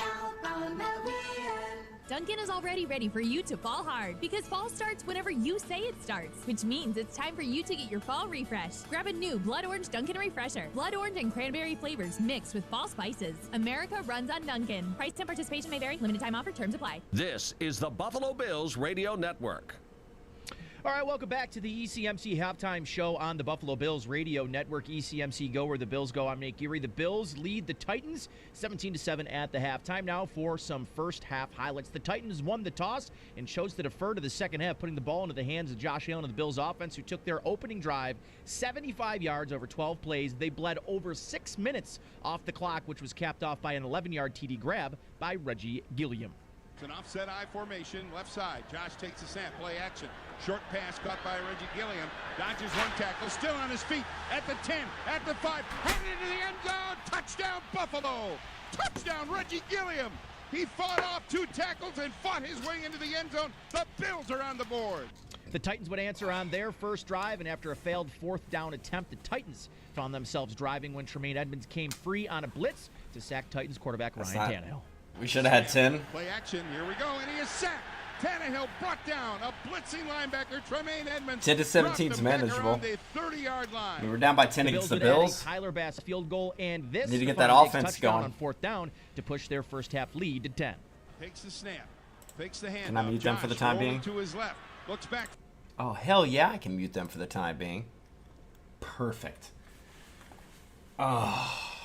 Dunkin' is already ready for you to fall hard because fall starts whenever you say it starts, which means it's time for you to get your fall refresh. Grab a new Blood Orange Dunkin' Refresher. Blood Orange and cranberry flavors mixed with fall spices. America runs on Dunkin'. Price and participation may vary. Limited time offer. Terms apply. This is the Buffalo Bills Radio Network. All right, welcome back to the ECMC Halftime Show on the Buffalo Bills Radio Network. ECMC Go where the Bills go. I'm Nate Geary. The Bills lead the Titans 17-7 at the halftime. Now for some first half highlights. The Titans won the toss and chose to defer to the second half, putting the ball into the hands of Josh Allen of the Bills offense, who took their opening drive 75 yards over 12 plays. They bled over 6 minutes off the clock, which was capped off by an 11-yard TD grab by Reggie Gilliam. It's an offset I formation, left side. Josh takes a snap, play action. Short pass caught by Reggie Gilliam. Dodges one tackle, still on his feet. At the 10, at the 5, headed into the end zone. Touchdown, Buffalo. Touchdown, Reggie Gilliam. He fought off 2 tackles and fought his way into the end zone. The Bills are on the board. The Titans would answer on their first drive, and after a failed 4th down attempt, the Titans found themselves driving when Tremaine Edmonds came free on a blitz to sack Titans quarterback Ryan Tannehill. We should have had 10. Play action. Here we go, and he is sacked. Tannehill brought down a blitzing linebacker, Tremaine Edmonds. 10 to 17 is manageable. The 30-yard line. We were down by 10 against the Bills. Tyler Bass field goal, and this need to get that offense going on 4th down to push their first half lead to 10. Takes the snap, fakes the hand. Can I mute them for the time being? To his left, looks back. Oh hell yeah, I can mute them for the time being. Perfect. Oh.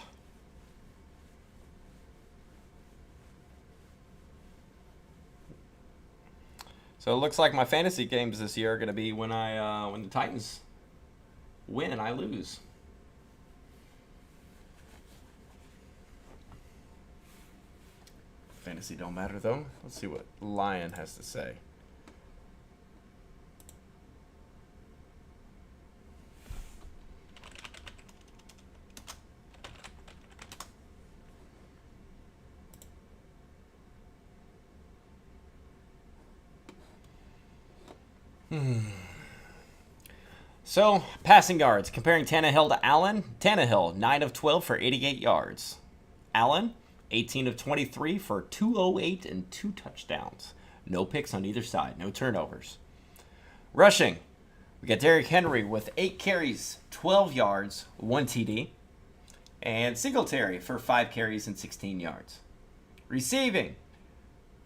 So it looks like my fantasy games this year are going to be when when the Titans win, I lose. Fantasy don't matter though. Let's see what Lion has to say. So, passing yards. Comparing Tannehill to Allen. Tannehill, 9 of 12 for 88 yards. Allen, 18 of 23 for 208 and 2 touchdowns. No picks on either side. No turnovers. Rushing. We got Derrick Henry with 8 carries, 12 yards, 1 TD. And Singletary for 5 carries and 16 yards. Receiving.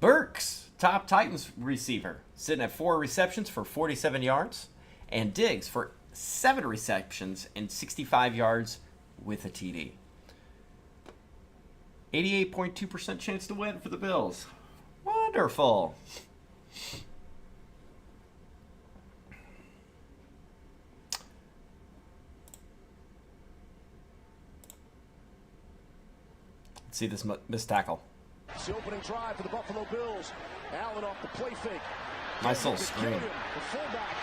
Burks, top Titans receiver, sitting at 4 receptions for 47 yards. And Diggs for 7 receptions and 65 yards with a TD. 88.2% chance to win for the Bills. Wonderful. Let's see this missed tackle. It's the opening drive for the Buffalo Bills. Allen off the play fake. Nice little screen. The fullback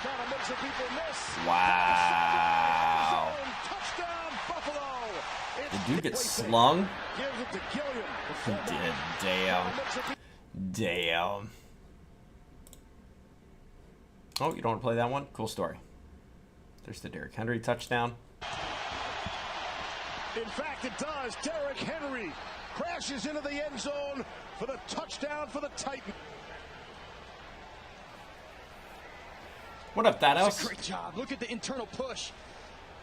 trying to make some people miss. Wow. Touchdown, Buffalo. The dude gets slung? Gives it to Gilliam. He did. Damn. Damn. Oh, you don't want to play that one? Cool story. There's the Derrick Henry touchdown. In fact, it does. Derrick Henry crashes into the end zone for the touchdown for the Titans. What up, Thanos? Great job. Look at the internal push.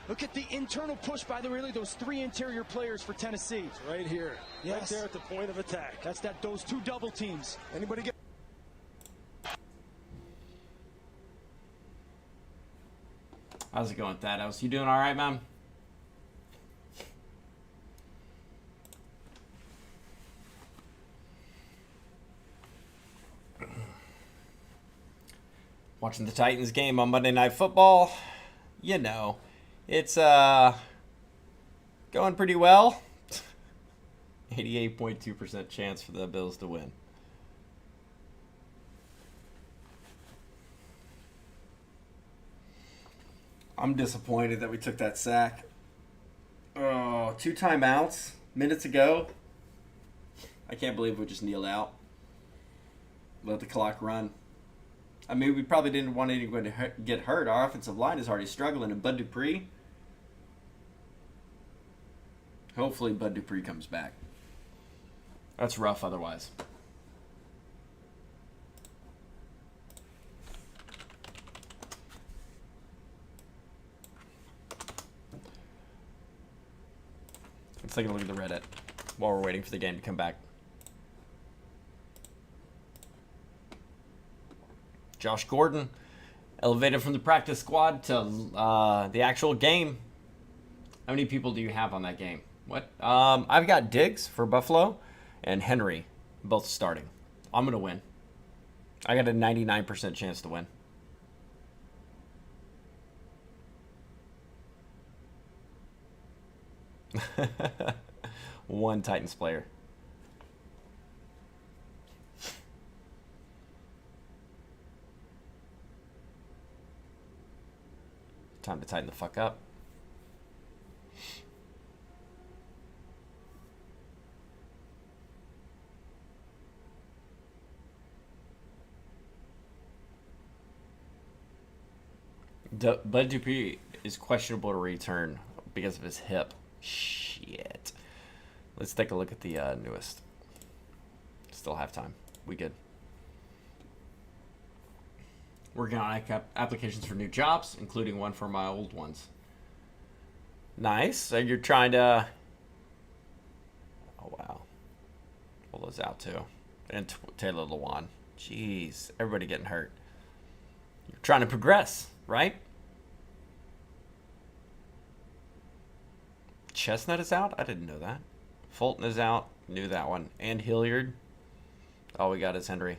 Look at the internal push by those 3 interior players for Tennessee. It's right here. Yes. Right there at the point of attack. That's those 2 double teams. Anybody get... How's it going, Thanos? You doing all right, man? Watching the Titans game on Monday Night Football, you know, it's going pretty well. 88.2% chance for the Bills to win. I'm disappointed that we took that sack. Oh, 2 timeouts minutes ago. I can't believe we just kneeled out. Let the clock run. I mean, we probably didn't want anyone to get hurt. Our offensive line is already struggling. And Bud Dupree, hopefully Bud Dupree comes back. That's rough otherwise. Let's take a look at the Reddit while we're waiting for the game to come back. Josh Gordon elevated from the practice squad to the actual game. How many people do you have on that game? What? I've got Diggs for Buffalo and Henry both starting. I'm going to win. I got a 99% chance to win. One Titans player. Time to tighten the fuck up. Bud Dupree is questionable to return because of his hip. Shit. Let's take a look at the newest. Still have time. We good. Working on applications for new jobs, including one for my old ones. Nice. So you're trying to... Oh, wow. Pull those out, too. And Taylor Lewan. Jeez. Everybody getting hurt. You're trying to progress, right? Chestnut is out? I didn't know that. Fulton is out. Knew that one. And Hilliard. All we got is Henry.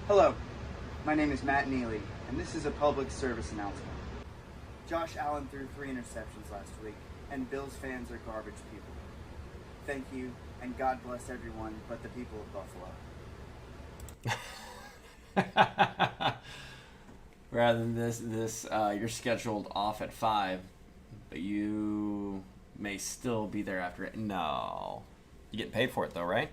Hello, my name is Matt Neely, and this is a public service announcement. Josh Allen threw 3 interceptions last week, and Bills fans are garbage people. Thank you, and God bless everyone but the people of Buffalo. Rather than this, you're scheduled off at 5, but you may still be there after it. No. You getting paid for it, though, right?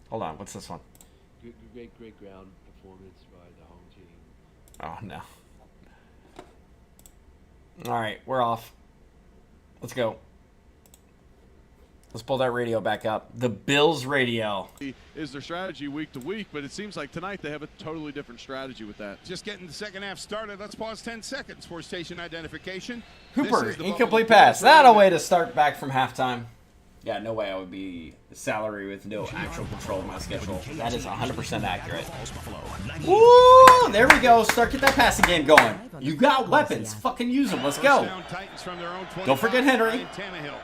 Hold on, what's this one? Great ground performance by the home team. Oh, no. All right, we're off. Let's go. Let's pull that radio back up. The Bills radio. Is their strategy week to week, but it seems like tonight they have a totally different strategy with that. Just getting the second half started. Let's pause 10 seconds for station identification. Hooper, incomplete pass. That a way to start back from halftime. Yeah, no way I would be salary with no actual control of my schedule. That is 100% accurate. Woo! There we go. Start get that passing game going. You got weapons. Fucking use them. Let's go. Don't forget Henry. Tannehill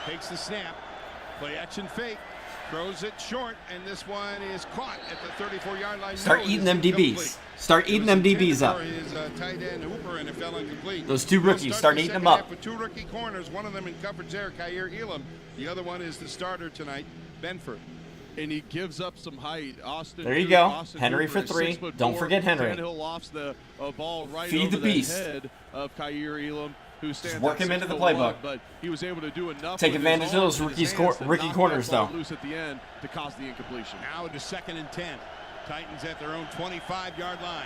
takes the snap. Play action fake. Throws it short, and this one is caught at the 34-yard line. Start eating them DBs. Start eating them DBs up. Tight end Hooper, and it fell incomplete. Those 2 rookies, start eating them up. With 2 rookie corners, one of them in coverage there, Kaiir Elam. The other one is the starter tonight, Benford. And he gives up some height. Austin. There you go. Austin Henry Hooper for 3. 6'4". Don't forget Henry. Tannehill lofts the ball right Feed over the beast. head of Kaiir Elam, who stands Just work at him into the 6'1", playbook. But he was able to do enough. Take with advantage his of those arms and his hands to rookie knock corners, that ball though. loose at the end to cause the incompletion. Now to 2nd and 10. Titans at their own 25-yard line.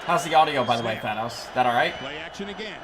How's the audio, by the way, Thanos? That all right? Play action again.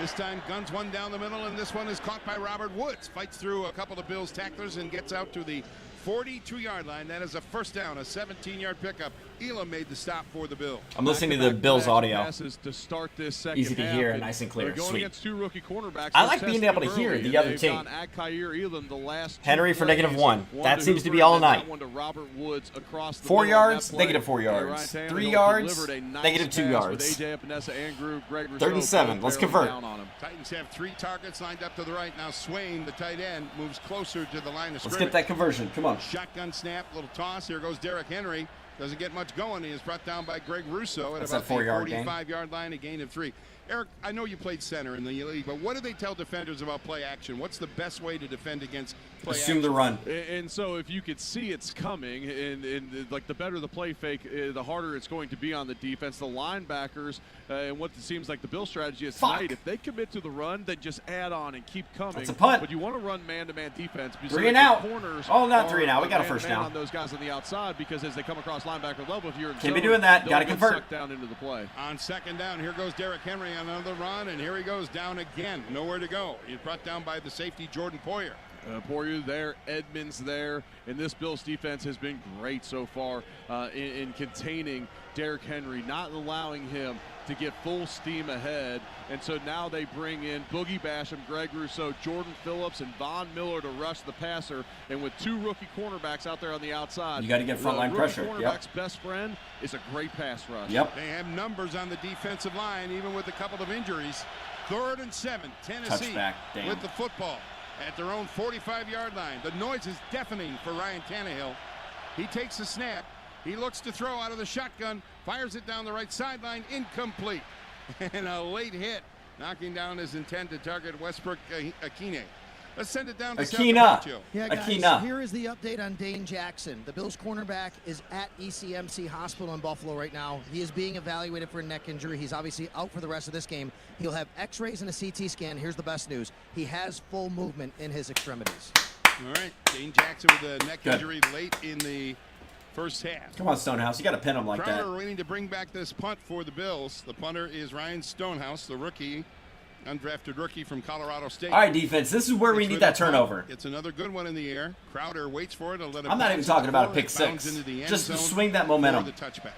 This time, guns one down the middle, and this one is caught by Robert Woods. Fights through a couple of Bills tacklers and gets out to the 42-yard line. That is a first down, a 17-yard pickup. Elam made the stop for the Bills. I'm listening to the Bills audio. To start this second Easy to half, hear, nice and clear. They're going Sweet. against 2 rookie cornerbacks. I like being able to hear the other They've team. gone at Kaiir Elam the last Henry for plays. -1. That to seems to Hooper be all and then night. that one to Robert Woods across the 4 middle on yards, that play. -4 yards. Ryan 3 Tannehill yards, delivered a nice -2 pass yards. with AJ Epinesa and Greg Rousseau 3rd and 7. Let's barreling convert. down on him. Titans have 3 targets lined up to the right. Now Swain, the tight end, moves closer to the line of Let's scrimmage. get that conversion. Come on. Shotgun snap, little toss. Here goes Derrick Henry. Doesn't get much going. He is brought down by Greg Rousseau at That's about that 4-yard the gain. 45-yard line, a gain of 3. Eric, I know you played center in the league, but what do they tell defenders about play action? What's the best way to defend against play action? Assume the run. And so if you could see it's coming, and like the better the play fake, the harder it's going to be on the defense. The linebackers, and what it seems like the Bill strategy is tonight, if they commit to the run, then just add on and keep coming. That's a punt. But you want to run man-to-man defense. Because 3 and the out. Corners Oh, not 3 and out. We got a first man-to-man down. on those guys on the outside, because as they come across linebacker level, if you're in Can't be zone, doing that. don't Gotta get convert. sucked down into the play. On 2nd down, here goes Derrick Henry on another run, and here he goes down again. Nowhere to go. He's brought down by the safety, Jordan Poyer. Poirier there, Edmonds there, and this Bills defense has been great so far in containing Derrick Henry, not allowing him to get full steam ahead. And so now they bring in Boogie Basham, Greg Rousseau, Jordan Phillips, and Von Miller to rush the passer. And with 2 rookie cornerbacks out there on the outside, You got to get frontline pressure. Cornerback's best friend is a great pass rush. Yep. They have numbers on the defensive line, even with a couple of injuries. 3rd and 7, Tennessee Touchback. Damn. with the football at their own 45-yard line. The noise is deafening for Ryan Tannehill. He takes the snap. He looks to throw out of the shotgun, fires it down the right sideline, incomplete. And a late hit, knocking down his intended target, Westbrook Akine. Let's send it down to Akina. Yeah, guys, Akina. here is the update on Dane Jackson. The Bills cornerback is at ECMC Hospital in Buffalo right now. He is being evaluated for a neck injury. He's obviously out for the rest of this game. He'll have x-rays and a CT scan. Here's the best news. He has full movement in his extremities. All right, Dane Jackson with a neck injury late in the first half. Come on, Stonehouse. You got to pin him like that. Crowder waiting to bring back this punt for the Bills. The punter is Ryan Stonehouse, the rookie, undrafted rookie from Colorado State. All right, defense. This is where we need that turnover. It's another good one in the air. Crowder waits for it. Let it I'm not even talking about a pick six. Just swing that momentum. For the touchback.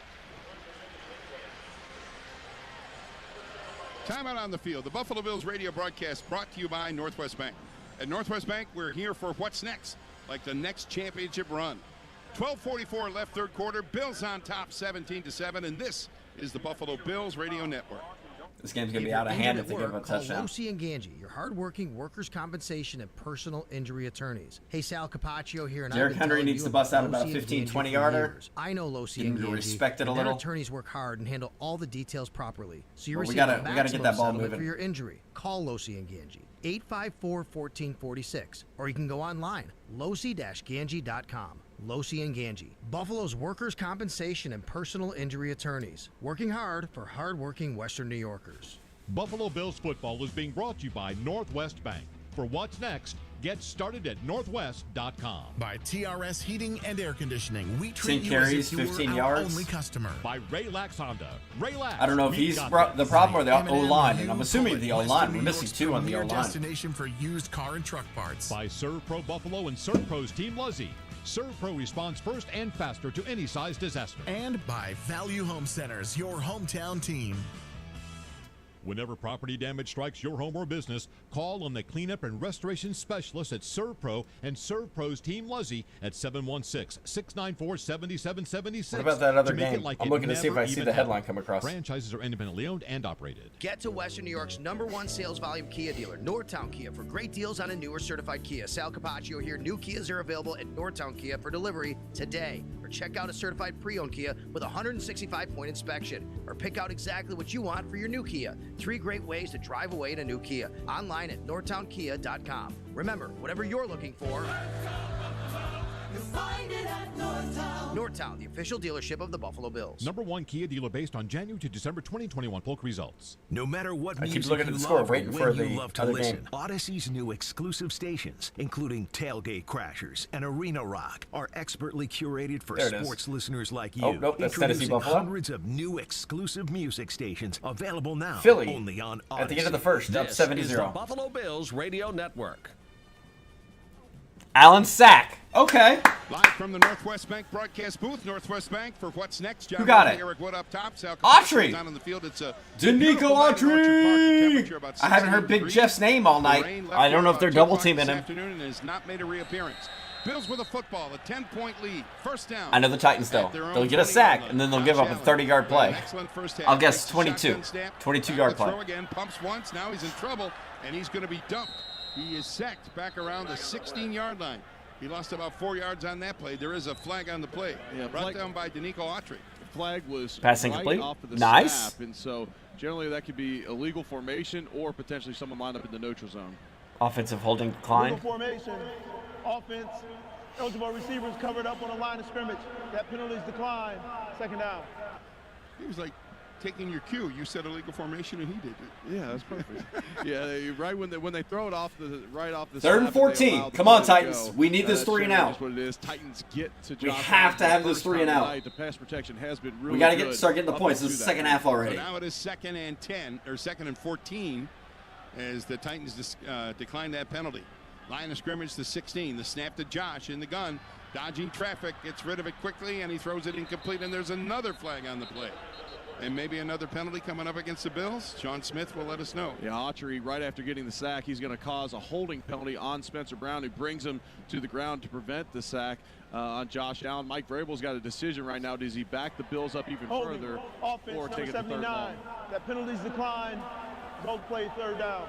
Timeout on the field. The Buffalo Bills radio broadcast brought to you by Northwest Bank. At Northwest Bank, we're here for what's next, like the next championship run. 12:44 left third quarter. Bills on top 17-7, and this is the Buffalo Bills radio network. This game's going to be out of hand if they give up a touchdown. Call Losi and Ganji, your hardworking workers' compensation and personal injury attorneys. Hey, Sal Capaccio here. And Derrick Henry needs to bust out about a 15, 20-yarder. I know Losi and Ganji. Respect it a and little. Their attorneys work hard and handle all the details properly. So you're we receiving gotta get that ball moving for your injury. Call Losi and Ganji. 854-1446. Or you can go online, losi-ganji.com. Losi and Ganji, Buffalo's workers' compensation and personal injury attorneys, working hard for hardworking Western New Yorkers. Buffalo Bills football is being brought to you by Northwest Bank. For what's next, get started at northwest.com. By TRS Heating and Air Conditioning, we treat 10 you as carries, if you 15 were our yards. only customer. By Raylax Honda. Raylax. I don't know if he's the problem or the O-line, and I'm assuming the O-line. We're missing two on the O-line. Destination for used car and truck parts. By ServPro Buffalo and ServPro's Team Luzzy. ServPro responds first and faster to any size disaster. And by Value Home Centers, your hometown team. Whenever property damage strikes your home or business, call on the cleanup and restoration specialists at ServPro and ServPro's Team Luzzy at 716-694-7776. What about that other game? Like I'm looking to see if I see the headline come across. Franchises are independently owned and operated. Get to Western New York's #1 sales volume Kia dealer, Northtown Kia, for great deals on a newer certified Kia. Sal Capaccio here. New Kias are available at Northtown Kia for delivery today. Or check out a certified pre-owned Kia with a 165-point inspection. Or pick out exactly what you want for your new Kia. 3 great ways to drive away in a new Kia. Online at northtownkia.com. Remember, whatever you're looking for, you'll find it at Northtown. Northtown, the official dealership of the Buffalo Bills. #1 Kia dealer based on January to December 2021 polk results. No matter what I keep music looking at you the score, love or waiting when for you the love to other listen, game. Odyssey's new exclusive stations, including Tailgate Crashers and Arena Rock, are expertly curated for There it is. sports listeners like you. Oh, nope, that's Tennessee Introducing Buffalo. hundreds of new exclusive music stations available now. Philly, only on Odyssey. at the end of the first, up This 70-0. is the Buffalo Bills radio network. Alan Sack. Okay. Live from the Northwest Bank broadcast booth. Northwest Bank for what's next. John Who got Murphy, it? Eric Wood up top. Sal Autry. down on the field. It's a Danico Autry. I haven't heard Big Jeff's name all night. I don't know if they're double teaming him. Afternoon and has not made a reappearance. Bills with a football, a 10-point lead. First down. I know the Titans, though. They'll get a sack, and then they'll give up a 30-yard play. I'll guess 22. 22-yard play. Throw again, pumps once. Now he's in trouble, and he's going to be dumped. He is sacked back around the 16-yard line. He lost about 4 yards on that play. There is a flag on the play. Yeah, brought down by Danico Autry. The flag was Passing right complete. off of the Nice. snap, and so generally that could be illegal formation or potentially someone lined up in the neutral zone. Offensive holding decline. Formation, offense, eligible receivers covered up on the line of scrimmage. That penalty's decline. Second down. He was like taking your cue. You said illegal formation, and he did it. Yeah, that's perfect. Yeah, right when they throw it off the Third and 14. Come on, Titans. We need this 3 and out. That's what it is. Titans get to We Josh have to Allen have this first 3 and time out. tonight. The pass protection has been really We got to good start getting the up points. into This is the that second point. half already. So now it is 2nd and 10 or 2nd and 14 as the Titans decline that penalty. Line of scrimmage to 16. The snap to Josh in the gun. Dodging traffic, gets rid of it quickly, and he throws it incomplete, and there's another flag on the play. And maybe another penalty coming up against the Bills. Sean Smith will let us know. Yeah, Autry, right after getting the sack, he's going to cause a holding penalty on Spencer Brown, who brings him to the ground to prevent the sack on Josh Allen. Mike Vrabel's got a decision right now. Does he back the Bills up even further Offense, or take it to third 79. down? That penalty's decline. Both play third down.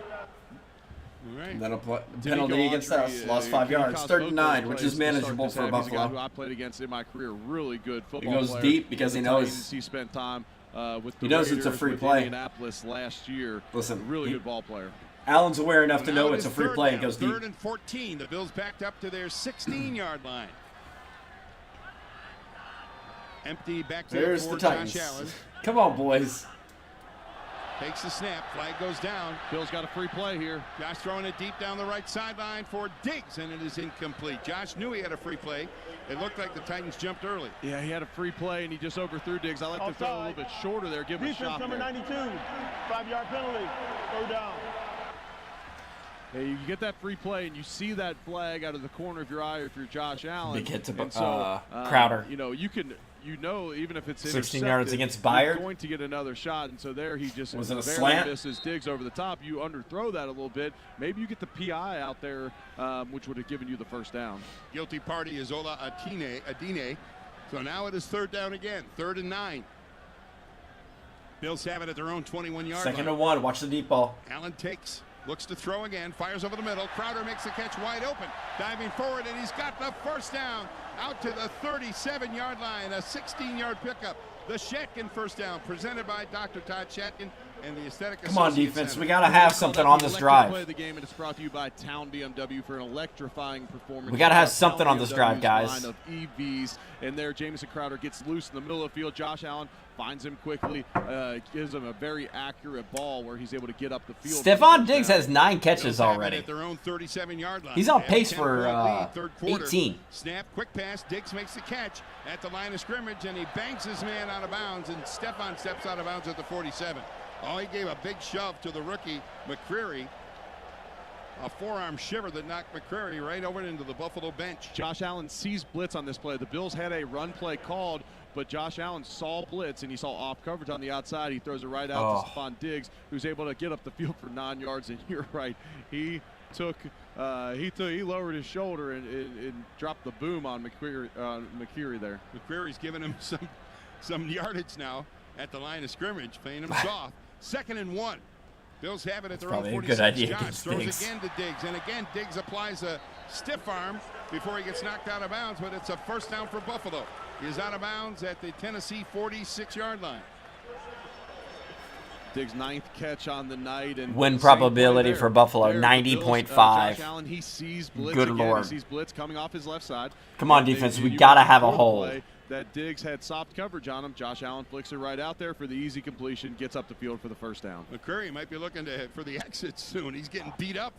All right. And that'll put penalty against us. Lost 5 yards. 3rd and 9, which is manageable for He's a guy Buffalo. who I played against in my career. Really good football He goes player. deep because he knows- Titans. He spent time with the He knows it's a Raiders, free with play. Indianapolis last year. Listen, really good ball player. Allen's aware enough to Now know it it's a is free third play down, and goes deep. 3rd and 14. The Bills backed up to their 16-yard line. Empty back to There's for the Titans. Josh Allen. Come on, boys. Takes the snap. Flag goes down. Bill's got a free play here. Josh throwing it deep down the right sideline for Diggs, and it is incomplete. Josh knew he had a free play. It looked like the Titans jumped early. Yeah, he had a free play, and he just overthrew Diggs. I like to throw a little bit shorter there, give him a shot number there. 92, 5-yard penalty, 3rd down. Hey, you get that free play, and you see that flag out of the corner of your eye if you're Josh Allen. Big hit to And so, Crowder. You know, even if it's 16 yards against you're Bayard. going to get another shot, and so there he just Was it a barely slant? misses Diggs over the top. You underthrow that a little bit. Maybe you get the PI out there, which would have given you the first down. Guilty party is Ola Adine. So now it is 3rd down again, 3rd and 9. Bills have it at their own 21-yard line. 2nd and 1. Watch the deep ball. Allen takes, looks to throw again, fires over the middle. Crowder makes the catch wide open, diving forward, and he's got the first down out to the 37-yard line, a 16-yard pickup. The Shatkin first down, presented by Dr. Todd Shatkin and the Aesthetic Come on, Associates defense. Center. We got to have something on this drive. Play of the game, and it's brought to you by Town BMW for an electrifying performance. We got to have Town something on this drive, BMW's guys. Line of EVs, and there, Jamison Crowder gets loose in the middle of the field. Josh Allen finds him quickly, gives him a very accurate ball where he's able to get up the field. Stephon Diggs has 9 catches Bills have it already. At their own 37-yard line. He's on They have a pace for 10-point lead, third quarter. 18. Snap, quick pass. Diggs makes the catch at the line of scrimmage, and he bangs his man out of bounds, and Stephon steps out of bounds at the 47. Oh, he gave a big shove to the rookie, McCreary. A forearm shiver that knocked McCreary right over into the Buffalo bench. Josh Allen sees blitz on this play. The Bills had a run play called, but Josh Allen saw blitz, and he saw off coverage on the outside. He throws it right out to Stephon Diggs, who's able to get up the field for 9 yards. And you're right, he lowered his shoulder and dropped the boom on McCreary there. McCreary's giving him some yardage now at the line of scrimmage, playing him soft. 2nd and 1. Bills have it at their own 46. Probably a good idea Josh against throws Diggs. again to Diggs, and again Diggs applies a stiff arm before he gets knocked out of bounds, but it's a first down for Buffalo. He is out of bounds at the Tennessee 46-yard line. Diggs' 9th catch on the night, and Win probability for Buffalo, 90.5. Josh Allen, he sees blitz Good again. Lord. He sees blitz coming off his left side. Come on, defense. We got to have a hold. That Diggs had soft coverage on him. Josh Allen flicks it right out there for the easy completion, gets up the field for the first down. McCreary might be looking for the exit soon. He's getting beat up.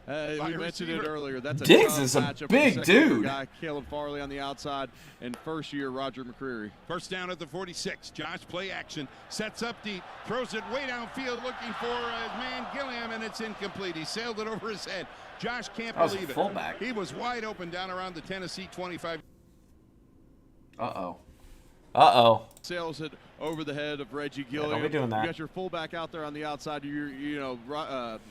We mentioned it earlier. That's a Diggs tough is a matchup for the big second-year dude. Guy, Caleb Farley on the outside, and first-year Roger McCreary. First down at the 46. Josh play action, sets up deep, throws it way downfield looking for his man Gilliam, and it's incomplete. He sailed it over his head. Josh can't That was a believe it. fullback. He was wide open down around the Tennessee 25. Uh-oh. Uh-oh. Sails it over the head of Reggie Gilliam. don't be doing that. You got your fullback out there on the outside.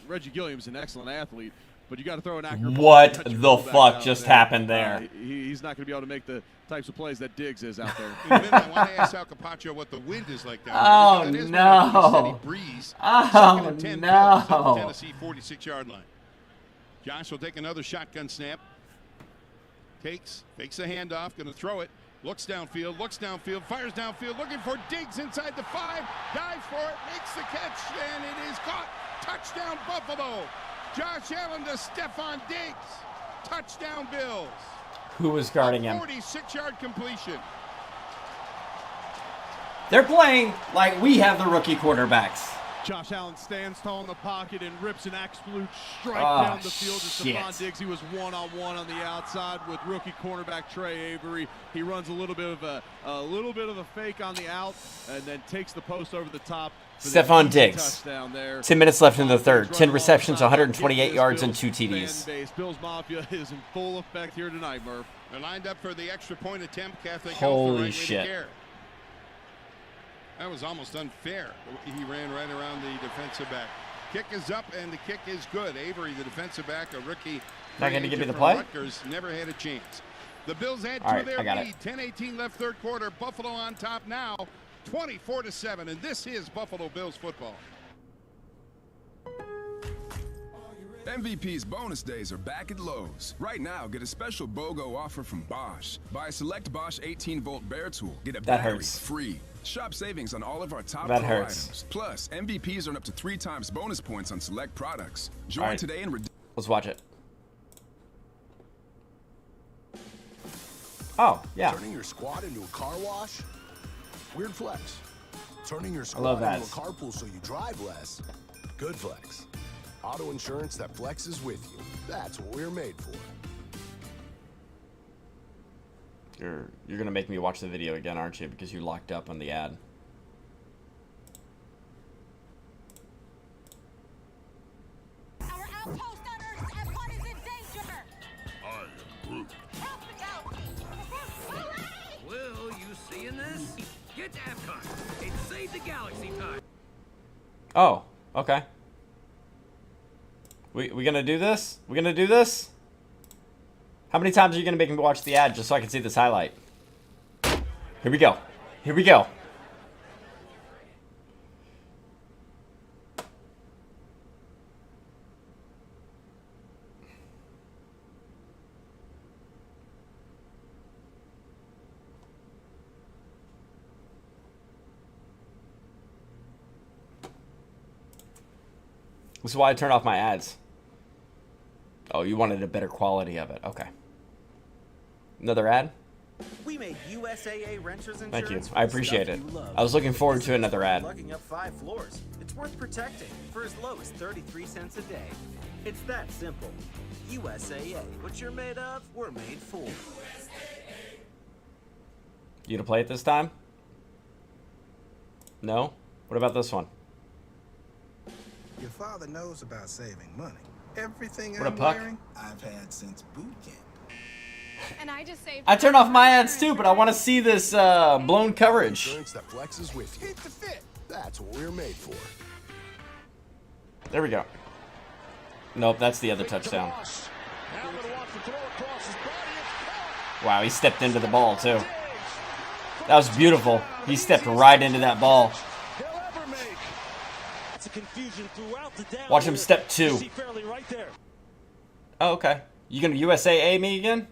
Reggie Gilliam's an excellent athlete, but you got to throw an accurate ball. What Catch your the fullback fuck out just there. happened there? He's not going to be able to make the types of plays that Diggs is out there. In a minute, I want to ask Al Capaccio what the wind is like down Oh, there. It is no. a steady breeze. Oh, 2nd and 10 no. Bills at the Tennessee 46-yard line. Josh will take another shotgun snap. Fakes the handoff, going to throw it. Looks downfield, fires downfield, looking for Diggs inside the 5, dives for it, makes the catch, and it is caught. Touchdown Buffalo. Josh Allen to Stephon Diggs. Touchdown Bills. Who was guarding him? 46-yard completion. They're playing like we have the rookie quarterbacks. Josh Allen stands tall in the pocket and rips an absolute strike Oh, down the field to shit. Stephon Diggs. He was one-on-one on the outside with rookie cornerback Trey Avery. He runs a little bit of a fake on the out and then takes the post over the top. Stephon Diggs. Touchdown there. 10 minutes left in the third. 10 receptions, 128 yards, and 2 TDs. Bills Mafia is in full effect here tonight, Murph. They're lined up for the extra point attempt. Catholic Holy Health, the right shit. way to care. That was almost unfair. He ran right around the defensive back. Kick is up, and the kick is good. Avery, the defensive back, a rookie. Not going to give me the from play? Rutgers, never had a chance. The Bills add All to right, their I got lead. 10-18 left third quarter. Buffalo on top now, 24-7. And this is Buffalo Bills football. MVP's bonus days are back at Lowe's. Right now, get a special BOGO offer from Bosch. Buy a select Bosch 18-volt bare tool, get a battery free. Shop savings on all of our top items. Plus, MVPs earn up to 3 times bonus points on select products. Join today and let's watch it. Oh, yeah. Turning your squad into a car wash? Weird flex. Turning your I squad love into a ads. carpool so you drive less? Good flex. Auto insurance that flexes with you. That's what we're made for. You're gonna make me watch the video again, aren't you? Because you locked up on the ad. Our outpost on Earth's Epcot is in danger! I am Groot. Help the galaxy! Will you seeing this? Get to Epcot. It's Save the Galaxy time. Oh, okay. We gonna do this? We gonna do this? How many times are you gonna make me watch the ad just so I can see this highlight? Here we go. Here we go. This is why I turn off my ads. Oh, you wanted a better quality of it. Okay. Another ad? We made USAA renters insurance. Thank you. for I the appreciate stuff it. you love. I was looking forward to another ad. Lugging up 5 floors. It's worth protecting for as low as 33 cents a day. It's that simple. USAA. What you're made of, we're made for. You gonna play it this time? No? What about this one? Your father knows about saving money. Everything What a I'm puck. wearing, I've had since boot camp. And I just saved. I turned off my ads too, but I want to see this blown coverage. Insurance that flexes with you. Keep the fit. That's what we're made for. There we go. Nope, that's the other touchdown. Wow, he stepped into the ball too. That was beautiful. He stepped right into that ball. Watch him step 2. Oh, okay. You gonna USAA me again?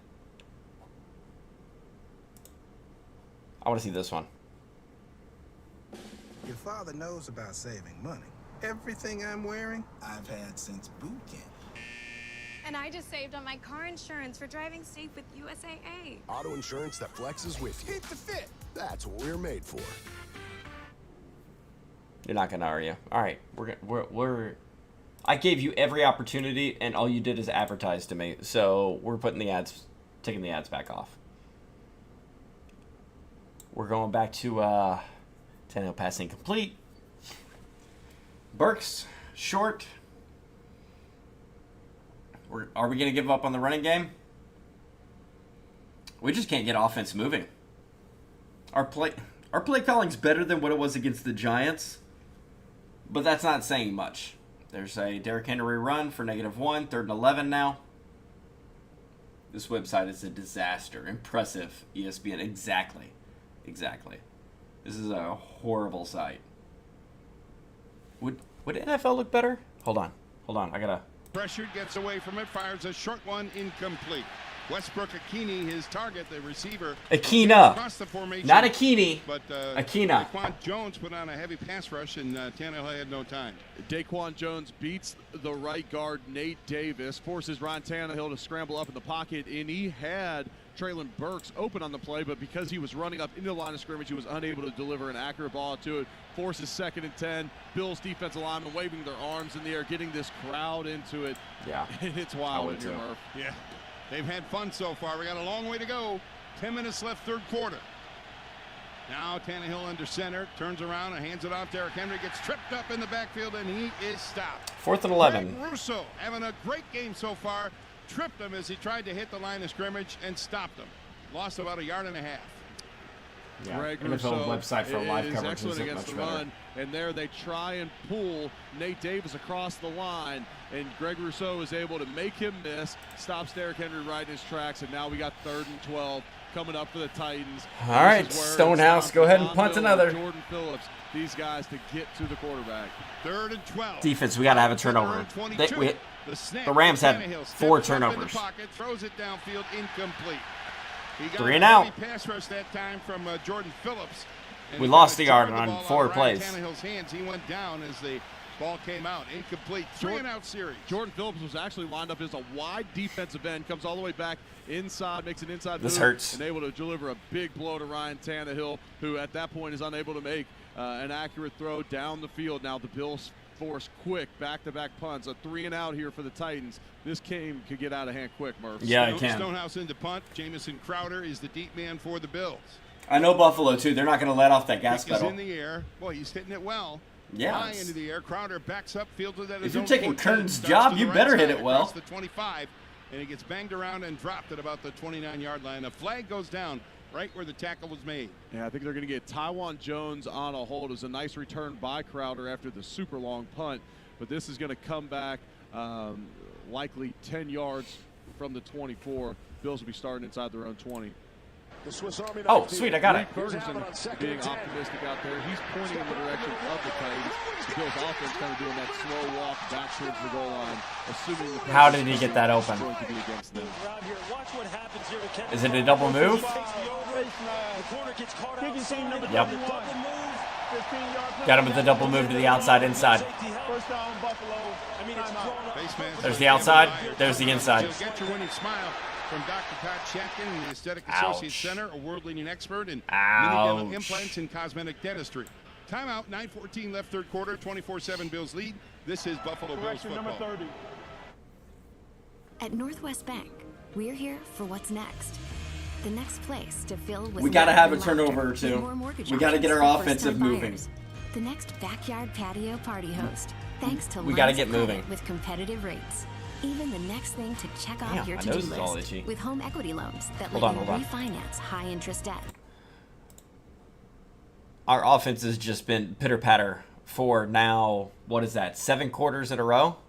I want to see this one. Your father knows about saving money. Everything I'm wearing, I've had since boot camp. And I just saved on my car insurance for driving safe with USAA. Auto insurance that flexes with you. Keep the fit. That's what we're made for. You're not gonna, are you? All right, we're. I gave you every opportunity, and all you did is advertise to me. So we're putting the ads, taking the ads back off. We're going back to Tannehill passing complete. Burks short. Are we gonna give up on the running game? We just can't get offense moving. Our play calling's better than what it was against the Giants, but that's not saying much. There's a Derrick Henry run for -1, 3rd and 11 now. This website is a disaster. Impressive, ESPN. Exactly. This is a horrible site. Would NFL look better? Hold on. I gotta. Pressured, gets away from it, fires a short one, incomplete. Westbrook Akini, his target, the receiver. Akina. Across the formation, Not Akini. But Akina. Daquan Jones put on a heavy pass rush, and Tannehill had no time. Daquan Jones beats the right guard, Nate Davis, forces Ron Tannehill to scramble up in the pocket, and he had Treylon Burks open on the play, but because he was running up into the line of scrimmage, he was unable to deliver an accurate ball to it. Forces 2nd and 10. Bills defensive linemen waving their arms in the air, getting this crowd into it. Yeah. It's wild in here, Murph. Yeah. They've had fun so far. We got a long way to go. 10 minutes left, 3rd quarter. Now Tannehill under center, turns around and hands it off. Derrick Henry gets tripped up in the backfield, and he is stopped. 4th and 11. Greg Russo having a great game so far. Tripped him as he tried to hit the line of scrimmage and stopped him. Lost about 1.5 yards. Yeah. Greg NFL Rousseau website for live is coverage excellent isn't against much the better. run, and there they try and pull Nate Davis across the line, and Greg Rousseau is able to make him miss, stops Derrick Henry right in his tracks, and now we got 3rd and 12 coming up for the Titans. All right, Stonehouse, go ahead and punt another. Jordan Phillips, these guys to get to the quarterback. 3rd and 12. Defense, we got to have a turnover. The Rams had 4 turnovers. Throws it downfield, incomplete. He got 3 and out. Pass rush that time from Jordan Phillips. We lost a yard on 4 plays. Tannehill's hands. He went down as the ball came out. Incomplete. 3 and out series. Jordan Phillips was actually lined up as a wide defensive end. Comes all the way back inside, makes an inside this move, hurts. and able to deliver a big blow to Ryan Tannehill, who at that point is unable to make an accurate throw down the field. Now the Bills force quick back-to-back punts. A 3 and out here for the Titans. This game could get out of hand quick, Murph. Yeah, it can. Stonehouse into punt. Jamison Crowder is the deep man for the Bills. I know Buffalo, too. They're not going to let off that gas pedal. He's in the air. Boy, he's hitting it well. Yeah. High into the air. Crowder backs up, fields it at his own. If you're taking Curtin's job, you better hit it well. The 25, and he gets banged around and dropped at about the 29-yard line. A flag goes down right where the tackle was made. Yeah, I think they're going to get Tywan Jones on a hold. It was a nice return by Crowder after the super long punt, but this is going to come back likely 10 yards from the 24. Bills will be starting inside their own 20. The Swiss Army oh, sweet, I got it. Ferguson being optimistic out there. He's pointing in the direction of the Titans. The Bills offense kind of doing that slow walk back towards the goal line, assuming the how did he get that open? Going to be against them. Is it a double move? Yep. Got him with the double move to the outside inside. There's the outside. There's the inside. Get your winning smile from Dr. Todd Shatkin, the Aesthetic Associates Center, a world-leading expert in mini implants and cosmetic dentistry. Timeout, 9:14 left third quarter, 24-7 Bills lead. This is Buffalo Bills football. At Northwest Bank, we're here for what's next. The next place to fill with we got to have a turnover or two. We got to get our offensive moving. The next backyard patio party host. Thanks to we got to get moving with competitive rates. Even the next thing to check off your to-do list with home equity loans that let you refinance high-interest debt. Our offense has just been pitter-patter for now, what is that, 7 quarters in a row?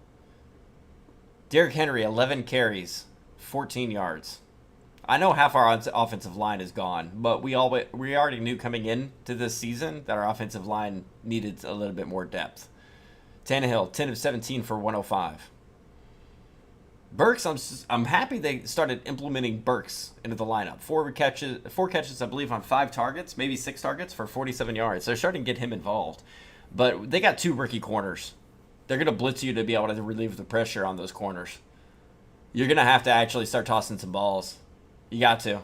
Derrick Henry, 11 carries, 14 yards. I know half our offensive line is gone, but we already knew coming into this season that our offensive line needed a little bit more depth. Tannehill, 10 of 17 for 105. Burks, I'm happy they started implementing Burks into the lineup. 4 catches, I believe, on 5 targets, maybe 6 targets for 47 yards. So they're starting to get him involved. But they got 2 rookie corners. They're going to blitz you to be able to relieve the pressure on those corners. You're going to have to actually start tossing some balls. You got to.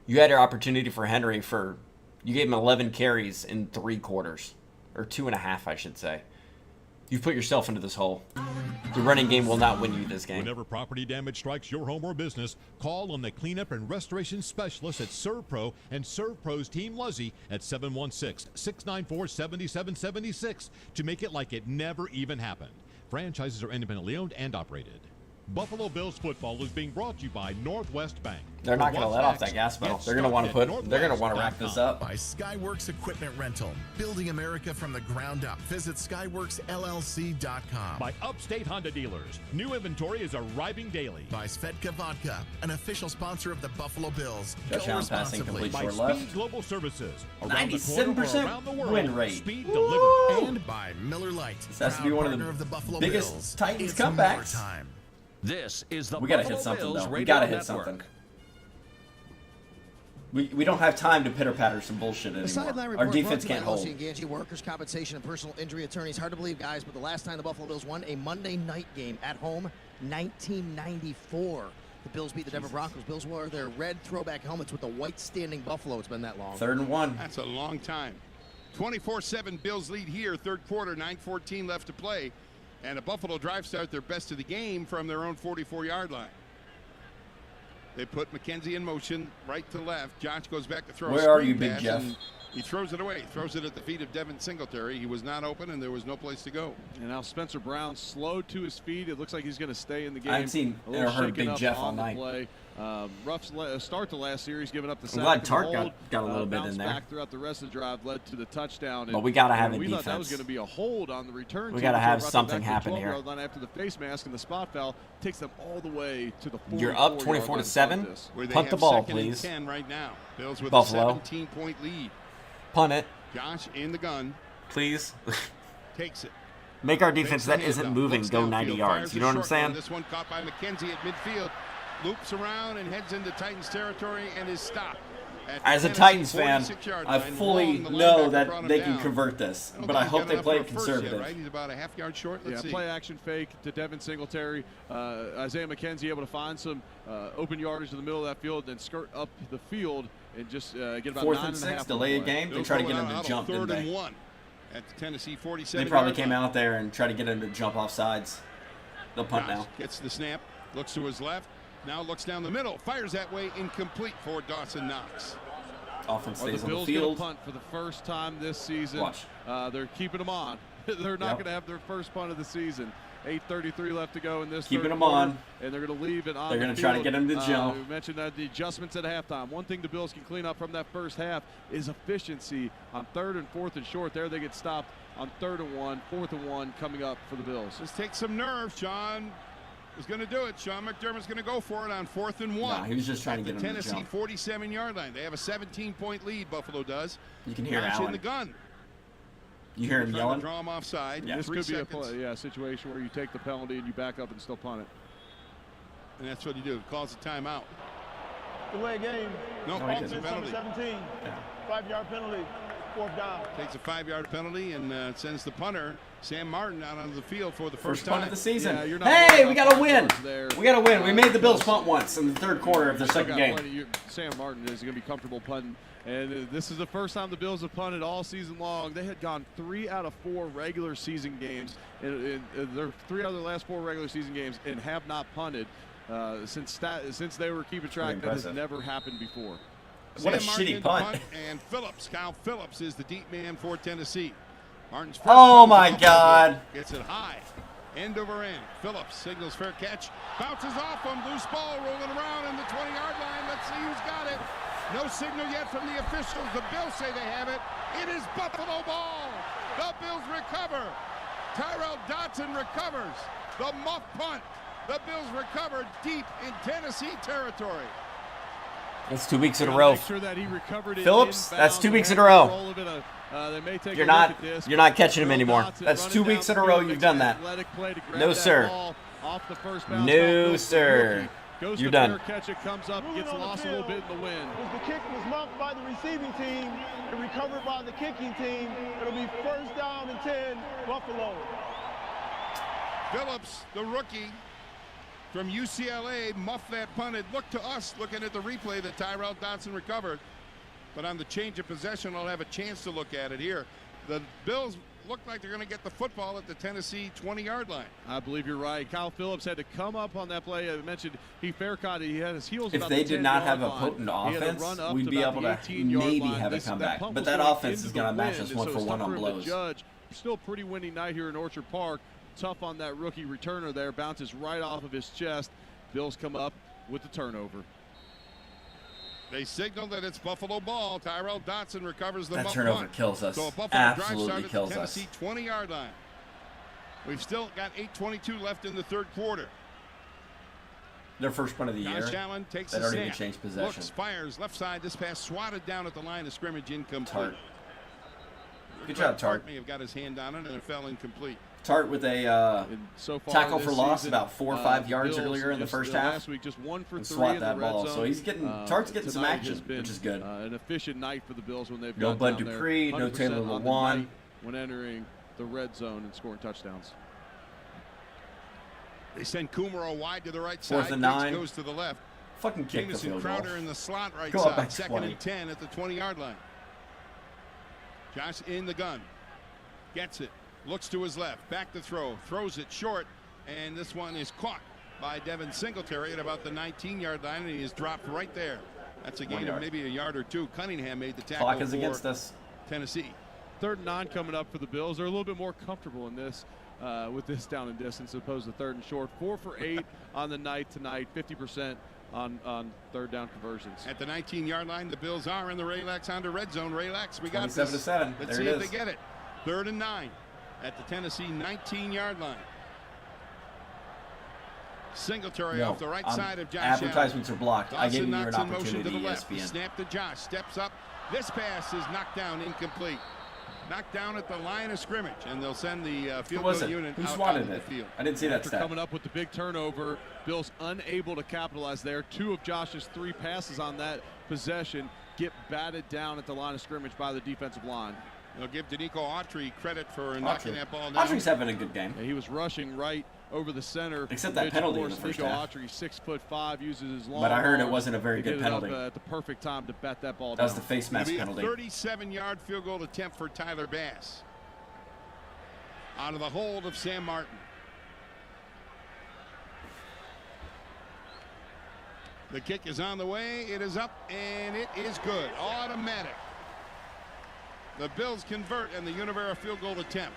You had your opportunity for Henry you gave him 11 carries in 3 quarters. Or 2.5, I should say. You've put yourself into this hole. The running game will not win you this game. Whenever property damage strikes your home or business, call on the cleanup and restoration specialists at ServPro and ServPro's Team Luzzy at 716-694-7776 to make it like it never even happened. Franchises are independently owned and operated. Buffalo Bills football is being brought to you by Northwest Bank. They're not going to let off that gas pedal. They're going to want to rack this up. By Skyworks Equipment Rental, building America from the ground up. Visit skyworksllc.com. By Upstate Honda Dealers, new inventory is arriving daily. By Svedka Vodka, an official sponsor of the Buffalo Bills. Josh Allen passing complete by short Speed left. Global Services, 97% win rate. Speed delivered. And by Miller Lite. This has to be one of the biggest Titans comebacks. This is the we gotta hit something though. We gotta hit something. We don't have time to pitter-patter some bullshit anymore. Our defense can't hold. Ganji, workers' compensation and personal injury attorneys. Hard to believe, guys, but the last time the Buffalo Bills won a Monday night game at home, 1994. The Bills beat the Denver Broncos. Bills wore their red throwback helmets with the white standing buffalo. It's been that long. 3rd and 1. That's a long time. 24-7 Bills lead here, 3rd quarter, 9:14 left to play. And a Buffalo drive start their best of the game from their own 44-yard line. They put McKenzie in motion, right to left. Josh goes back to throw. Where are you, Big Jeff? He throws it away. Throws it at the feet of Devin Singletary. He was not open, and there was no place to go. And now Spencer Brown slowed to his feet. It looks like he's going to stay in the game. I haven't seen or heard Big Jeff all night. Play. Rough start to last series, giving up the sack. I'm glad Tart got a little bit in there. Back throughout the rest of the drive led to the touchdown. But we got to have a defense. defense. Thought that was going to be a hold on the return. We got to have something happen here. After the face mask and the spot foul takes them all the way to the 44. You're up 24-7. Punt the ball, please. 10 right now. Bills with Buffalo. a 17-point lead. Punt it. Josh in the gun. Please. Takes it. Make our defense that isn't moving go 90 yards. You know what I'm saying? This one caught by McKenzie at midfield. Loops around and heads into Titans territory and is stopped. As a Titans fan, I fully know that they can convert this, but I hope they play it conservative. He's about a half yard short. Let's see. Play action fake to Devin Singletary. Isaiah McKenzie able to find some open yardage in the middle of that field, then skirt up the field and just get about 4th and 6, delay a game. They try to get him to jump, didn't they? At the Tennessee 47. They probably came out there and tried to get him to jump off sides. They'll punt now. Gets the snap, looks to his left, now looks down the middle, fires that way, incomplete for Dawson Knox. Offense stays on the Bills field. Punt for the first time this season. Watch. They're keeping them on. They're not going to have their first punt of the season. 8:33 left to go in this. Keeping them on. And they're going to leave it on. They're going to try to get him to jump. We mentioned the adjustments at halftime. One thing the Bills can clean up from that first half is efficiency on 3rd and 4th and short. There they get stopped on 3rd and 1, 4th and 1 coming up for the Bills. Just take some nerve. Sean is going to do it. Sean McDermott's going to go for it on 4th and 1. No, he was just trying to get him to jump. Tennessee 47-yard line. They have a 17-point lead. Buffalo does. You can hear Allen Allen in the gun. You hear him yelling? Draw him offside. Yeah, this could be a situation where you take the penalty and you back up and still punt it. And that's what you do. Calls a timeout. Delay game. No, offense it's a penalty. 17. 5-yard penalty. 4th down. Takes a 5-yard penalty and sends the punter, Sam Martin, out onto the field for the first time. punt of the season. Yeah, hey, we got to win. We got to win. We made the Bills punt once in the 3rd quarter of their second game. Sam Martin is going to be comfortable punting. And this is the first time the Bills have punted all season long. They had gone 3 out of 4 regular season games. In their 3 out of the last 4 regular season games and have not punted since they were keeping track. That has never happened before. What a shitty punt. And Phillips, Kyle Phillips, is the deep man for Tennessee. Martin's first oh, my God. Gets it high. End over end. Phillips signals fair catch. Bounces off him. Loose ball rolling around in the 20-yard line. Let's see who's got it. No signal yet from the officials. The Bills say they have it. It is Buffalo ball. The Bills recover. Tyrel Dodson recovers. The muff punt. The Bills recover deep in Tennessee territory. That's 2 weeks in a row. Sure that he recovered Phillips, that's 2 weeks in a row. You're not catching him anymore. That's 2 weeks in a row you've done that. No, sir. No, sir. You're done. Catch it comes up, gets lost a little bit in the wind. The kick was muffed by the receiving team and recovered by the kicking team. It'll be 1st down and 10, Buffalo. Phillips, the rookie from UCLA, muffed that punt. It looked to us, looking at the replay, that Tyrel Dodson recovered. But on the change of possession, I'll have a chance to look at it here. The Bills look like they're going to get the football at the Tennessee 20-yard line. I believe you're right. Kyle Phillips had to come up on that play. I mentioned he fair caught it. He had his heels. If they did not have a potent offense, we'd be able to maybe have a comeback. But that offense is going to match us 1-for-1 on blows. Judge, still pretty windy night here in Orchard Park. Tough on that rookie returner there. Bounces right off of his chest. Bills come up with the turnover. They signal that it's Buffalo ball. Tyrel Dodson recovers the that turnover punt. Kills us. So a Buffalo absolutely drive started kills at the Tennessee 20-yard line. We've still got 8:22 left in the 3rd quarter. Their first punt of the year. Josh Allen takes they the don't snap. Even change possession. Looks, fires left side. This pass swatted down at the line of scrimmage, incomplete. Tart. Good job, Tart. May have got his hand on it and it fell incomplete. Tart with a tackle for loss about 4 or 5 yards earlier in the first half. Last week, just 1 for 3 swat in that the red ball. zone. So he's getting Tart's getting some action, been, which is good. An efficient night for the Bills when they've no got Bud Dupree, no Taylor Lewan when entering the red zone and scoring touchdowns. They send Kumaro wide to the right side. 4th and 9 goes to the left. Fucking kick the field goal. Crowder in the slot right Go side. Up 2nd and 10 at the 20-yard line. Josh in the gun. Gets it. Looks to his left. Back to throw. Throws it short. And this one is caught by Devin Singletary at about the 19-yard line. And he is dropped right there. That's a gain of maybe a yard or 2. Cunningham made the tackle. Clock is against us. Tennessee. 3rd and 9 coming up for the Bills. They're a little bit more comfortable in this with this down and distance as opposed to 3rd and short. 4 for 8 on the night tonight. 50% on 3rd down conversions. At the 19-yard line, the Bills are in the Relax Honda red zone. Relax, we got this. 27-7. Let's see if they get it. 3rd and 9 at the Tennessee 19-yard line. Singletary off the right side of Josh Advertisements Allen. are blocked. Dawson I gave you an motion to opportunity, the left. ESPN. Snap to Josh. Steps up. This pass is knocked down, incomplete. knocked down at the line of scrimmage, and they'll send the field goal unit Who out swatted onto it? the field. I didn't see that After stat. coming up with the big turnover, Bills unable to capitalize there. 2 of Josh's 3 passes on that possession get batted down at the line of scrimmage by the defensive line. They'll give Danico Autry credit for knocking that ball down. Autry's having a good game. Yeah, he was rushing right over the center. Except that penalty in the first half. Autry, 6'5", uses his long But I heard it arm wasn't a very to good get penalty. It up, at the perfect time to bat that ball That down. was the face mask It'll be penalty. a 37-yard field goal attempt for Tyler Bass. Out of the hold of Sam Martin. The kick is on the way. It is up, and it is good. Automatic. The Bills convert, and the Univera field goal attempt.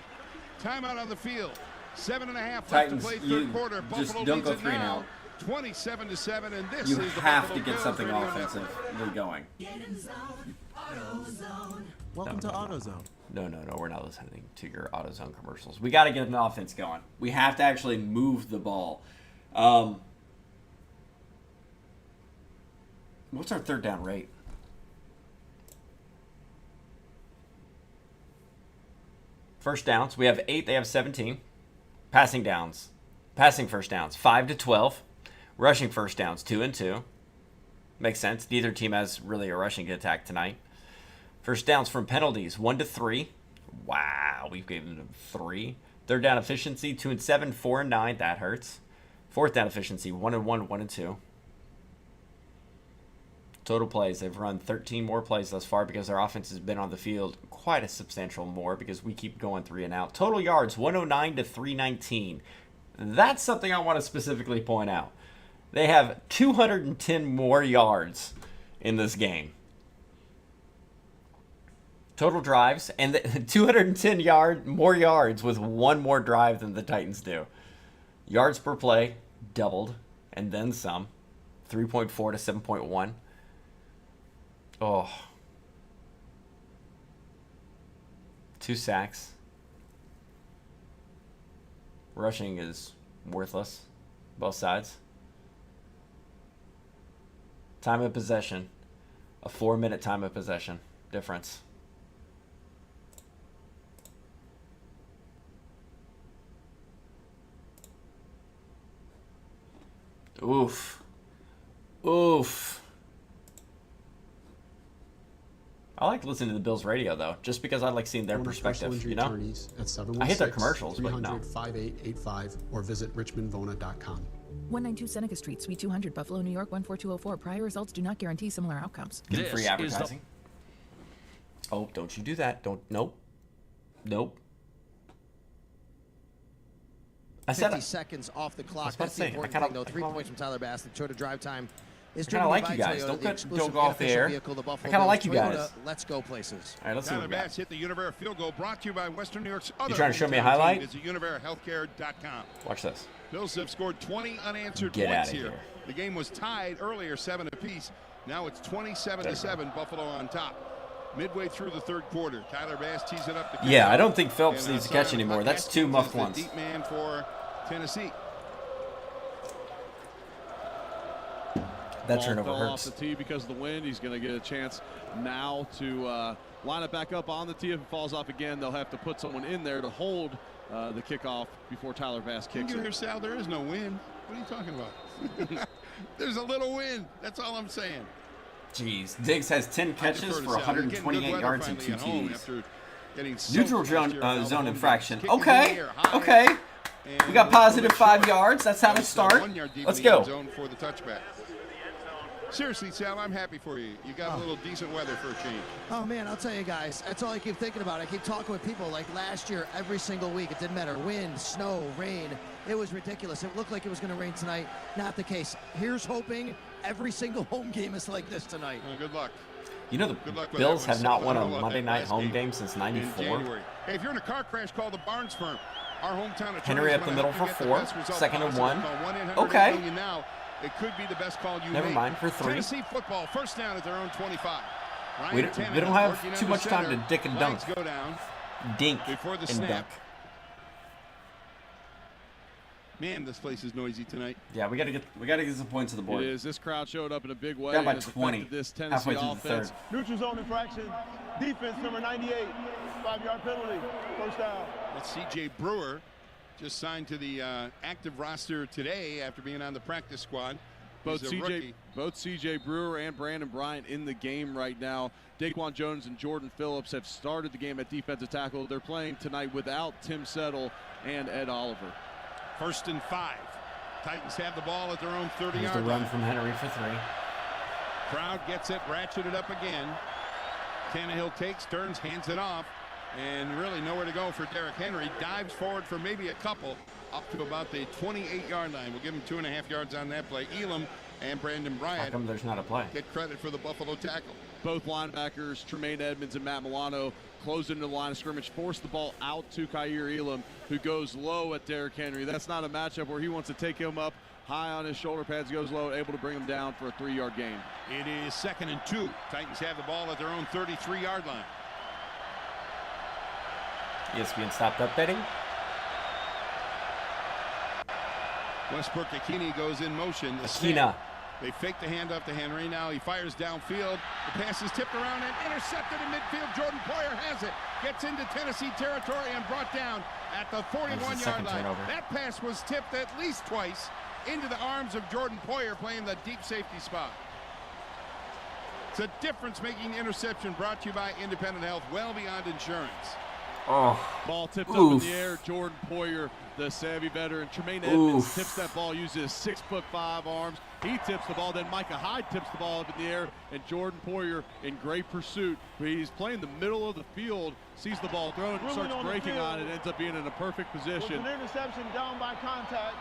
Timeout on the field. 7.5 left to play third quarter. Just Buffalo don't leads go it 3 and now, out. 27-7, and this You is the have Buffalo to get Bills something Radio offensively going. Welcome to AutoZone. No, we're not listening to your AutoZone commercials. We got to get an offense going. We have to actually move the ball. What's our third down rate? First downs, we have 8, they have 17. Passing downs, passing first downs, 5 to 12. Rushing first downs, 2 and 2. Makes sense. Neither team has really a rushing attack tonight. First downs from penalties, 1 to 3. Wow, we've given them 3. Third down efficiency, 2 and 7, 4 and 9. That hurts. Fourth down efficiency, 1 and 1, 1 and 2. Total plays, they've run 13 more plays thus far because their offense has been on the field quite a substantial more because we keep going 3 and out. Total yards, 109 to 319. That's something I want to specifically point out. They have 210 more yards in this game. Total drives, and 210 more yards with 1 more drive than the Titans do. Yards per play doubled, and then some. 3.4 to 7.1. Oh. 2 sacks. Rushing is worthless. Both sides. Time of possession. A 4-minute time of possession difference. Oof. Oof. I like listening to the Bills radio, though, just because I like seeing their perspective, you know? I hate their commercials, but no. 5885 or visit richmondvona.com. 192 Seneca Street, Suite 200, Buffalo, New York, 14204. Prior results do not guarantee similar outcomes. Get free advertising. Oh, don't you do that. Don't. Nope. Nope. I said 50 seconds off the clock. That's the say, important thing, though. 3 points from Tyler Bass. The shorter drive time is I kind of like you guys. Don't go off the air. I kind of like you guys. Let's go places. All right, let's see Tyler what we got. Bass hit the Univera field goal, brought to you by Western New York's other. You trying to show me a hometown highlight? team. Visit UniveraHealthcare.com. Watch this. Bills have scored 20 unanswered Get points outta here. here. The game was tied earlier, 7 apiece. Now it's 27-7. Buffalo on top. Midway through the third quarter, Tyler Bass tees it up. Yeah, I don't think Phelps needs to catch anymore. That's 2 muffed ones. Deep man for Tennessee. That Ball turnover fell hurts. off the tee because of the wind. He's going to get a chance now to line it back up on the tee. If it falls off again, they'll have to put someone in there to hold the kickoff before Tyler Bass kicks You it. hear, Sal, there is no wind. What are you talking about? There's a little wind. That's all I'm saying. Jeez. Diggs has 10 catches for 128 yards and 2 TDs. Neutral zone infraction. Okay. Okay. We got positive 5 yards. That's how to start. Let's go. For the touchback. Seriously, Sal, I'm happy for you. You got a little decent weather for a change. Oh, man, I'll tell you guys, that's all I keep thinking about. I keep talking with people like last year, every single week. It didn't matter. Wind, snow, rain. It was ridiculous. It looked like it was going to rain tonight. Not the case. Here's hoping every single home game is like this tonight. Well, good luck. You know the Bills have not won a Monday night home game since '94. Hey, if you're in a car crash, call the Barnes firm. Our hometown Henry up the middle for 4. Second and 1. Okay. It could be the best call you Never made. mind, for 3. Tennessee football, first down at their own 25. We don't have too much time to dick and dunk. Go down Dink before the and snap. dunk. Man, this place is noisy tonight. Yeah, we gotta get some points to the board. It is. This crowd showed up in a big way. Down by and has 20. affected this Tennessee Halfway through the offense. third. Neutral zone infraction. Defense number 98. 5-yard penalty. First down. That's C.J. Brewer, just signed to the active roster today after being on the practice squad. Both C.J. Brewer and Brandon Bryant in the game right now. Daquan Jones and Jordan Phillips have started the game at defensive tackle. They're playing tonight without Tim Settle and Ed Oliver. 1st and 5. Titans have the ball at their own 30-yard line. Here's the run from Henry for 3. Crowd gets it, ratcheted up again. Tannehill takes, turns, hands it off, and really nowhere to go for Derrick Henry. Dives forward for maybe a couple, up to about the 28-yard line. We'll give him 2.5 yards on that play. Elam and Brandon Bryant. How come there's not a play? Get credit for the Buffalo tackle. Both linebackers, Tremaine Edmonds and Matt Milano, closed into the line of scrimmage, forced the ball out to Kaiir Elam, who goes low at Derrick Henry. That's not a matchup where he wants to take him up high on his shoulder pads, goes low, able to bring him down for a 3-yard gain. It is 2nd and 2. Titans have the ball at their own 33-yard line. ESPN stopped updating. Westbrook Akini goes in motion. Akina. They fake the handoff to Henry. Now he fires downfield. The pass is tipped around and intercepted in midfield. Jordan Poyer has it. Gets into Tennessee territory and brought down at the 41-yard line. That pass was tipped at least twice into the arms of Jordan Poyer, playing the deep safety spot. It's a difference-making interception brought to you by Independent Health, well beyond insurance. Oh. Ball tipped up in the air. Jordan Poyer, the savvy veteran. Tremaine Edmonds tips that ball, uses 6'5" arms. He tips the ball. Then Micah Hyde tips the ball up in the air. And Jordan Poyer in great pursuit. He's playing the middle of the field, sees the ball thrown, starts breaking on it, ends up being in a perfect position. With an interception down by contact.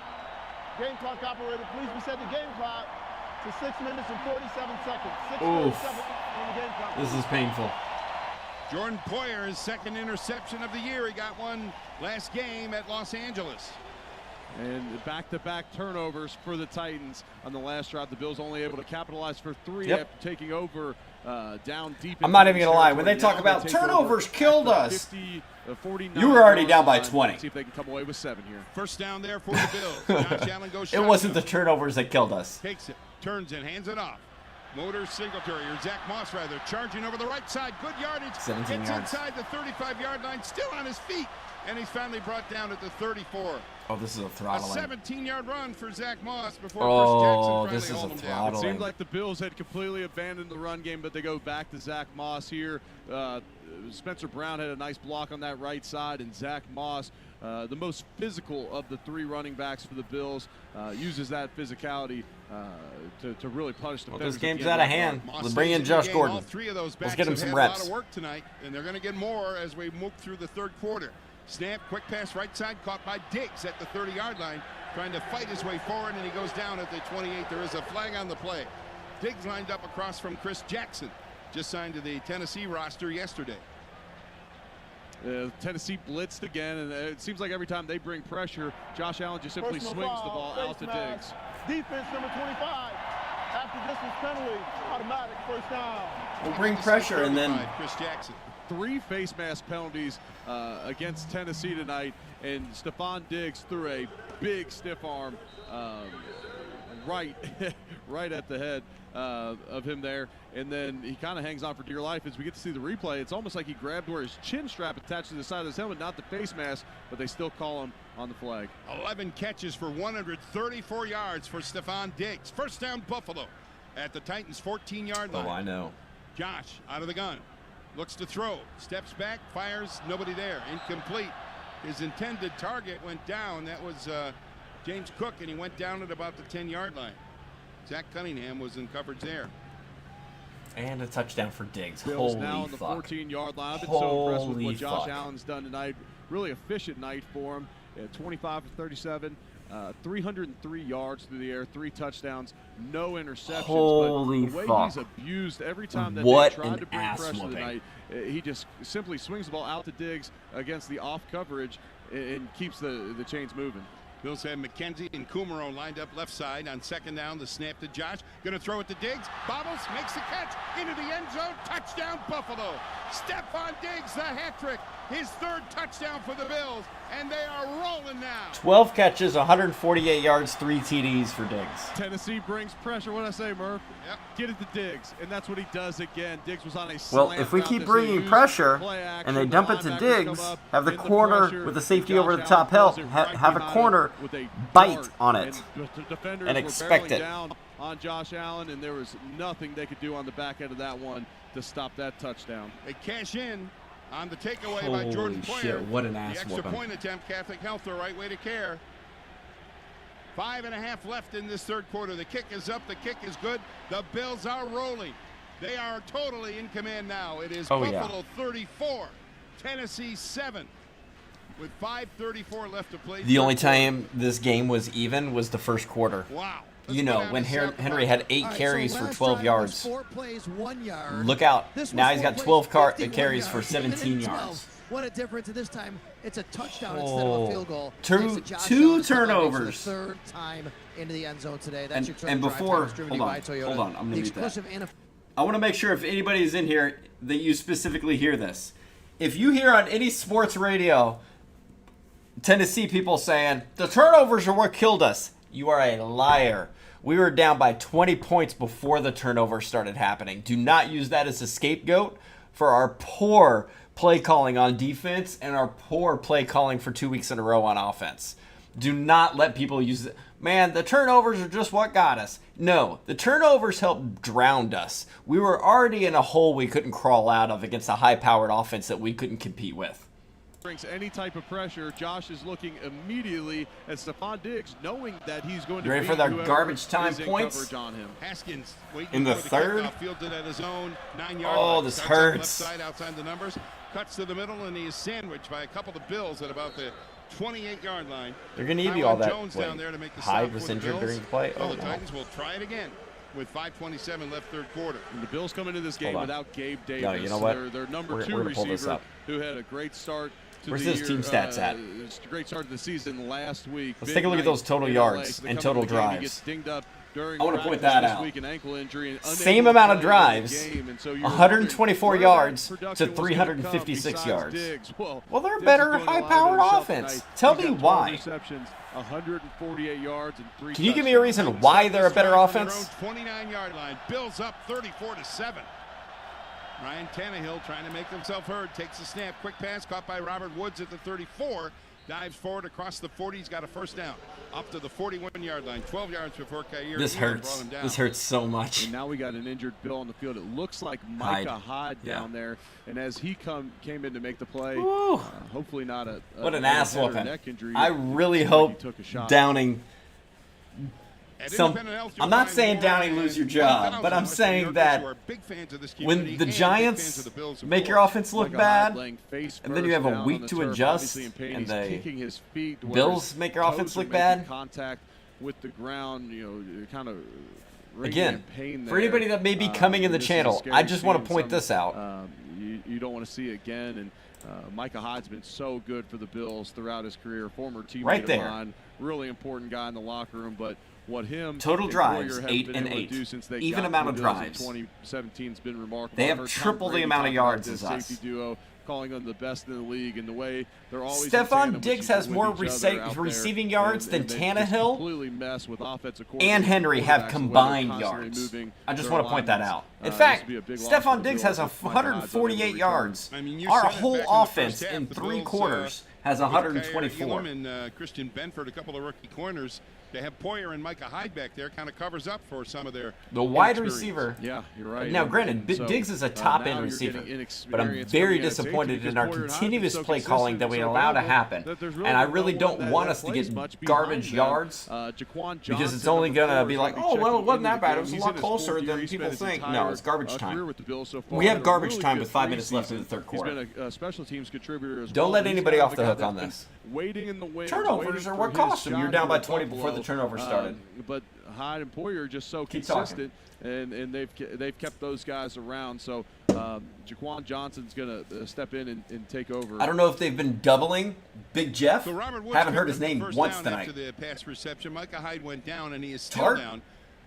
Game clock operator, please reset the game clock to 6 minutes and 47 seconds. 6:47 on the game clock. This is painful. Jordan Poyer's 2nd interception of the year. He got one last game at Los Angeles. And back-to-back turnovers for the Titans on the last drive. The Bills only able to capitalize for 3 after taking over down deep. I'm not even going to lie. When they talk about turnovers killed us, 49 you were already down by 20. See if they can come away with 7 here. First down there for the Bills. Josh Allen goes It wasn't the turnovers that killed us. Takes it, turns it, hands it off. Motor Singletary, or Zach Moss rather, charging over the right side. Good yardage. 17 Gets yards. inside the 35-yard line, still on his feet. And he's finally brought down at the 34. Oh, this is a throttling. A 17-yard run for Zach Moss before Oh, Chris this Jackson is a finally hauled him down. It throttling. seemed like the Bills had completely abandoned the run game, but they go back to Zach Moss here. Spencer Brown had a nice block on that right side, and Zach Moss, the most physical of the 3 running backs for the Bills, uses that physicality to really punish the This game's out of hand. Let's bring in Josh Gordon. All 3 of those Let's backs get him have some had reps. a lot of work tonight, and they're going to get more as we move through the 3rd quarter. Snap, quick pass right side, caught by Diggs at the 30-yard line, trying to fight his way forward, and he goes down at the 28. There is a flag on the play. Diggs lined up across from Chris Jackson, just signed to the Tennessee roster yesterday. Tennessee blitzed again, and it seems like every time they bring pressure, Josh Allen just simply swings the ball out to Diggs. Defense number 25. After distance penalty, automatic first down. We'll bring pressure and then Chris Jackson. 3 face mask penalties against Tennessee tonight, and Stephon Diggs threw a big stiff arm right at the head of him there, and then he kind of hangs on for dear life. As we get to see the replay, it's almost like he grabbed where his chin strap attached to the side of his helmet, not the face mask, but they still call him on the flag. 11 catches for 134 yards for Stephon Diggs. First down Buffalo at the Titans' 14-yard line. Oh, I know. Josh out of the gun. Looks to throw. Steps back. Fires. Nobody there. Incomplete. His intended target went down. That was James Cook, and he went down at about the 10-yard line. Zach Cunningham was in coverage there. And a touchdown for Diggs. Bills Holy now on the fuck. 14-yard line. I've been so impressed with what Holy Josh fuck. Allen's done tonight. Really efficient night for him. 25 for 37. 303 yards through the air, 3 touchdowns, no interceptions. Holy but the way fuck. he's abused every time that What they tried an to bring ass pressure whooping. tonight, he just simply swings the ball out to Diggs against the off coverage and keeps the chains moving. Bills have McKenzie and Kumaro lined up left side on second down. The snap to Josh. Going to throw it to Diggs. Bobbles, makes the catch into the end zone. Touchdown Buffalo. Stephon Diggs, the hat trick. his third touchdown for the Bills, and they are rolling now. 12 catches, 148 yards, 3 TDs for Diggs. Tennessee brings pressure. What did I say, Murph? Yep. Get it to Diggs, and that's what he does again. Diggs was on a Well, slant if we route keep that bringing they pressure use play action, and they dump it to linebackers Diggs, come up have the in corner pressure, with the safety Josh over the Allen top help, throws it right have a behind corner him with a bite dart, on it and the defenders and were expect barreling it. down on Josh Allen, and there was nothing they could do on the back end of that one to stop that touchdown. They cash in on the takeaway by Jordan Holy Poyer. shit, what an The ass extra whooping. point attempt, Catholic Health, the right way to care. 5.5 left in this third quarter. The kick is up. The kick is good. The Bills are rolling. They are totally in command now. It is Buffalo 34, Tennessee 7. With 5:34 left to play. The only time this game was even was the first quarter. Wow. You know, when Henry had 8 carries for 12 yards. 4 plays, 1 yard. Look out. Now he's got 12 carries for yards. 17 yards. What a difference. And this time, it's a touchdown instead of a field goal. Two Thanks to Josh turnovers. Allen for the third time into the end zone today. That's your And drive before, time distributed by Toyota. hold on, I'm The going to mute exclusive that. I want to make sure if anybody is in here that you specifically hear this. If you hear on any sports radio Tennessee people saying, the turnovers are what killed us, you are a liar. We were down by 20 points before the turnover started happening. Do not use that as a scapegoat for our poor play calling on defense and our poor play calling for 2 weeks in a row on offense. Do not let people use it. Man, the turnovers are just what got us. No, the turnovers helped drown us. We were already in a hole we couldn't crawl out of against a high-powered offense that we couldn't compete with. Brings any type of pressure. Josh is looking immediately at Stephon Diggs, knowing that he's going to You ready for their garbage time points? On him. Haskins In the third? Fielded at his own 9-yard Oh, line. this Starts on the left hurts. side outside the numbers, cuts to the middle, and he is sandwiched by a couple of Bills at about the 28-yard line. They're going to give you all that. Jones down there to make the Hyde stop was for the injured Bills. during the play. Well, Oh, the no. Titans will try it again with 5:27 left third quarter. And the Bills come into this game Hold on. without Gabe Davis. No, you know what? Their number We're 2 gonna pull this receiver up. who had a great start to Where's the his year, team stats at? Great start to the season last week. Let's Big take a look at night those total in LA. yards So they and come into total the game, he drives. gets dinged up during I want to point practice that this out. week, an ankle injury, and Same unable amount to of play drives, in the game. And so you're 124 wondering where yards that to production was gonna come 356 besides yards. Diggs. Well, they're a Diggs better is doing a lot of high-powered himself offense. tonight. Tell He's me got 12 why. receptions, 148 yards, and 3 Can you give me a reason why they're a better offense? 29-yard line. Bills up 34-7. Ryan Tannehill trying to make himself heard. Takes the snap. Quick pass caught by Robert Woods at the 34. Dives forward across the 40. He's got a first down. Up to the 41-yard line. 12 yards before Khair This Elam hurts. brought him down. This hurts so much. And now we got an injured Bill on the field. It looks like Micah Hyde Yeah. down there. And as he came in to make the play, Woo. hopefully not a What an a ass head or whooping. neck injury. I It really seemed like hope he took a shot. Downing. Some, I'm not saying Downing lose your job, but I'm saying that when the Giants make your offense look bad, and then you have a week to adjust, and the Bills make your offense look bad, contact with the ground, kind of again, for anybody that may be coming in the channel, I just want to point this out. You don't want to see it again, and Micah Hyde's been so good for the Bills throughout his career, former teammate Right of there. mine, really important guy in the locker room, but what him Total and drives, Poyer have 8 been and able to 8. do since they Even got amount to of the Bills drives. in 2017 has been remarkable. They I have heard Tom triple the Brady amount of talk about yards this as us. safety duo, calling them the best in the league, and the way they're always in Stephon tandem, Diggs which has is with more each other out there, receiving yards than and they just Tannehill completely mess with offensive and Henry have quarterbacks, combined the way they're constantly yards. moving I just their want to point that alignments. out. In This fact, would be a big loss for Stephon the Diggs Bills has if Micah Hyde's unable to 148 return. yards. I mean, you Our said it whole back in the offense first half, in the 3 Bills, quarters has with Khair 124. Elam and Christian Benford, a couple of rookie corners. They have Poyer and Micah Hyde back there, kind of covers up for some of their The wide inexperience. receiver. Yeah, you're right. Now, And granted, so, Diggs is a now top-end you're receiver, getting but I'm inexperience very coming in at safety disappointed because in our Poyer and Hyde have been continuous so play calling that we consistent, so allow to available happen. that there's And really I no really one don't that want us to plays get much garbage behind them. yards Jaquan because it's Johnson, only number going to 4, be is like, gonna be oh, well, it checking wasn't into that the bad. It game. was a He's lot in his closer fourth year. than He's people spent his think. entire, No, it's garbage career time. with the Bills so far. We have Had a garbage really time good with 5 minutes left in the preseason. third quarter. He's been a special teams contributor as Don't well. let He's anybody kind off of the guy hook that's on been this. Waiting in the wings, Turnovers waiting are for what his cost them. You're shot down by with 20 before the Buffalo. turnover started. But Hyde and Poyer are just so Keep consistent, and they've kept those guys around. So Jaquan Johnson's going to step in and take over. I don't know if they've been doubling Big Jeff. So Robert Woods Haven't heard picked his up the name first once down tonight. after the pass reception. Micah Hyde went down, and he is still Tart? down.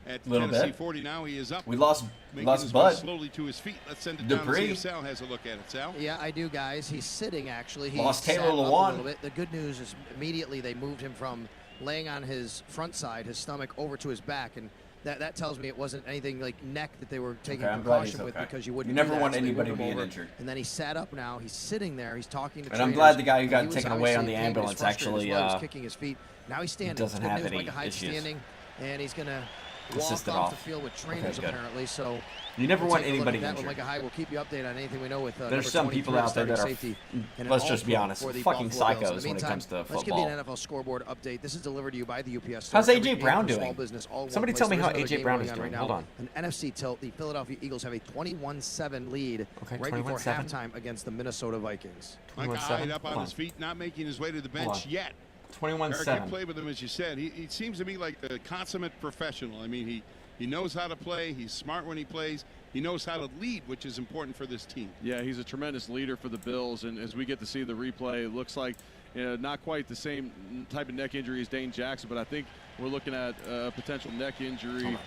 at Little Tennessee bit. 40. Now he is up. We lost making his way Bud. slowly to his feet. Let's send it down and see Debris. if Sal has a look at it. Sal? Yeah, I do, guys. He's sitting, actually. He Lost sat Taylor up Lewan. a little bit. The good news is immediately they moved him from laying on his front side, his stomach, over to his back, and that tells me it wasn't anything like neck that they were taking Okay, I'm glad he's precaution with, okay. because you wouldn't. You never do that, want so they anybody moved him being over, injured. And then he sat up now. He's sitting there. He's talking to And I'm trainers. glad the guy who got He was taken away on obviously the in pain, but he's ambulance frustrated actually as well. He's kicking his feet. Now he's standing. doesn't Good have news, any Micah Hyde's issues. standing, and he's going to walk Assisted off the off. field with trainers, Okay, good. apparently. So You never we'll want take a look at anybody that with injured. Micah Hyde. We'll keep you updated on anything we know with There's some people out there that are, let's just be honest, fucking psychos when it comes to Let's give you football. an NFL scoreboard update. This is delivered to you by the UPS. How's Store. A.J. Every Brown game for doing? small business, all in one Somebody place. tell me There's how another A.J. game Brown going is on doing. right Hold now. on. An NFC tilt. The Philadelphia Eagles have a 21-7 lead Okay, right before 21-7. halftime against the Minnesota Vikings. Micah Hyde up on his feet, not making his way to the bench yet. 21-7. Eric, you played with him, as you said. He seems to me like the consummate professional. I mean, he knows how to play. He's smart when he plays. He knows how to lead, which is important for this team. Yeah, he's a tremendous leader for the Bills, and as we get to see the replay, it looks like not quite the same type of neck injury as Dane Jackson, but I think we're looking at a potential neck injury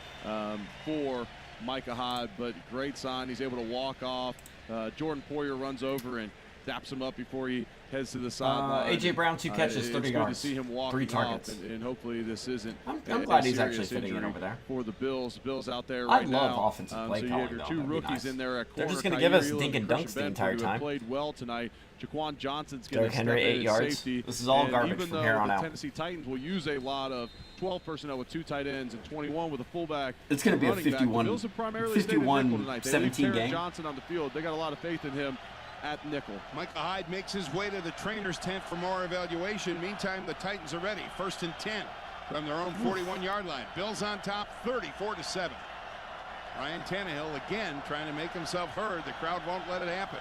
for Micah Hyde, but great sign. He's able to walk off. Jordan Poyer runs over and taps him up before he heads to the sideline. A.J. Brown, 2 catches, 30 it's yards. good to see him walking 3 targets. off, and hopefully this isn't I'm glad he's actually fitting in injury over there. for the Bills. The Bills out there I right love now. offensive play so you calling, have your though. two That'd be rookies nice. in there at They're corner. just going to give us Kyrie dink and Elam dunks Christian the entire Benford, who have time. played well tonight. Jaquan Johnson's going Derrick to step Henry, 8 in at yards. safety. This is all And garbage even from though here on the out. Tennessee Titans will use a lot of 12 personnel with 2 tight ends and 21 with a fullback. It's going to be a running back. The 51 Bills have primarily stayed in nickel tonight. They leave 51-17 Taron game. Johnson on the field. They got a lot of faith in him at nickel. Micah Hyde makes his way to the trainer's tent for more evaluation. Meantime, the Titans are ready. 1st and 10 from their own 41-yard line. Bills on top, 34-7. Ryan Tannehill again trying to make himself heard. The crowd won't let it happen.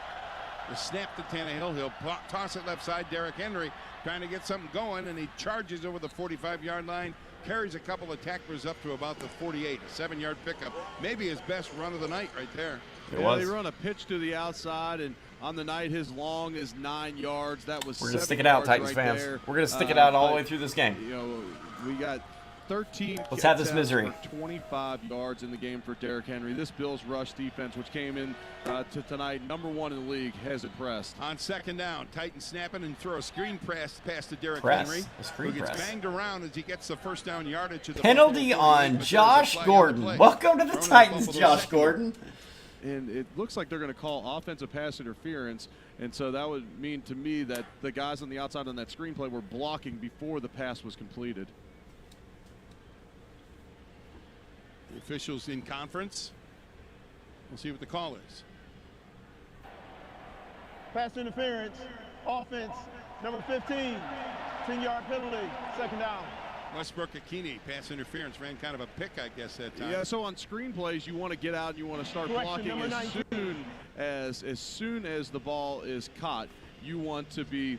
The snap to Tannehill. He'll toss it left side. Derrick Henry trying to get something going, and he charges over the 45-yard line. Carries a couple of tacklers up to about the 48. A 7-yard pickup. Maybe his best run of the night right there. Yeah, they run a pitch to the outside, and on the night his long is 9 yards. That was We're going to 7 stick it out, yards Titans right fans. there. We're going to stick it out all the way but, through this game. You know, we got 13 Let's have this attempts misery. for 25 yards in the game for Derrick Henry. This Bills rush defense, which came in to tonight, #1 in the league, has impressed. On 2nd down, Titans snapping and throw a screen pass to Derrick Press. Henry, A screen who gets press. banged around as he gets the 1st down yardage. Of the Penalty Buffalo 48, on but there's a Josh flag on the Gordon. play. Welcome to the Thrown in Titans, Buffalo's Josh secondary. Gordon. And it looks like they're going to call offensive pass interference, and so that would mean to me that the guys on the outside on that screenplay were blocking before the pass was completed. The officials in conference. We'll see what the call is. Pass interference, offense, number 15, 10-yard penalty, 2nd down. Westbrook Akini, pass interference, ran kind of a pick, I guess, that time. Yeah, so on screenplays, you want to get out and you want to start Correction, blocking number as soon as the ball is caught. You want to be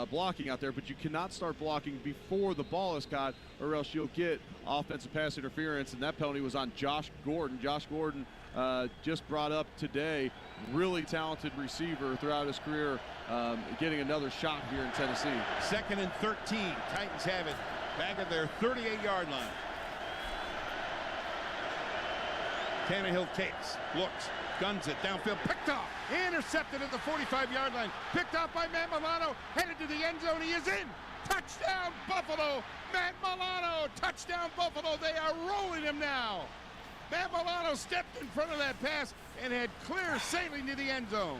blocking out there, but you cannot start blocking before the ball is caught, or else you'll get offensive pass interference, and that penalty was on Josh Gordon. Josh Gordon just brought up today, really talented receiver throughout his career, getting another shot here in Tennessee. 2nd and 13, Titans have it back at their 38-yard line. Tannehill takes, looks, guns it downfield, picked off, intercepted at the 45-yard line, picked off by Matt Milano, headed to the end zone, he is in! Touchdown Buffalo! Matt Milano, touchdown Buffalo, they are rolling him now! Matt Milano stepped in front of that pass and had clear sailing to the end zone.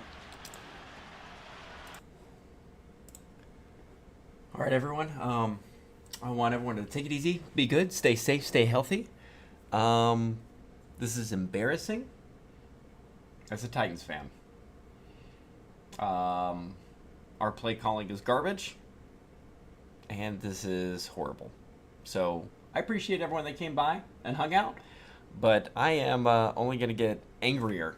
All right, everyone. I want everyone to take it easy, be good, stay safe, stay healthy. This is embarrassing as a Titans fan. Our play calling is garbage, and this is horrible. So I appreciate everyone that came by and hung out, but I am only going to get angrier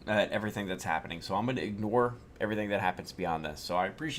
at everything that's happening. So I'm going to ignore everything that happens beyond this. So I appreciate